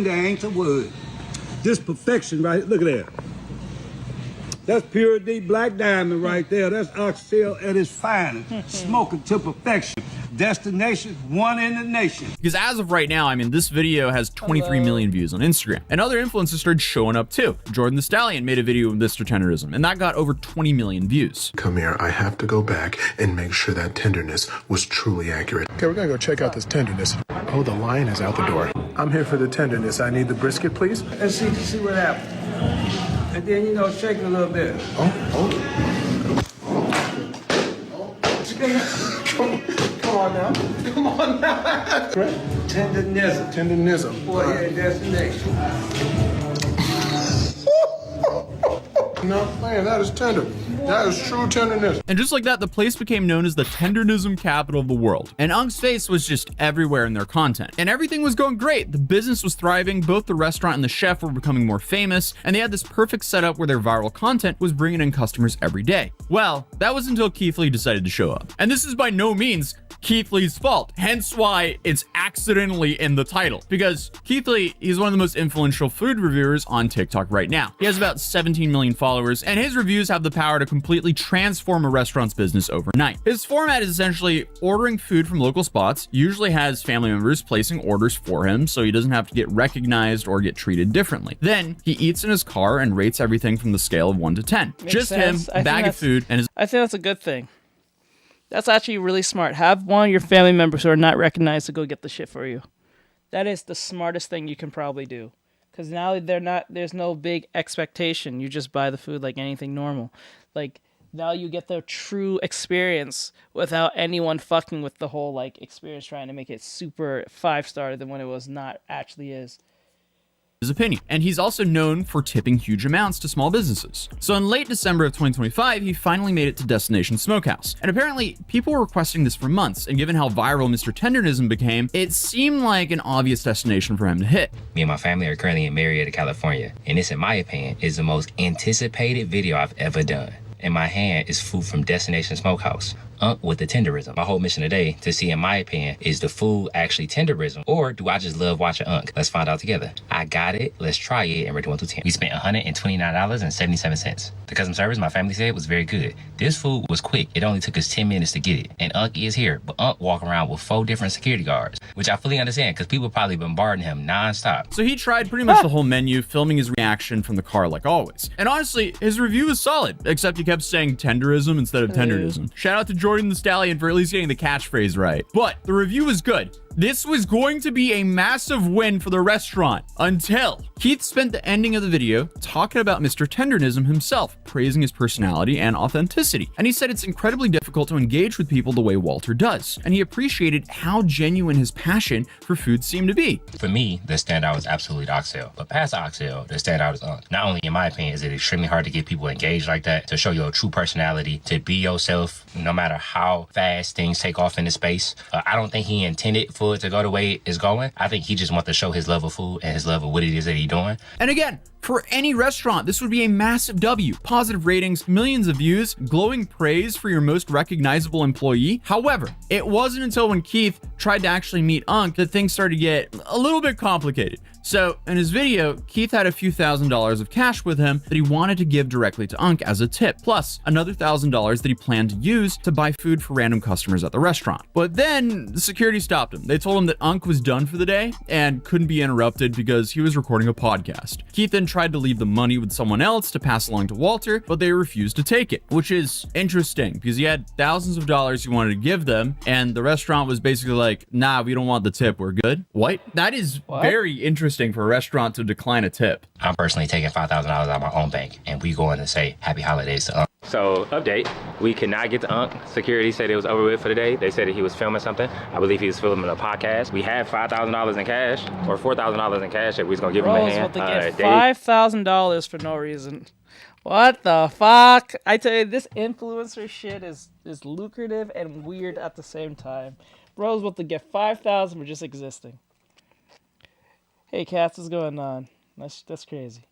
ain't the word. This perfection right, look at that. That's pure D black diamond right there. That's oxtail at its finest. Smoking to perfection. Destination, one in the nation. Because as of right now, I mean, this video has 23 million views on Instagram. And other influencers started showing up too. Jordan the Stallion made a video with Mr. Tenderism, and that got over 20 million views. Come here, I have to go back and make sure that tenderness was truly accurate. Okay, we're gonna go check out this tenderness. Oh, the lion is out the door. I'm here for the tenderness. I need the brisket, please. Let's see what happens. And then, you know, shake it a little bit. Come on now. Come on now. Tendernism. Tendernism. Boy, yeah, destination. No, man, that is tender. That is true tenderness. And just like that, the place became known as the tendernism capital of the world. And Unk's face was just everywhere in their content. And everything was going great. The business was thriving, both the restaurant and the chef were becoming more famous, and they had this perfect setup where their viral content was bringing in customers every day. Well, that was until Keith Lee decided to show up. And this is by no means Keith Lee's fault, hence why it's accidentally in the title. Because Keith Lee, he's one of the most influential food reviewers on TikTok right now. He has about 17 million followers, and his reviews have the power to completely transform a restaurant's business overnight. His format is essentially ordering food from local spots, usually has family members placing orders for him so he doesn't have to get recognized or get treated differently. Then he eats in his car and rates everything from the scale of 1 to 10. Makes Just sense. him, bag of food, and his... I think that's a good thing. That's actually really smart. Have one of your family members who are not recognized to go get the shit for you. That is the smartest thing you can probably do. Because now there's no big expectation. You just buy the food like anything normal. Like, now you get the true experience without anyone fucking with the whole, like, experience trying to make it super 5-star than when it was not actually is. His opinion. And he's also known for tipping huge amounts to small businesses. So in late December of 2025, he finally made it to Destination Smokehouse. And apparently, people were requesting this for months, and given how viral Mr. Tendernism became, it seemed like an obvious destination for him to hit. Me and my family are currently in Marietta, California, and this, in my opinion, is the most anticipated video I've ever done. In my hand is food from Destination Smokehouse. With the tenderism. My whole mission today to see, in my opinion, is the food actually tenderism, or do I just love watching Unk? Let's find out together. I got it. Let's try it and rate 1 through 10. We spent $129.77. The customer service, my family said, was very good. This food was quick. It only took us 10 minutes to get it. And Unk is here, but Unk walking around with 4 different security guards, which I fully understand because people probably bombarding him nonstop. So he tried pretty much the whole menu, filming his reaction from the car like always. And honestly, his review was solid, except he kept saying tenderism instead of tenderism. Shout out to Jordan the Stallion for at least getting the catchphrase right. But the review was good. This was going to be a massive win for the restaurant until Keith spent the ending of the video talking about Mr. Tendernism himself, praising his personality and authenticity. And he said it's incredibly difficult to engage with people the way Walter does. And he appreciated how genuine his passion for food seemed to be. For me, the standout was absolutely the Oxtail. But past the Oxtail, the standout is Unk. Not only, in my opinion, is it extremely hard to get people engaged like that, to show your true personality, to be yourself, no matter how fast things take off in the space. I don't think he intended for it to go the way it's going. I think he just wants to show his love of food and his love of what it is that he's doing. And again, for any restaurant, this would be a massive W. Positive ratings, millions of views, glowing praise for your most recognizable employee. However, it wasn't until when Keith tried to actually meet Unk that things started to get a little bit complicated. So in his video, Keith had a few $1,000s of cash with him that he wanted to give directly to Unk as a tip, plus another $1,000 that he planned to use to buy food for random customers at the restaurant. But then the security stopped him. They told him that Unk was done for the day and couldn't be interrupted because he was recording a podcast. Keith then tried to leave the money with someone else to pass along to Walter, but they refused to take it, which is interesting because he had thousands of dollars he wanted to give them, and the restaurant was basically like, nah, we don't want the tip, we're good. What? That is very interesting for a restaurant to decline a tip. I'm personally taking $5,000 out of my own bank, and we going to say happy holidays to Unk. So, update, we could not get to Unk. Security said it was over with for the day. They said that he was filming something. I believe he was filming a podcast. We had $5,000 in cash, or $4,000 in cash that we was going to give him a hand. Get $5,000 for no reason. What the fuck? I tell you, this influencer shit is lucrative and weird at the same time. Bro's about to get $5,000 for just existing. Hey, Cass, what's going on? That's crazy.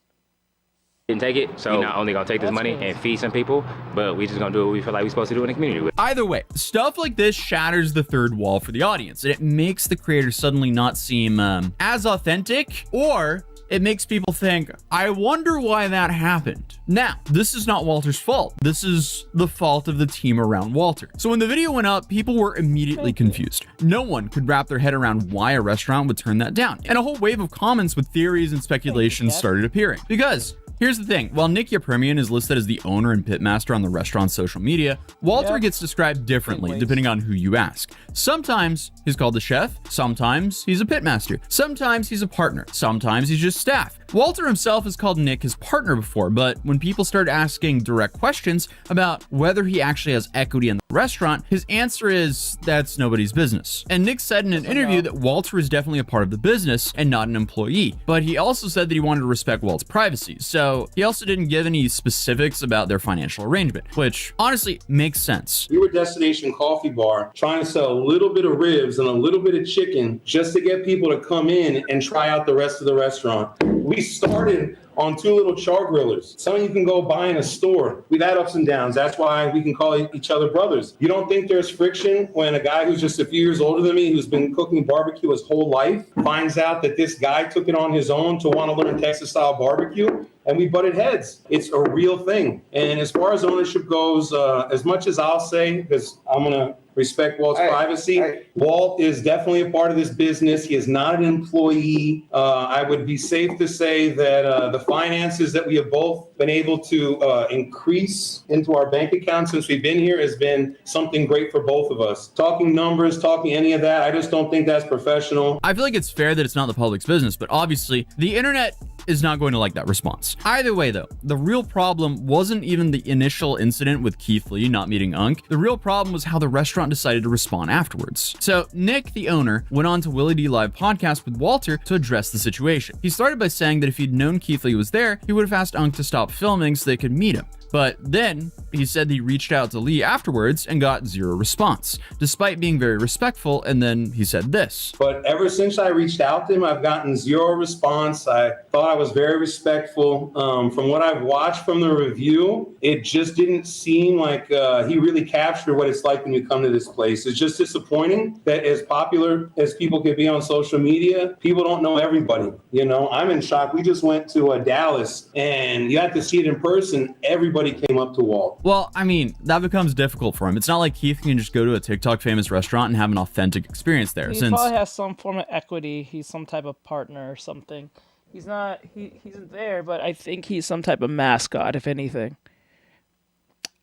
Didn't take it, so we're not only gonna take this money and feed some people, but we just gonna do what we feel like we're supposed to do in the community. Either way, stuff like this shatters the third wall for the audience, and it makes the creator suddenly not seem as authentic, or it makes people think, I wonder why that happened. Now, this is not Walter's fault. This is the fault of the team around Walter. So when the video went up, people were immediately confused. No one could wrap their head around why a restaurant would turn that down. And a whole wave of comments with theories and speculations started appearing. Because here's the thing, while Nick Yepremian is listed as the owner and pitmaster on the restaurant's social media, Walter gets described differently depending on who you ask. Sometimes he's called the chef, sometimes he's a pitmaster, sometimes he's a partner, sometimes he's just staff. Walter himself has called Nick his partner before, but when people started asking direct questions about whether he actually has equity in the restaurant, his answer is that's nobody's business. And Nick said in an interview that Walter is definitely a part of the business and not an employee, but he also said that he wanted to respect Walt's privacy, so he also didn't give any specifics about their financial arrangement, which honestly makes sense. We were a destination coffee bar trying to sell a little bit of ribs and a little bit of chicken just to get people to come in and try out the rest of the restaurant. We started on 2 little char grillers. Something you can go buy in a store. We've had ups and downs. That's why we can call each other brothers. You don't think there's friction when a guy who's just a few years older than me, who's been cooking barbecue his whole life, finds out that this guy took it on his own to want to learn Texas-style barbecue, and we butted heads. It's a real thing. And as far as ownership goes, as much as I'll say, because I'm going to respect Walt's privacy, Walt is definitely a part of this business. He is not an employee. I would be safe to say that the finances that we have both been able to increase into our bank account since we've been here has been something great for both of us. Talking numbers, talking any of that, I just don't think that's professional. I feel like it's fair that it's not the public's business, but obviously the internet is not going to like that response. Either way though, the real problem wasn't even the initial incident with Keith Lee not meeting Unc. The real problem was how the restaurant decided to respond afterwards. So Nick, the owner, went on to Willie D Live podcast with Walter to address the situation. He started by saying that if he'd known Keith Lee was there, he would have asked Unc to stop filming so they could meet him. But then he said he reached out to Lee afterwards and got zero response, despite being very respectful. And then he said this. But ever since I reached out to him, I've gotten zero response. I thought I was very respectful. From what I've watched from the review, it just didn't seem like he really captured what it's like when you come to this place. It's just disappointing that as popular as people could be on social media, people don't know everybody. You know, I'm in shock. We just went to Dallas and you had to see it in person. Everybody came up to Walt. Well, I mean, that becomes difficult for him. It's not like Keith can just go to a TikTok famous restaurant and have an authentic experience there. He probably has some form of equity. He's some type of partner or something. He's not, he's there, but I think he's some type of mascot, if anything.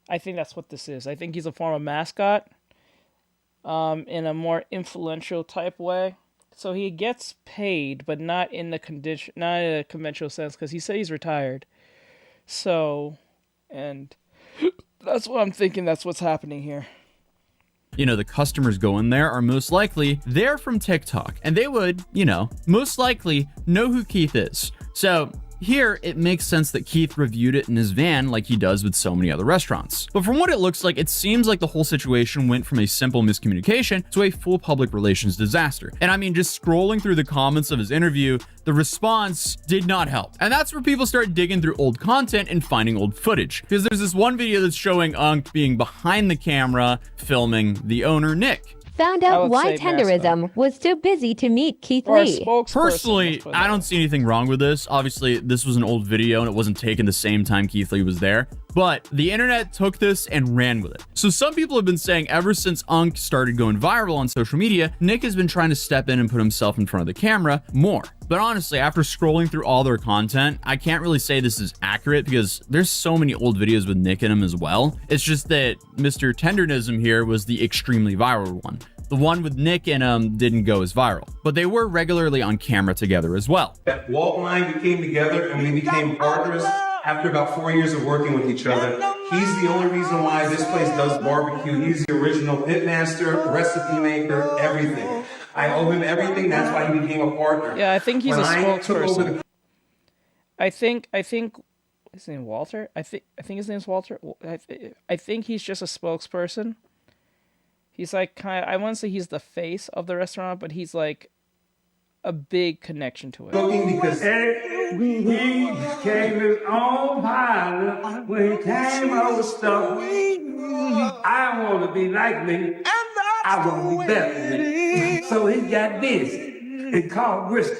I think that's what this is. I think he's a form of mascot in a more influential type way. So he gets paid, but not in the condition, not in a conventional sense, because he said he's retired. So, and that's what I'm thinking. That's what's happening here. You know, the customers going there are most likely they're from TikTok, and they would, you know, most likely know who Keith is. So here, it makes sense that Keith reviewed it in his van like he does with so many other restaurants. But from what it looks like, it seems like the whole situation went from a simple miscommunication to a full public relations disaster. And I mean, just scrolling through the comments of his interview, the response did not help. And that's where people start digging through old content and finding old footage. Because there's this one video that's showing Unc being behind the camera filming the owner, Nick. Found out why Tenderism was too busy to meet Keith Lee. Personally, I don't see anything wrong with this. Obviously, this was an old video and it wasn't taken the same time Keith Lee was there. But the internet took this and ran with it. So some people have been saying ever since Unc started going viral on social media, Nick has been trying to step in and put himself in front of the camera more. But honestly, after scrolling through all their content, I can't really say this is accurate because there's so many old videos with Nick in them as well. It's just that Mr. Tendernism here was the extremely viral one. The one with Nick in them didn't go as viral, but they were regularly on camera together as well. Walt and I became together and we became partners after about 4 years of working with each other. He's the only reason why this place does barbecue. He's the original pitmaster, recipe maker, everything. I owe him everything. That's why he became a partner. Yeah, I think he's a spokesperson. I think his name Walter. I think his name's Walter. I think he's just a spokesperson. He's like kind of, I wouldn't say he's the face of the restaurant, but he's like a big connection to it. Because he came his own pilot when he came over stuff. I want to be like me. I want to be better than me. So he got this and called Bristol.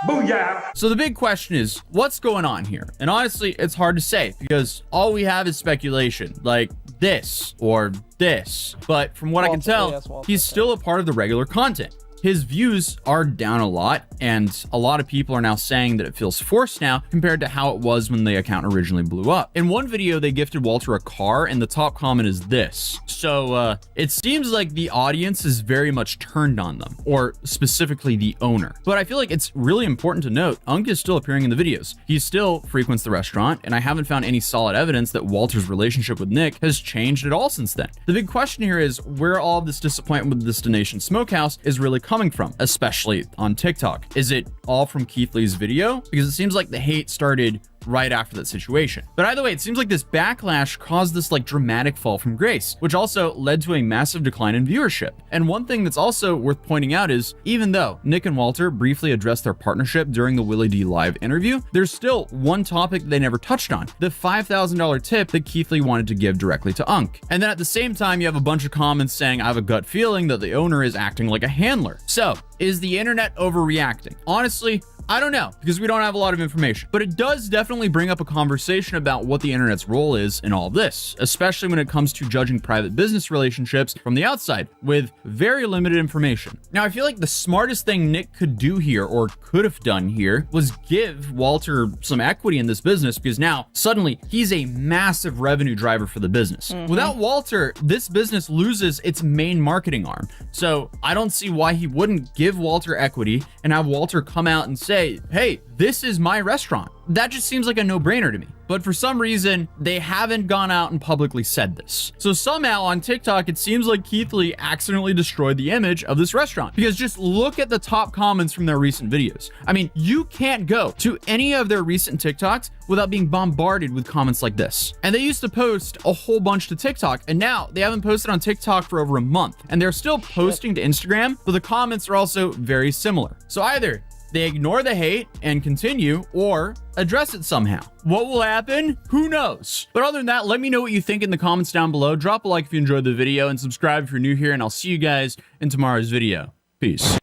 Booyah! So the big question is, what's going on here? And honestly, it's hard to say because all we have is speculation, like this or this. But from what I can tell, he's still a part of the regular content. His views are down a lot, and a lot of people are now saying that it feels forced now compared to how it was when the account originally blew up. In one video, they gifted Walter a car, and the top comment is this. So it seems like the audience is very much turned on them, or specifically the owner. But I feel like it's really important to note, Unk is still appearing in the videos. He still frequents the restaurant, and I haven't found any solid evidence that Walter's relationship with Nick has changed at all since then. The big question here is where all of this disappointment with the Destination Smokehouse is really coming from, especially on TikTok. Is it all from Keith Lee's video? Because it seems like the hate started right after that situation. But either way, it seems like this backlash caused this like dramatic fall from grace, which also led to a massive decline in viewership. And one thing that's also worth pointing out is even though Nick and Walter briefly addressed their partnership during the Willie D live interview, there's still one topic they never touched on, the $5,000 tip that Keith Lee wanted to give directly to Unk. And then at the same time, you have a bunch of comments saying, I have a gut feeling that the owner is acting like a handler. So is the internet overreacting? Honestly, I don't know, because we don't have a lot of information, but it does definitely bring up a conversation about what the internet's role is in all of this, especially when it comes to judging private business relationships from the outside with very limited information. Now, I feel like the smartest thing Nick could do here, or could have done here, was give Walter some equity in this business, because now suddenly he's a massive revenue driver for the business. Without Walter, this business loses its main marketing arm. So I don't see why he wouldn't give Walter equity and have Walter come out and say, hey, this is my restaurant. That just seems like a no-brainer to me. But for some reason, they haven't gone out and publicly said this. So somehow on TikTok, it seems like Keith Lee accidentally destroyed the image of this restaurant. Because just look at the top comments from their recent videos. I mean, you can't go to any of their recent TikToks without being bombarded with comments like this. And they used to post a whole bunch to TikTok, and now they haven't posted on TikTok for over a month. And they're still posting to Instagram, but the comments are also very similar. So either they ignore the hate and continue, or address it somehow. What will happen? Who knows? But other than that, let me know what you think in the comments down below. Drop a like if you enjoyed the video, and subscribe if you're new here, and I'll see you guys in tomorrow's video. Peace.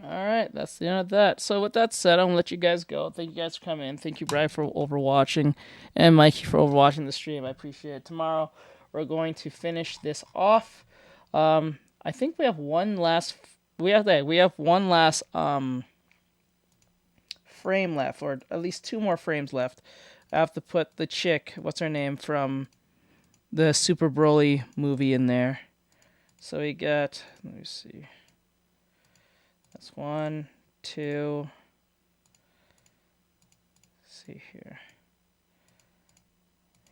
All right, that's the end of that. So with that said, I'm going to let you guys go. Thank you guys for coming in. Thank you, Brian, for overwatching, and Mikey for overwatching the stream. I appreciate it. Tomorrow, we're going to finish this off. I think we have one last... We have one last... frame left, or at least 2 more frames left. I have to put the chick, what's her name, from the Super Broly movie in there. So we got, let me see, that's 1, 2, let's see here,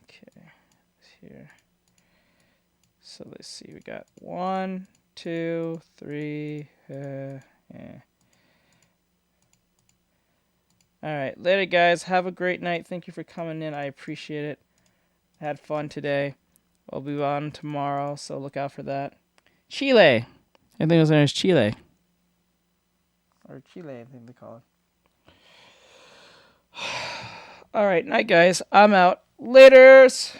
okay, here, so let's see, we got 1, 2, 3, yeah. All right, later, guys. Have a great night. Thank you for coming in. I appreciate it. I had fun today. I'll be on tomorrow, so look out for that. Chile. I think it was known as Chile. Or Chile, I think they call it. All right, night, guys. I'm out. Laters.